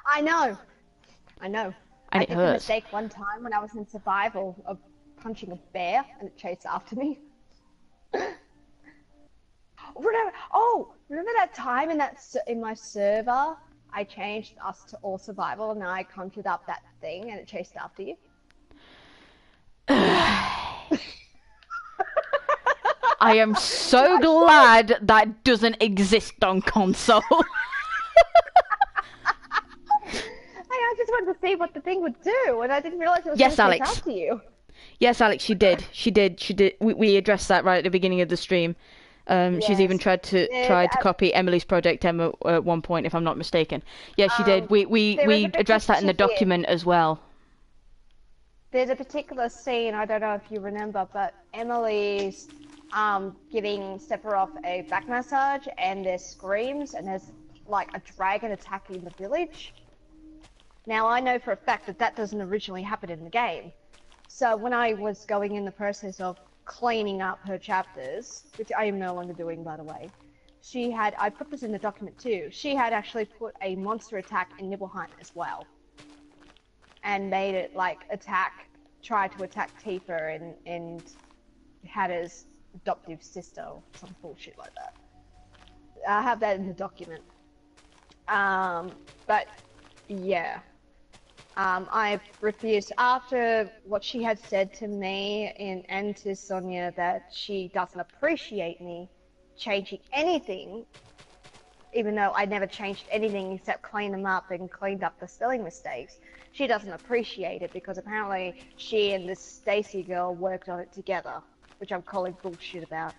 I know. And I it did a hurts. mistake one time when I was in survival of punching a bear and it chased after me. Remember that time in my server I changed us to all survival and I conjured up that thing and it chased after you? I am so glad that doesn't exist on console. I just wanted to see what the thing would do, and I didn't realize it was Yes, going to Alex. chase after you. Yes, Alex, she did. We addressed that right at the beginning of the stream. She's Yes. even tried to copy Emily's project Emma at one point, if I'm not mistaken. Yes, she did. We there is a bit addressed that in the she did. document as well. There's a particular scene, I don't know if you remember, but Emily's giving Sephiroth a back massage, and there's screams, and there's like a dragon attacking the village. Now, I know for a fact that that doesn't originally happen in the game. So when I was going in the process of cleaning up her chapters, which I am no longer doing, by the way, I put this in the document too, she had actually put a monster attack in Nibelheim as well. And made it like try to attack Tifa and Hatta's adoptive sister or some bullshit like that. I have that in the document. But yeah. I refused after what she had said to me and to Sonia that she doesn't appreciate me changing anything, even though I never changed anything except clean them up and cleaned up the spelling mistakes. She doesn't appreciate it because apparently she and this Stacy girl worked on it together. which I'm calling bullshit about.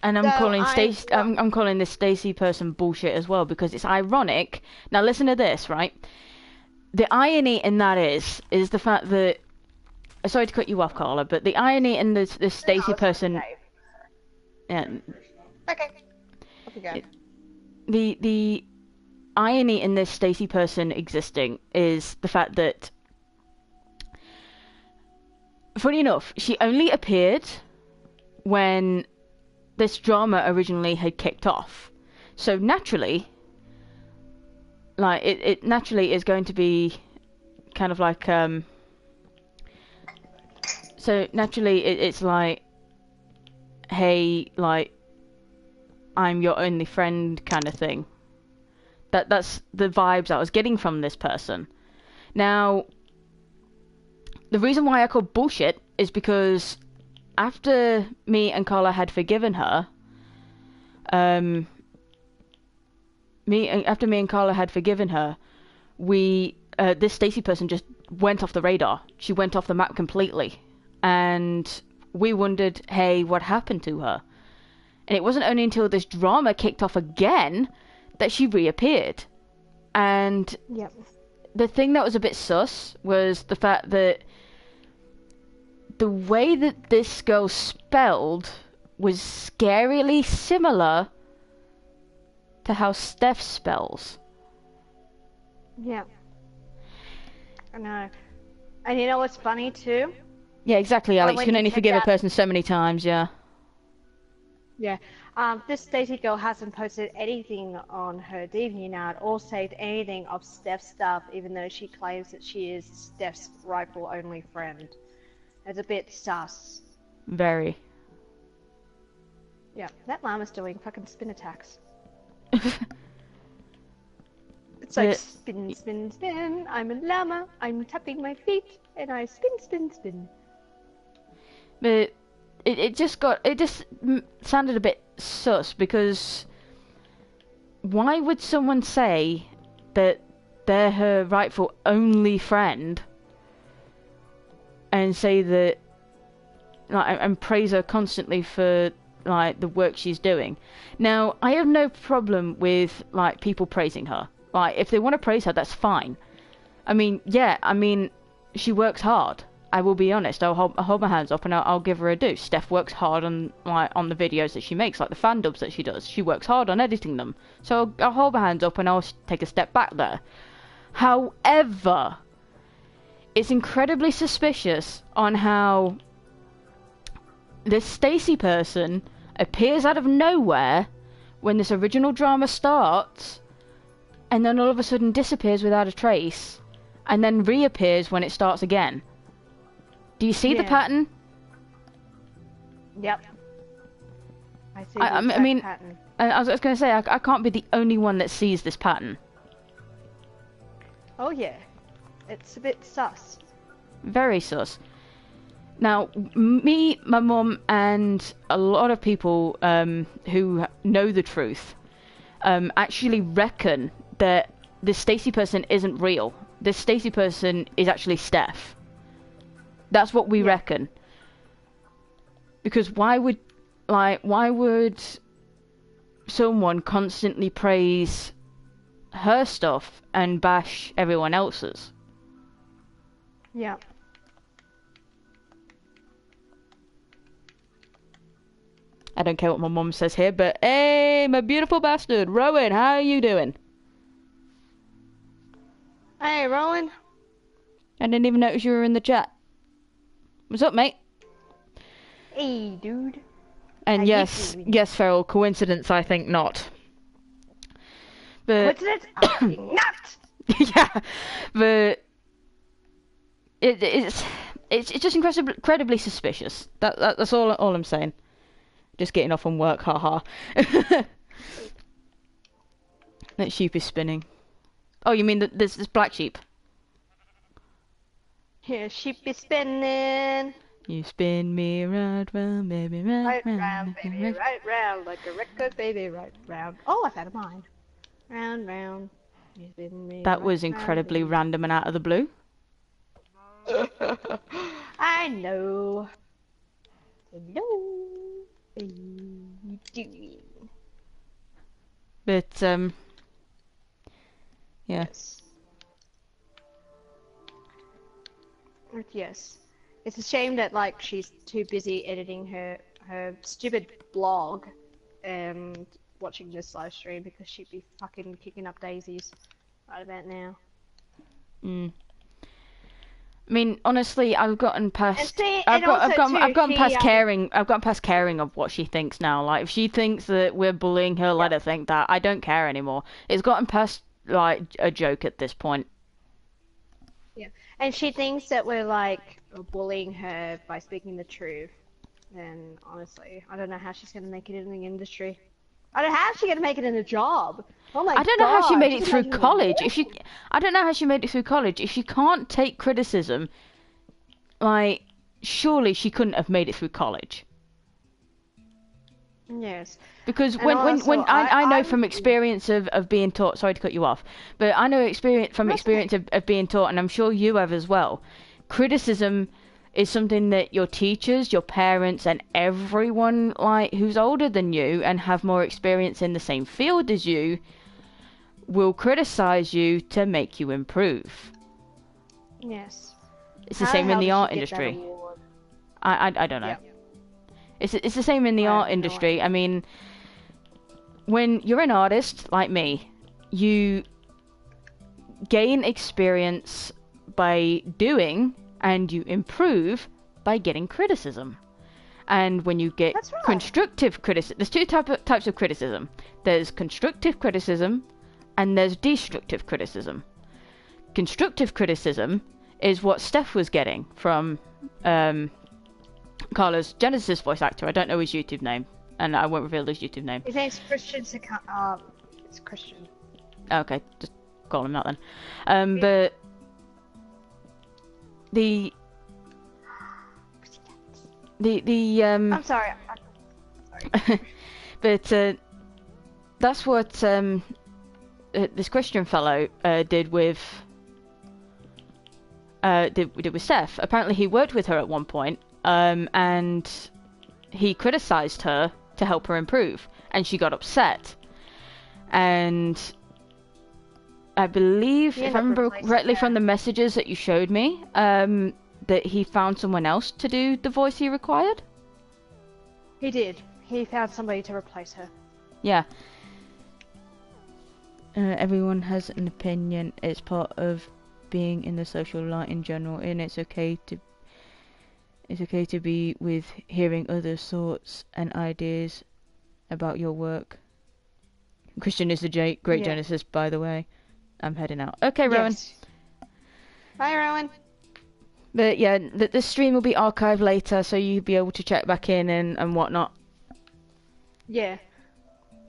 And I'm So calling I, Stacy. I'm calling this Stacy person bullshit as well because it's ironic. Now listen to this, right? The irony in that is the fact that. Sorry to cut you off, Carla, but the irony in this Stacy person. Yeah. Okay. Off you go. The irony in this Stacy person existing is the fact that. Funny enough, she only appeared when this drama originally had kicked off. So naturally, like, it naturally is going to be kind of like, so naturally it's like, hey, like, I'm your only friend kind of thing. That's the vibes I was getting from this person. Now, the reason why I call bullshit is because after me and Carla had forgiven her, after me and Carla had forgiven her, this Stacy person just went off the radar. She went off the map completely, and we wondered, hey, what happened to her? And it wasn't only until this drama kicked off again that she reappeared. And Yep. the thing that was a bit sus was the fact that the way that this girl spelled was scarily similar to how Steph spells. Yeah. I know. And you know what's funny too? Yeah, exactly, Alex. You when can you only check forgive a out- person so many times, yeah. Yeah. This Stacy girl hasn't posted anything on her DeviantArt or saved anything of Steph's stuff, even though she claims that she is Steph's rightful only friend. It's a bit sus. Very. Yeah, that llama's doing fucking spin attacks. It's like Yeah. spin, spin, spin. I'm a llama. I'm tapping my feet, and I spin, spin, spin. But it just sounded a bit sus because why would someone say that they're her rightful only friend and say that, like, and praise her constantly for, like, the work she's doing? Now, I have no problem with, like, people praising her. Like, if they want to praise her, that's fine. I mean, yeah, she works hard. I will be honest. I'll hold my hands up and I'll give her a due. Steph works hard on the videos that she makes, like the fan dubs that she does. She works hard on editing them. So I'll hold my hands up and I'll take a step back there. However, it's incredibly suspicious on how this Stacy person appears out of nowhere when this original drama starts, and then all of a sudden disappears without a trace, and then reappears when it starts again. Do you see the Yeah. pattern? Yep. I see. I the mean, exact pattern. I was going to say, I can't be the only one that sees this pattern. Oh yeah, it's a bit sus. Very sus. Now, me, my mum, and a lot of people who know the truth actually reckon that this Stacy person isn't real. This Stacy person is actually Steph. That's what we reckon. Because why would someone constantly praise her stuff and bash everyone else's? Yeah. I don't care what my mum says here, but hey, my beautiful bastard, Rowan, how are you doing? Hey, Rowan. I didn't even notice you were in the chat. What's up, mate? Hey, dude. And How you yes, doing? yes, Feral, coincidence, I think not. But Coincidence? I think not. yeah, but it's just incredibly suspicious. That's all I'm saying. Just getting off from work, haha. That sheep is spinning. Oh, you mean this black sheep? Here, sheep is spinning. You spin me right round, baby, Right right round, baby, right round, like a record, baby, right round. Oh, I found a mine. Round, round. You spin me That right was round, incredibly baby. random and out of the blue. I know. Hello. you doing? But yeah. Yes. Yes. It's a shame that like she's too busy editing her stupid blog and watching this live stream because she'd be fucking kicking up daisies right about now. Mm. I mean, honestly, I've gotten past. see, I've and got. I've also gotten. too, I've gotten she, past caring. I've gotten past caring of what she thinks now. Like, if she thinks that we're bullying her, let her think that. I don't care anymore. It's gotten past like a joke at this point. Yeah, and she thinks that we're like bullying her by speaking the truth. And honestly, I don't know how she's gonna make it in the industry. I don't know how she's gonna make it in a job. Oh my god! I don't know how she made it just through imagine the college. work. If she, I don't know how she made it through college. If she can't take criticism, like, surely she couldn't have made it through college. Yes. Because And when also, I know I'm from experience of being taught, sorry to cut you off, but I know experience of being taught, and I'm sure you have as well, criticism is something that your teachers, your parents, and everyone like who's older than you and have more experience in the same field as you will criticize you to make you improve. Yes. It's the How same in hell the did art she get that industry. award? I don't know. Yeah. It's the same in the I art have no industry. idea. I mean, when you're an artist like me, you gain experience by doing and you improve by getting criticism. And when you get That's right. constructive criticism, there's two types of criticism. There's constructive criticism and there's destructive criticism. Constructive criticism is what Steph was getting from Carlos, Genesis voice actor. I don't know his YouTube name, and I won't reveal his YouTube name. His name's Christian. It's Christian. Okay, just call him that then. But the I'm sorry. Sorry. but that's what this Christian fellow did with Steph. Apparently, he worked with her at one point, and he criticized her to help her improve, and she got upset. And I believe, if I remember correctly from the messages that you showed me, that he found someone else to do the voice he required. He did. He found somebody to replace her. Yeah. Everyone has an opinion. It's part of being in the social light in general, and it's okay to be with hearing other thoughts and ideas about your work. Christian is the great Genesis, by the way. I'm heading out. Okay, Rowan. Yes. Bye, Rowan. But yeah, the stream will be archived later, so you'll be able to check back in and whatnot. Yeah.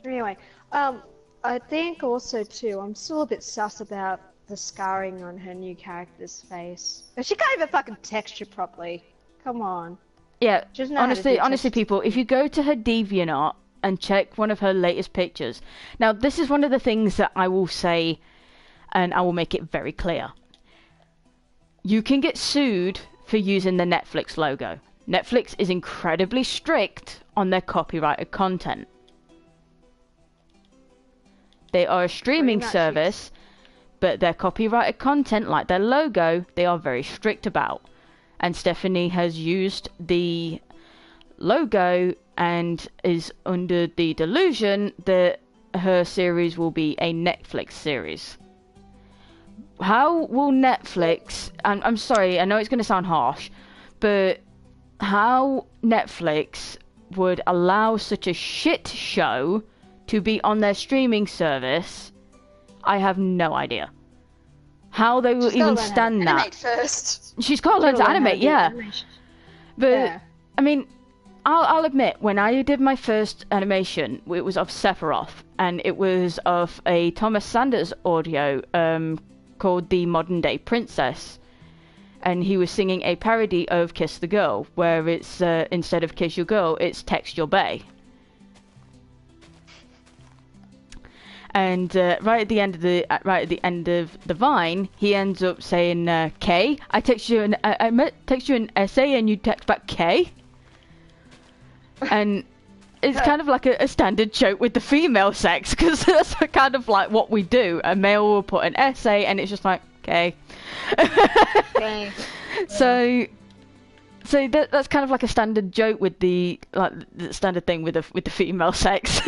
Anyway, I think also too, I'm still a bit sus about the scarring on her new character's face. She can't even fucking texture properly. Come on. Yeah, Just know how to do honestly, texture. people, if you go to her DeviantArt and check one of her latest pictures. Now, this is one of the things that I will say, and I will make it very clear. You can get sued for using the Netflix logo. Netflix is incredibly strict on their copyrighted content. They are a streaming service, but their copyrighted content, like their logo, they are very strict about. And Stephanie has used the logo and is under the delusion that her series will be a Netflix series. How will Netflix, and I'm sorry, I know it's going to sound harsh, but how Netflix would allow such a shit show to be on their streaming service, I have no idea. How they will even stand that. First. She's got to learn to animate, yeah. But, Yeah. I mean, I'll admit, when I did my first animation, it was of Sephiroth, and it was of a Thomas Sanders audio called The Modern Day Princess. And he was singing a parody of Kiss the Girl, where it's, instead of Kiss Your Girl, it's Text Your Bae. And right at the end of the Vine, he ends up saying, "K, I text you an essay, and you text back K." And it's kind of like a standard joke with the female sex, because that's kind of like what we do. A male will put an essay, and it's just like, okay. Okay. So that's kind of like a standard joke with the standard thing with the female sex.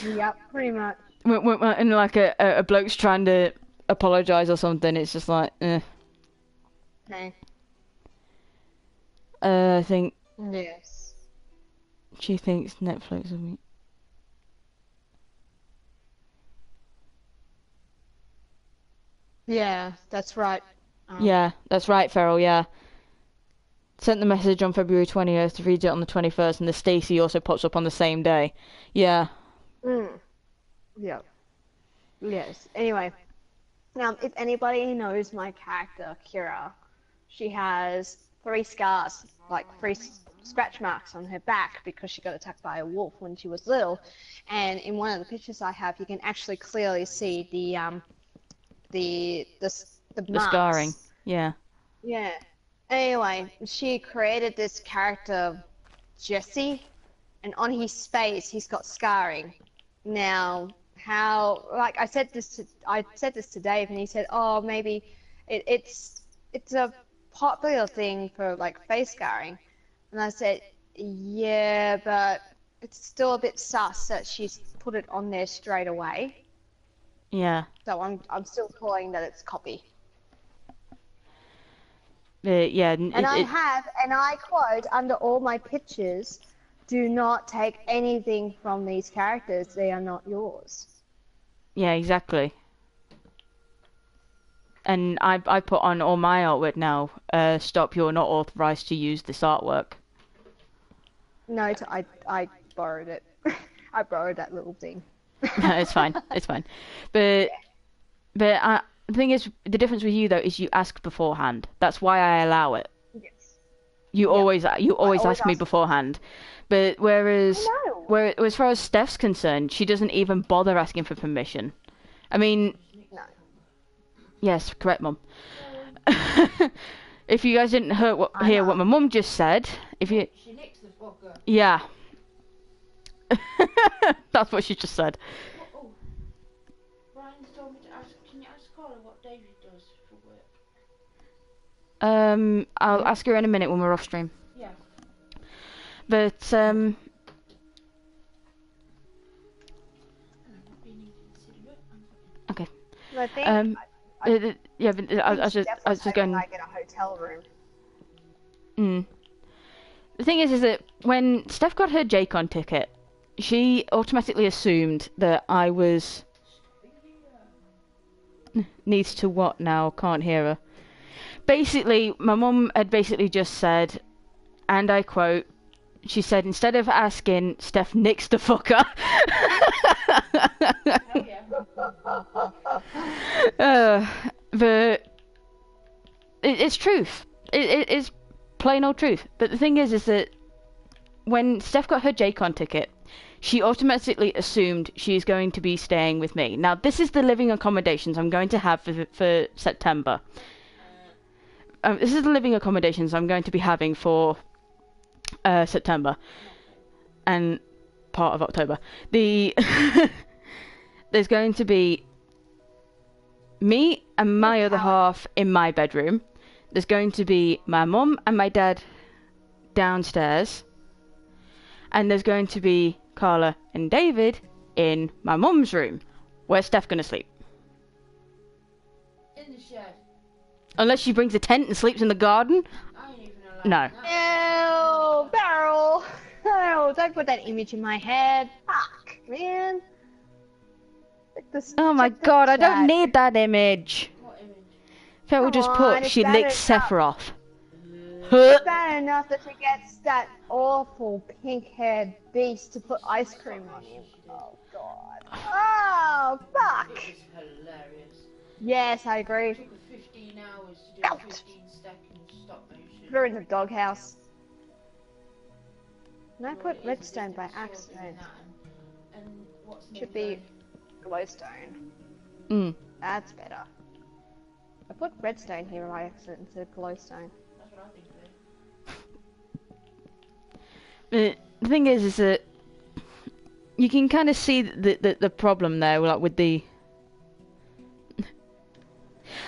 Yep, pretty much. And like a bloke's trying to apologise or something, it's just like, eh. Okay. I think Yes. she thinks Netflix will be. Yeah, that's right. Yeah, that's right, Farrell. Yeah. Sent the message on February 20th, reads it on the 21st, and the Stacy also pops up on the same day. Yeah. Yeah. Yes. Anyway, now if anybody knows my character Kira, she has 3 scars, like 3 scratch marks on her back because she got attacked by a wolf when she was little. And in one of the pictures I have, you can actually clearly see the marks. Scarring. Yeah. Yeah. Anyway, she created this character, Jesse, and on his face he's got scarring. Now, how? Like I said this to Dave, and he said, "Oh, maybe it's a popular thing for like face scarring." And I said, "Yeah, but it's still a bit sus that she's put it on there straight away." Yeah. So I'm still calling that it's copy. Yeah. And I quote under all my pictures, "Do not take anything from these characters, they are not yours." Yeah, exactly. And I put on all my artwork now, stop, you're not authorized to use this artwork. No, I borrowed it. I borrowed that little thing. No, it's fine. It's fine. But the thing is, the difference with you though is you ask beforehand. That's why I allow it. Yes. You always ask me ask. beforehand. But whereas I know. as far as Steph's concerned, she doesn't even bother asking for permission. I mean, No. yes, correct, Mum. If you guys didn't hear what my mum just said, She nicks the fucker. yeah. That's what she just said. Oh, Brian's told me to ask. Can you ask Carla what David does for work? I'll ask her in a minute when we're off stream. Yeah. But okay. I think Yeah, but I was just going. I get a hotel room. The thing is that when Steph got her JCon ticket, she automatically assumed that I was. Needs to what now? Can't hear her. Basically, my mum had basically just said, and I quote, she said, instead of asking, Steph nicks the fucker. But it's truth. It's plain old truth. But the thing is that when Steph got her JCon ticket, she automatically assumed she's going to be staying with me. Now, this is the living accommodations I'm going to have for September. This is the living accommodations I'm going to be having for September and part of October. There's going to be me and my other half in my bedroom. There's going to be my mum and my dad downstairs. And there's going to be Carla and David in my mum's room. Where's Steph going to sleep? In the shed. Unless she brings a tent and sleeps in the garden? I ain't even allowed No. that. Ew, Beryl. Oh, don't put that image in my head. Fuck, man. Oh my god, I don't need that image. What image? Feral Come just on, put, it's she bad licks enough. Sephiroth. It's bad enough that she gets that awful pink-haired beast to put ice cream on him. Oh god. Oh, fuck. It was hilarious. Yes, I agree. It took her 15 hours to do Out. 15 seconds stop motion. Put her in the doghouse. And I put Well, it is a redstone by different sort of accident. than that, and what's Should more be than- glowstone. That's better. I put redstone here by accident instead of glowstone. That's what I think of it. The the thing is that you can kind of see the problem there, like with the.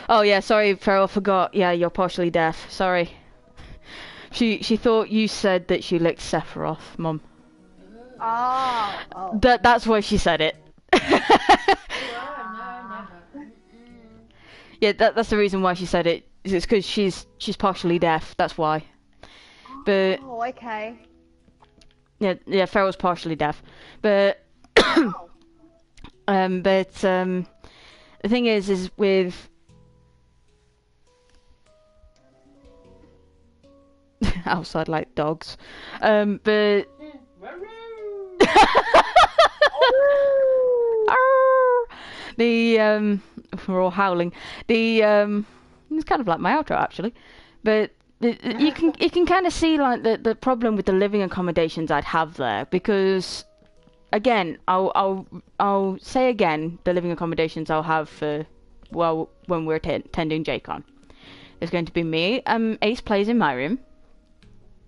Oh yeah, sorry, Farrell, forgot. Yeah, you're partially deaf. Sorry. She thought you said that she licked Sephiroth, Mum. Oh. That's why she said it. No, never. Yeah, that's the reason why she said it. It's because she's partially deaf. That's why. But Oh, okay. yeah, Farrell's partially deaf. But the thing is with outside like dogs. But the we're all howling. It's kind of like my outro actually, but you can kind of see like the problem with the living accommodations I'd have there, because again I'll say again, the living accommodations I'll have for when we're attending JCon. There's going to be me, Ace plays in my room,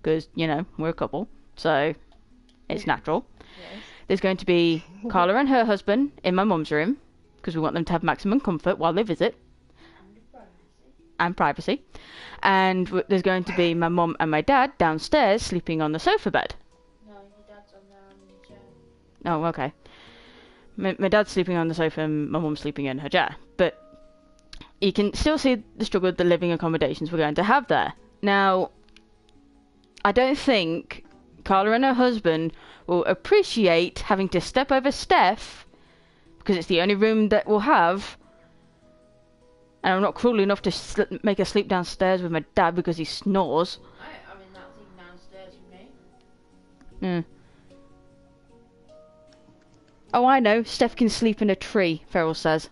because you know we're a couple, so it's natural. Yes. There's going to be Carla and her husband in my mum's room, because we want them to have maximum comfort while they visit and privacy. And there's going to be my mum and my dad downstairs sleeping on the sofa bed. No, your dad's on there on the chair. Oh, okay. My dad's sleeping on the sofa and my mum's sleeping in her chair. But you can still see the struggle with the living accommodations we're going to have there. Now, I don't think Carla and her husband will appreciate having to step over Steph, because it's the only room that we'll have. And I'm not cruel enough to make her sleep downstairs with my dad because he snores. I'm in that thing downstairs with me. Hmm. Oh, I know. Steph can sleep in a tree, Farrell says.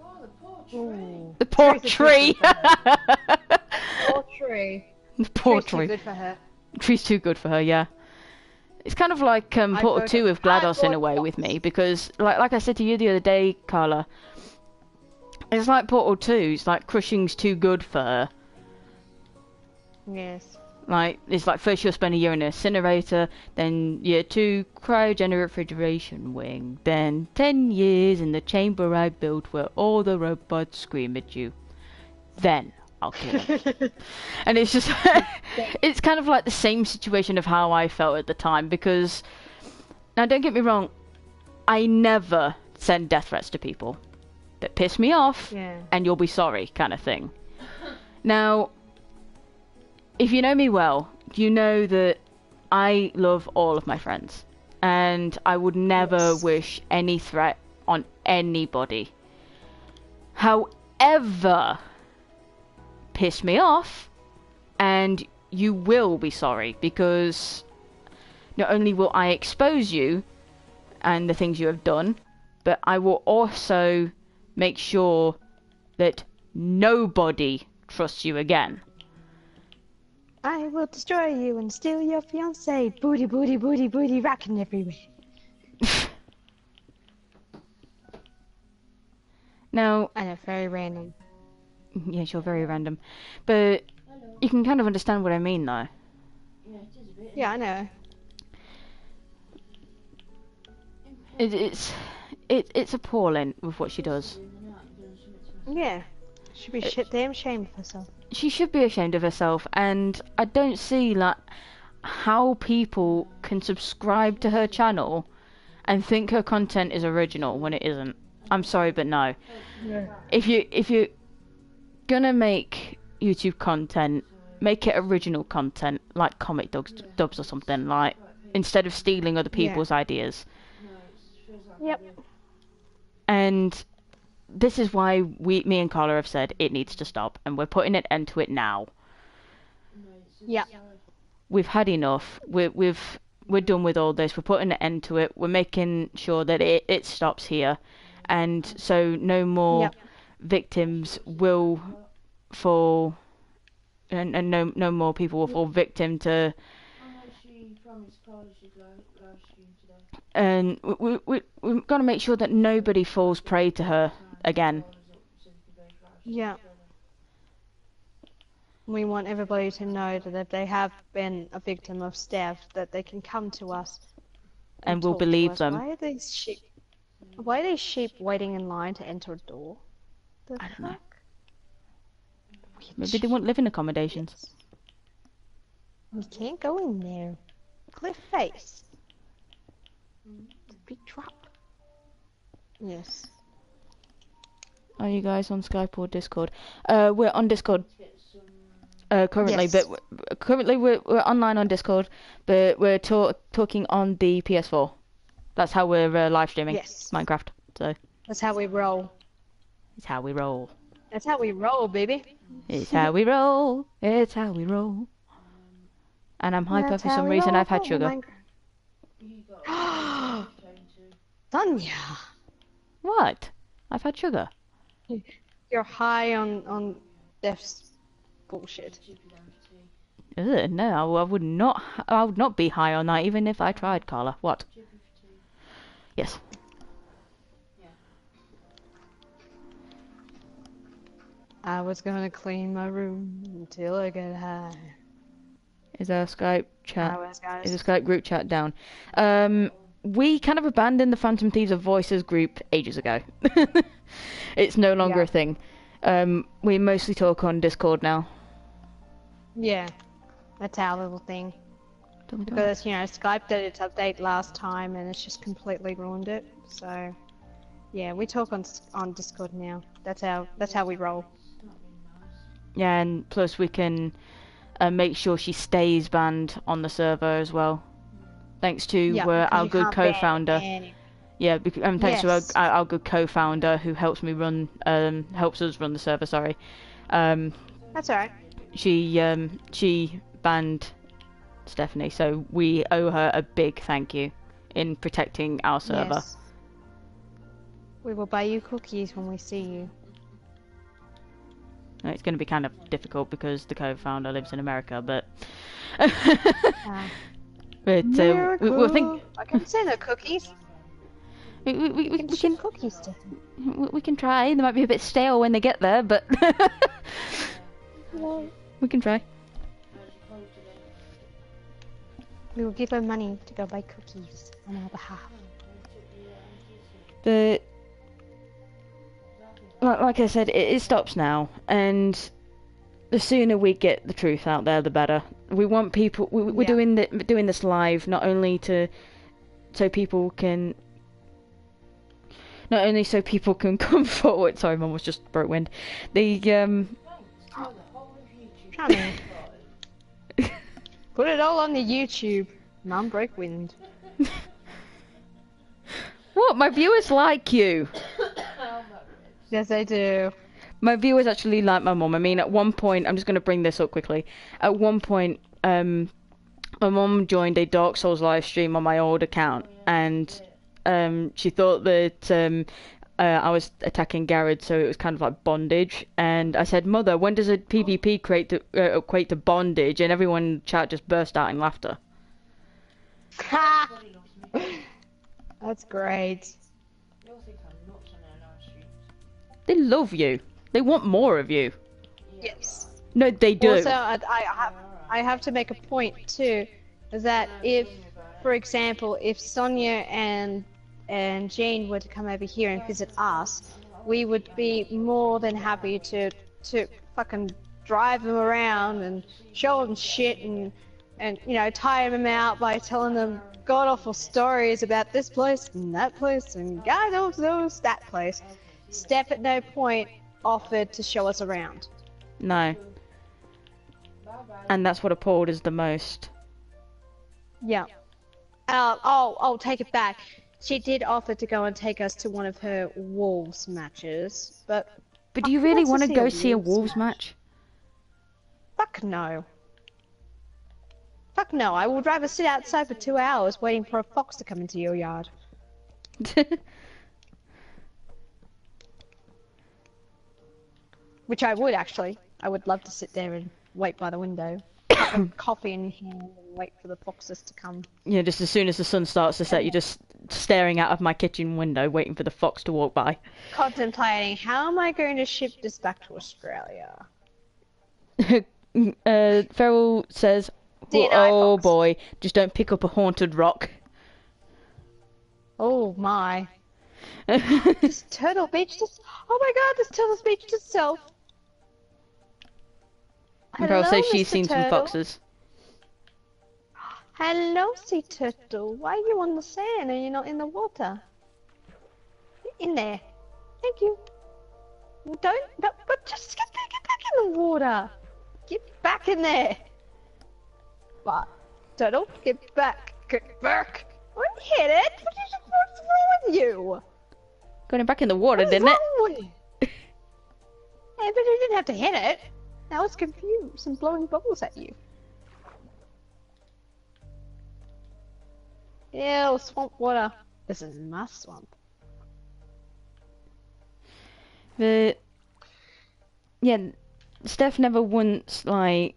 Oh, the poor tree. Ooh. The poor Tree's a tree! good for her. Poor tree. The poor Tree's too tree. good for her. Tree's too good for her, yeah. It's kind of like Portal 2 with GLaDOS in a way bought with me, because like I said to you the other day, Carla, it's like Portal 2, it's like crushing's too good for her. Yes. Like, it's like first you'll spend a year in an incinerator, then year 2, cryogenic refrigeration wing, then 10 years in the chamber I built where all the robots scream at you. Then I'll kill them. And it's just, it's kind of like the same situation of how I felt at the time, because, now don't get me wrong, I never send death threats to people that piss me off, Yeah. and you'll be sorry kind of thing. Now, if you know me well, you know that I love all of my friends, and I would never Yes. wish any threat on anybody. However, piss me off, and you will be sorry, because not only will I expose you and the things you have done, but I will also make sure that nobody trusts you again. I will destroy you and steal your fiance. Booty, booty, booty, booty, rocking everywhere. Now, I know, very random. yes, you're very random, but Hello. you can kind of understand what I mean, though. Yeah, it is a bit. Yeah, I know. It's appalling with what she does. Yeah. Should be damn ashamed of herself. She should be ashamed of herself, and I don't see like how people can subscribe to her channel and think her content is original when it isn't. I'm sorry, but no. Yeah. If you're gonna make YouTube content, make it original content, like comic dubs or something, like instead of stealing other people's ideas. Yep. And this is why me and Carla have said it needs to stop, and we're putting an end to it now. Yep. We've had enough. We're done with all this. We're putting an end to it. We're making sure that it stops here, and so no more Yep. victims will fall, and no more people will fall victim to. And we're gonna make sure that nobody falls prey to her again. Yeah. We want everybody to know that if they have been a victim of Steph, that they can come to us And we'll talk to believe us. them. Why are these sheep? Why are these sheep waiting in line to enter a door? The I don't know. fuck? Maybe they want living accommodations. Yes. We can't go in there. Cliff face. It's a big drop. Yes. Are you guys on Skype or Discord? We're on Discord currently, Yes. but currently we're online on Discord, but we're talking on the PS4. That's how we're live streaming Yes. Minecraft. So That's how we roll. it's how we roll. That's how we roll, baby. It's how we roll. It's how we roll. And I'm hyper That's for how some we reason. roll I've had on sugar. Minecraft. Sonia, What? I've had sugar. you're high on Steph's bullshit. Ugh, no, I would not. I would not be high on that, even if I tried, Carla. What? Yes. I was gonna clean my room until I get high. Is our Skype chat? I was gonna Is the Skype group chat down? We kind of abandoned the Phantom Thieves of Voices group ages ago. It's no longer Yeah. a thing. We mostly talk on Discord now. Yeah, that's our little thing. Because, you know, Skype did its update last time and it's just completely ruined it. So, yeah, we talk on Discord now. That's how we roll. Yeah, and plus we can make sure she stays banned on the server as well. Thanks to Yeah, because our you good can't ban co-founder. any- Yeah, thanks to Yes. our good co-founder who helps me run, helps us run the server. Sorry. That's alright. She banned Stephanie, so we owe her a big thank you in protecting our server. Yes. We will buy you cookies when we see you. It's going to be kind of difficult because the co-founder lives in America, but Ah. but we'll think I can send her cookies. we can can ship cookies to her. we can try. They might be a bit stale when they get there, but No. we can try. We will give her money to go buy cookies on our behalf. But like I said, it stops now, and the sooner we get the truth out there, the better. We want people. We're Yeah. doing this live not only so people can come forward. Sorry, Mum was just broke wind. Johnny. Put it all on the YouTube. Mum broke wind. What? My viewers like you. Yes, I do. My viewers actually like my mum. I mean, at one point, I'm just going to bring this up quickly. At one point, my mum joined a Dark Souls live stream on my old account, and she thought that I was attacking Garrett, so it was kind of like bondage. And I said, "Mother, when does a PvP equate to bondage?" And everyone in the chat just burst out in laughter. Ha! That's great. They love you. They want more of you. Yes. No, they do. Also, I have to make a point too, is that if, for example, if Sonia and Jane were to come over here and visit us, we would be more than happy to fucking drive them around and show them shit and you know, tire them out by telling them god awful stories about this place and that place and God knows that place. Steph at no point offered to show us around. No. And that's what appalled us the most. Yeah. I'll take it back. She did offer to go and take us to one of her Wolves matches, but do you who really wants want to go see a Wolves match? fuck no. Fuck no, I would rather sit outside for 2 hours waiting for a fox to come into your yard. Which I would actually. I would love to sit there and wait by the window. Cup of coffee in hand and wait for the foxes to come. Yeah, just as soon as the sun starts to set, you're just staring out of my kitchen window, waiting for the fox to walk by. Contemplating, how am I going to ship this back to Australia? Feral says, DNI oh Fox. boy, just don't pick up a haunted rock. Oh my. This turtle beached us. Oh my god, this turtle's beached itself. And Feral Hello, says she's Mr. seen some Turtle. foxes. Hello, sea turtle. Why are you on the sand and you're not in the water? Get in there. Thank you. Don't, but just get back in the water. Get back in there. What? Turtle, get back. Get back. I hit it. What's wrong with you? Got him back in the water, What's didn't it? wrong with you? Yeah, but you didn't have to hit it. I was confused and blowing bubbles at you. Ew, swamp water. This is my swamp. But yeah, Steph never once like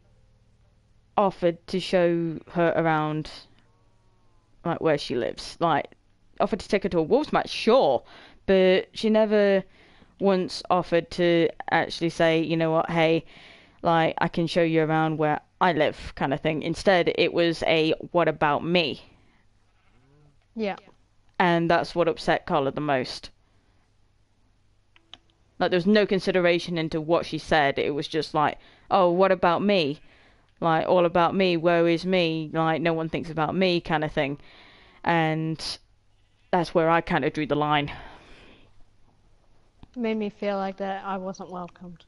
offered to show her around like where she lives. Like offered to take her to a wolves match, sure, but she never once offered to actually say, you know what, hey, like I can show you around where I live kind of thing. Instead, it was a what about me? Yeah. And that's what upset Carla the most. Like, there was no consideration into what she said. It was just like, oh, what about me? Like, all about me, woe is me. Like, no one thinks about me kind of thing. And that's where I kind of drew the line. Made me feel like that I wasn't welcomed.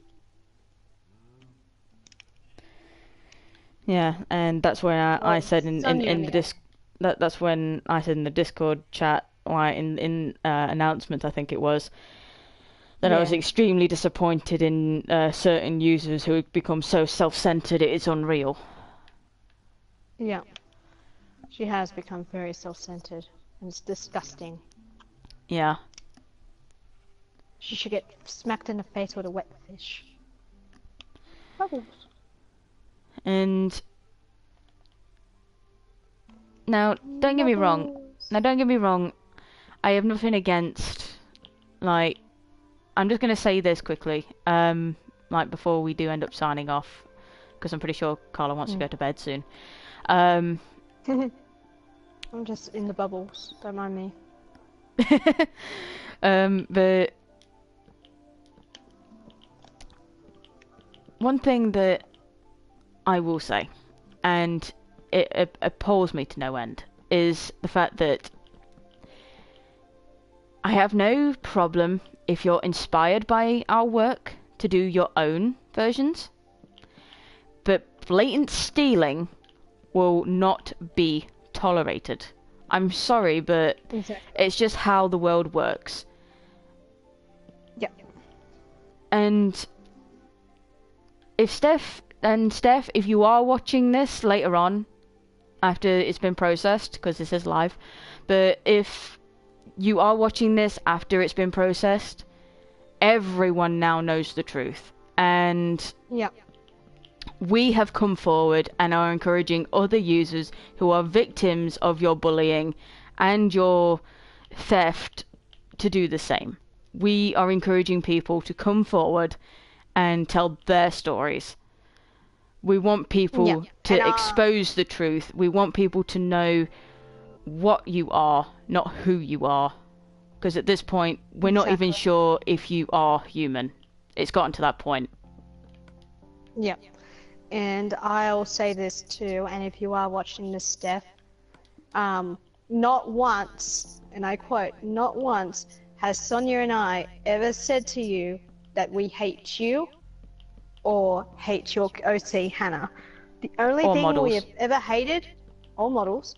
Yeah, and that's when I Well, said in some the anyway. that's when I said in the Discord chat, like in announcements, I think it was, that I was Yeah. extremely disappointed in certain users who have become so self-centered it is unreal. Yeah. She has become very self-centered. And it's disgusting. Yeah. She should get smacked in the face with a wet fish. Bubbles. And now, don't get me wrong. Bubbles. Now, don't get me wrong. I have nothing against, like, I'm just gonna say this quickly, like before we do end up signing off, because I'm pretty sure Carla wants to go to bed soon. I'm just in the bubbles. Don't mind me. But one thing that I will say, and it appalls me to no end, is the fact that I have no problem if you're inspired by our work to do your own versions, but blatant stealing will not be tolerated. I'm sorry, but Exactly. it's just how the world works. Yeah. And Steph, if you are watching this later on, after it's been processed, because this is live, but if you are watching this after it's been processed, everyone now knows the truth. And Yeah. we have come forward and are encouraging other users who are victims of your bullying and your theft to do the same. We are encouraging people to come forward and tell their stories. We want people Yeah. to And, expose the truth. We want people to know what you are, not who you are. Because at this point, we're not even Exactly. sure if you are human. It's gotten to that point. Yeah. And I'll say this too, and if you are watching this, Steph, not once, and I quote, not once has Sonia and I ever said to you that we hate you or hate your OC Hannah. The only Or thing we models. have ever hated, or models,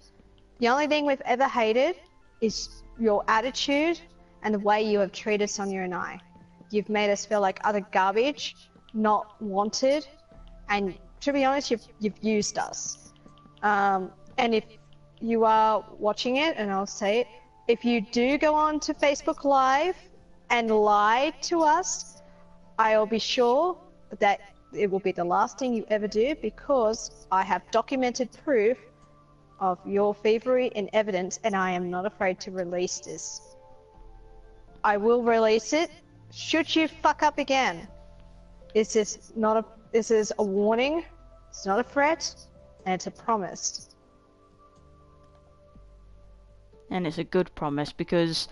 the only thing we've ever hated is your attitude and the way you have treated Sonia and I. You've made us feel like other garbage, not wanted, and to be honest, you've used us. And if you are watching it, and I'll say it, if you do go on to Facebook Live and lie to us, I'll be sure that it will be the last thing you ever do, because I have documented proof of your thievery and evidence, and I am not afraid to release this. I will release it should you fuck up again. This is a warning It's not a threat, and it's a promise. And it's a good promise because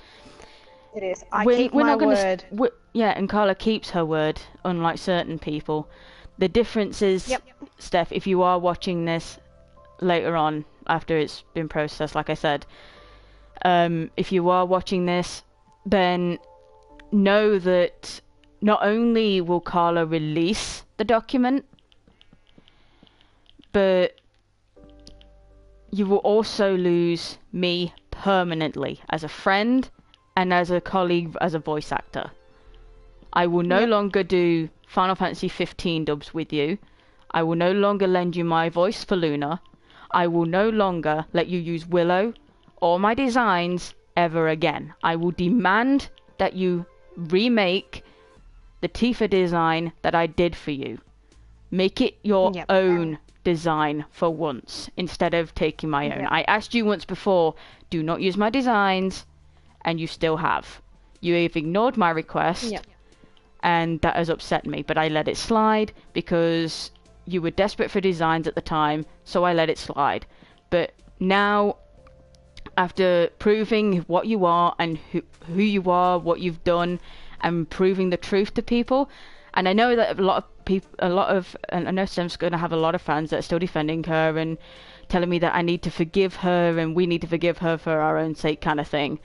It is. I we're, keep we're my not going word. to. Yeah, and Carla keeps her word, unlike certain people. The difference is, Yep. Steph, if you are watching this later on after it's been processed, like I said, if you are watching this, then know that not only will Carla release the document, but you will also lose me permanently as a friend and as a colleague, as a voice actor. I will no Yep. longer do Final Fantasy 15 dubs with you. I will no longer lend you my voice for Luna. I will no longer let you use Willow or my designs ever again. I will demand that you remake the Tifa design that I did for you. Make it your Yep. own design for once, instead of taking my own. Yep. I asked you once before, do not use my designs, and you still have. You have ignored my request, Yep. and that has upset me, but I let it slide because you were desperate for designs at the time, so I let it slide. But now, after proving what you are and who you are, what you've done, and proving the truth to people, and I know that a lot of people, and I know Sam's going to have a lot of fans that are still defending her and telling me that I need to forgive her and we need to forgive her for our own sake, kind of thing.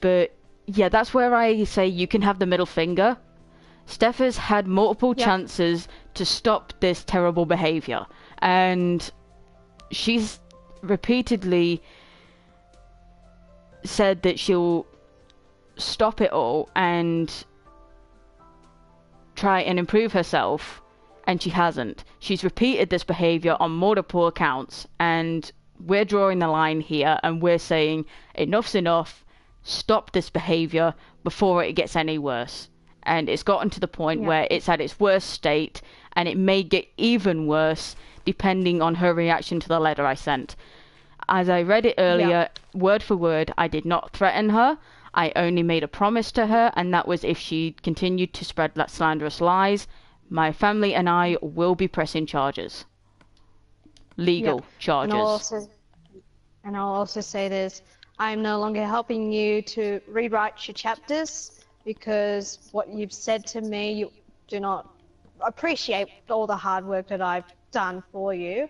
But yeah, that's where I say you can have the middle finger. Steph has had multiple chances to stop this terrible behavior, and she's repeatedly said that she'll stop it all and try and improve herself, and she hasn't. She's repeated this behavior on multiple accounts, and we're drawing the line here and we're saying enough's enough. Stop this behavior before it gets any worse. And it's gotten to the point where it's at its worst state, and it may get even worse depending on her reaction to the letter I sent. As I read it earlier, word for word, I did not threaten her. I only made a promise to her, and that was if she continued to spread slanderous lies, my family and I will be pressing charges. Legal charges. And I'll also say this, I'm no longer helping you to rewrite your chapters, because what you've said to me, you do not appreciate all the hard work that I've done for you.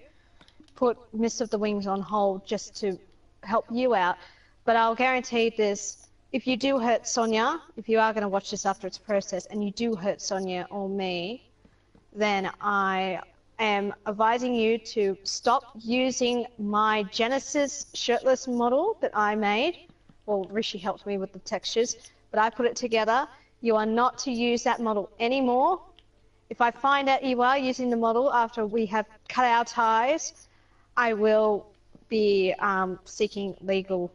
Put Mist of the Wings on hold just to help you out. But I'll guarantee this, if you do hurt Sonia, if you are going to watch this after it's processed, and you do hurt Sonia or me, then I am advising you to stop using my Genesis shirtless model that I made. Well, Rishi helped me with the textures, but I put it together. You are not to use that model anymore. If I find out you are using the model after we have cut our ties, I will be seeking legal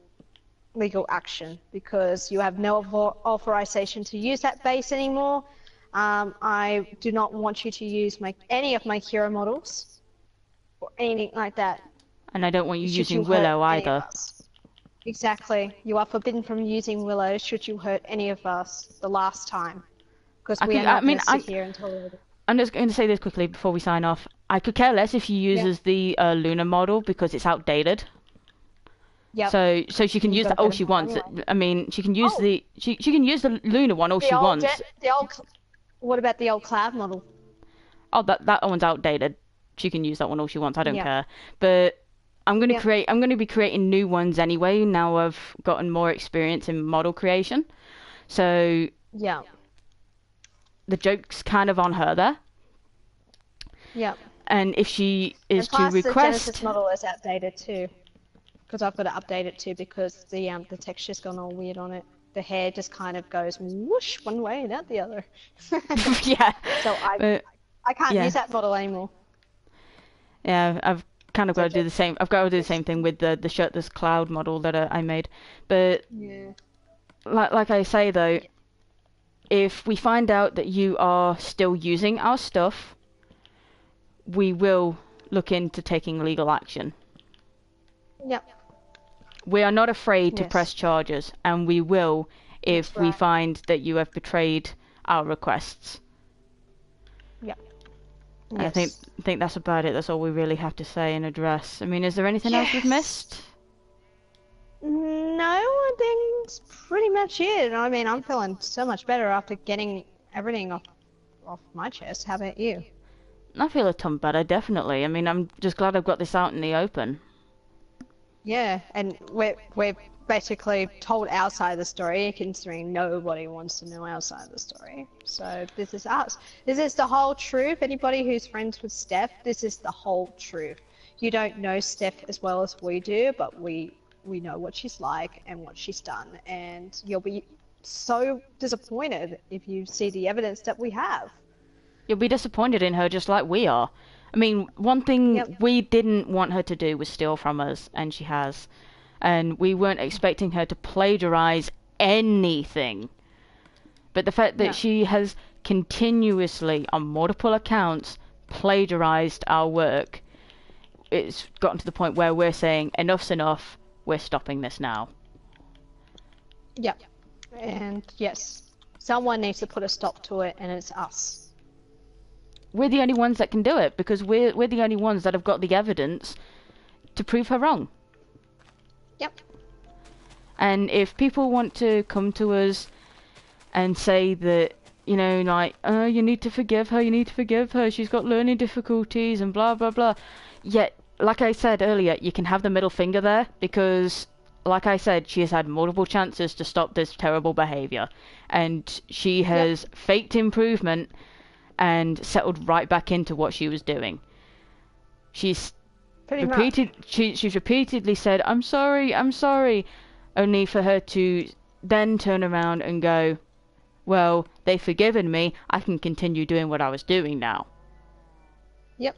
action, because you have no authorization to use that base anymore. I do not want you to use any of my hero models or anything like that. And I don't want you using Willow either. Exactly. You are forbidden from using Willow should you hurt any of us the last time. Because we are not going to sit here and tolerate it. I'm just going to say this quickly before we sign off. I could care less if she uses the Luna model because it's outdated. Yep. So she can use that all she wants. Anyway. I mean, she can use she can use the Luna one all she wants. What about the old Cloud model? Oh, that one's outdated. She can use that one all she wants. I don't care. But I'm going to be creating new ones anyway. Now I've gotten more experience in model creation. So the joke's kind of on her there. Yeah. And if she is to request, the Genesis model is outdated too, because I've got to update it too, because the texture's gone all weird on it. The hair just kind of goes whoosh one way and out the other. Yeah. So I can't use that model anymore. Yeah, I've kind of got to do the same. I've got to do the same thing with the shirtless cloud model that I made. But like I say though, if we find out that you are still using our stuff, we will look into taking legal action. Yep. We are not afraid to press charges, and we will if we find that you have betrayed our requests. Yep. I think Yes. that's about it. That's all we really have to say and address. I mean, is there anything else we've Yes. missed? No, I think it's pretty much it. I mean, I'm feeling so much better after getting everything off my chest. How about you? I feel a ton better, definitely. I mean, I'm just glad I've got this out in the open. Yeah, and we're basically told our side of the story, considering nobody wants to know our side of the story. So this is us. This is the whole truth. Anybody who's friends with Steph, this is the whole truth. You don't know Steph as well as we do, but we know what she's like and what she's done, and you'll be so disappointed if you see the evidence that we have. You'll be disappointed in her just like we are. I mean, one thing Yep. we didn't want her to do was steal from us, and she has. And we weren't expecting her to plagiarize anything. But the fact that No. she has continuously, on multiple accounts, plagiarized our work, it's gotten to the point where we're saying, enough's enough, we're stopping this now. Yep. And yes, someone needs to put a stop to it, and it's us. We're the only ones that can do it, because we're the only ones that have got the evidence to prove her wrong. Yep. And if people want to come to us and say that, you know, like, oh, you need to forgive her, she's got learning difficulties and blah, blah, blah. Yet, like I said earlier, you can have the middle finger there because, like I said, she has had multiple chances to stop this terrible behaviour. And she has faked improvement and settled right back into what she was doing. She's Pretty much. she's repeatedly said, I'm sorry, only for her to then turn around and go, well, they've forgiven me, I can continue doing what I was doing now. Yep.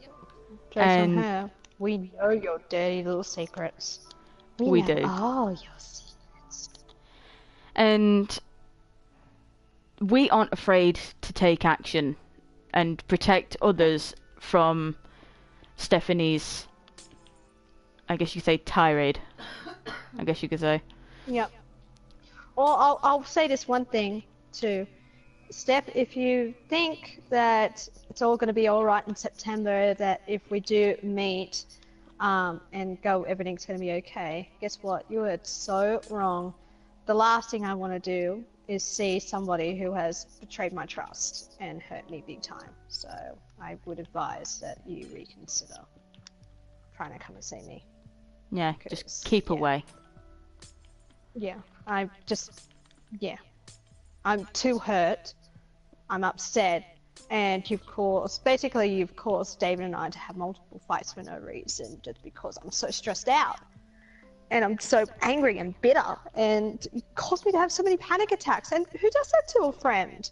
Jokes And on her. We know your dirty little secrets. we know do. all your secrets. And we aren't afraid to take action and protect others from Stephanie's, I guess you say, tirade. I guess you could say. Yep. Or I'll say this one thing too. Steph, if you think that it's all going to be all right in September, that if we do meet and go, everything's going to be okay, guess what? You are so wrong. The last thing I want to do is see somebody who has betrayed my trust and hurt me big time. So I would advise that you reconsider trying to come and see me. Yeah, just keep away. Yeah, I'm too hurt. I'm upset. And you've caused David and I to have multiple fights for no reason, just because I'm so stressed out. And I'm so angry and bitter, and it caused me to have so many panic attacks. And who does that to a friend?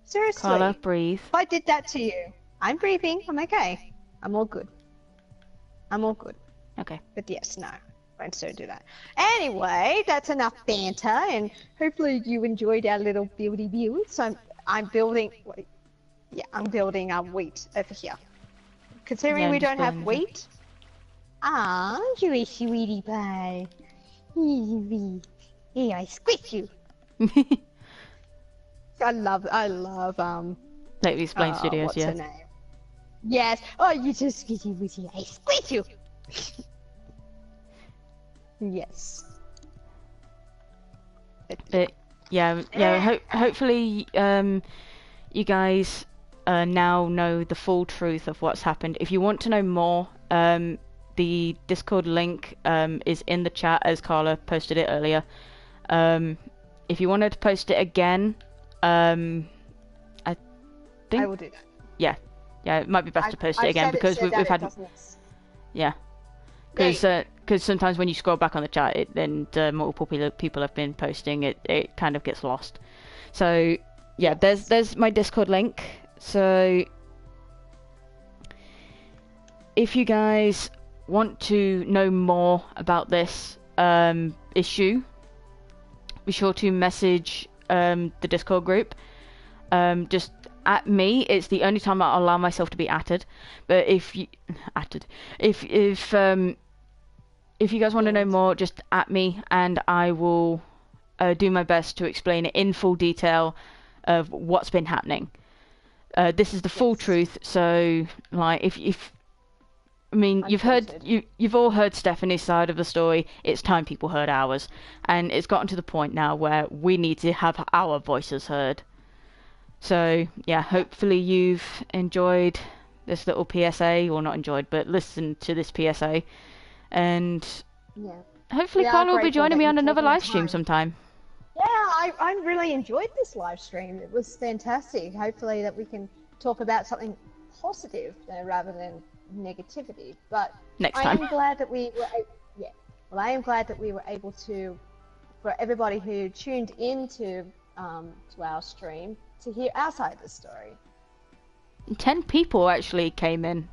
Seriously. Carla, breathe. If I did that to you, I'm breathing, I'm okay. I'm all good. Okay. But yes, no, don't do that. Anyway, that's enough banter, and hopefully you enjoyed our little buildy build. So I'm building, I'm building wheat over here. Considering Yeah, we just don't have building wheat. Ah, you a sweetie pie. Hey, I squish you. I love Lately Explained Studios, what's yeah. her name? Yes. Oh, you just squishy witty. I squish you. Yes. But hopefully you guys now know the full truth of what's happened. If you want to know more, the Discord link is in the chat as Carla posted it earlier. If you wanted to post it again, I think I will do that. yeah, it might be best to post it again because we've had yeah. Because sometimes when you scroll back on the chat, multiple people have been posting it. It kind of gets lost. So yeah, there's my Discord link. So if you guys want to know more about this issue, be sure to message the Discord group. Just at me. It's the only time I'll allow myself to be atted. But if you if you guys want to know more, just at me, and I will do my best to explain it in full detail of what's been happening. This is the full Yes. truth. So, like, if I mean, Unfiltered. you've all heard Stephanie's side of the story. It's time people heard ours, and it's gotten to the point now where we need to have our voices heard. So yeah, Yeah. hopefully you've enjoyed this little PSA, or not enjoyed, but listened to this PSA, and Yeah. hopefully We are Carla will be grateful joining that me you've on another taken the live stream time. sometime. Yeah, I really enjoyed this live stream. It was fantastic. Hopefully that we can talk about something positive rather than negativity. But Next I time. am glad that we were, yeah. Well, I am glad that we were able to, for everybody who tuned into to our stream, to hear our side of the story. 10 people actually came in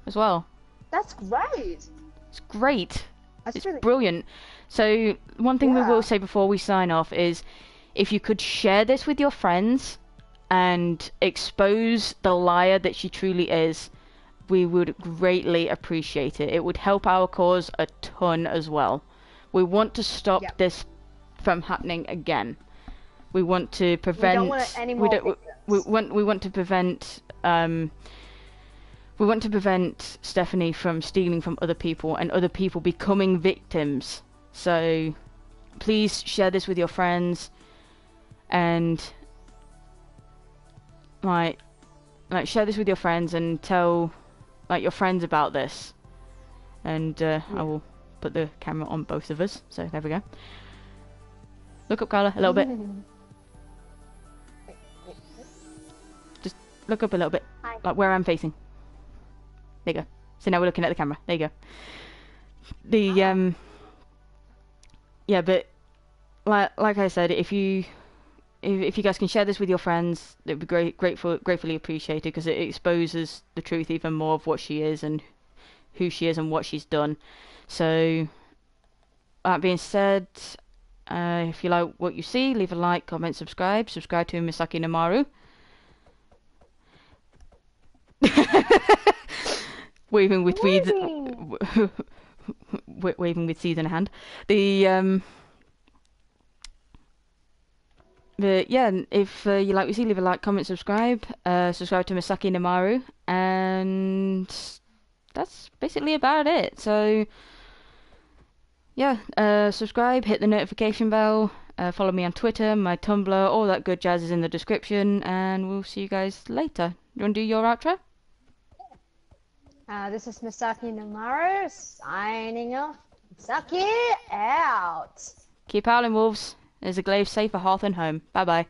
as well. That's great. It's great. That's It's really, brilliant. So one thing we will yeah. say before we sign off is, if you could share this with your friends and expose the liar that she truly is, we would greatly appreciate it. It would help our cause a ton as well. We want to stop Yep. this from happening again. We want to We don't want prevent. any We more don't. victims. We want to prevent. We want to prevent Stephanie from stealing from other people and other people becoming victims. So please share this with your friends, and like share this with your friends and tell your friends about this. And I will put the camera on both of us. So there we go. Look up, Carla, a little bit. Just look up a little bit, Hi. like where I'm facing. There you go. So now we're looking at the camera. There you go. The yeah, but like I said, if you guys can share this with your friends, it'd be gratefully appreciated, because it exposes the truth even more of what she is and who she is and what she's done. So that being said, if you like what you see, leave a like, comment, subscribe to Misakii Nomaru. Waving with weeds, waving with seeds in a hand. But yeah, if you like what you see, leave a like, comment, subscribe. Subscribe to Misakii Nomaru, and that's basically about it. So yeah, subscribe, hit the notification bell, follow me on Twitter, my Tumblr, all that good jazz is in the description, and we'll see you guys later. You want to do your outro? This is Misakii Nomaru signing off. Misakii out. Keep howling, wolves. There's a glaive safe, a hearth, and home. Bye bye.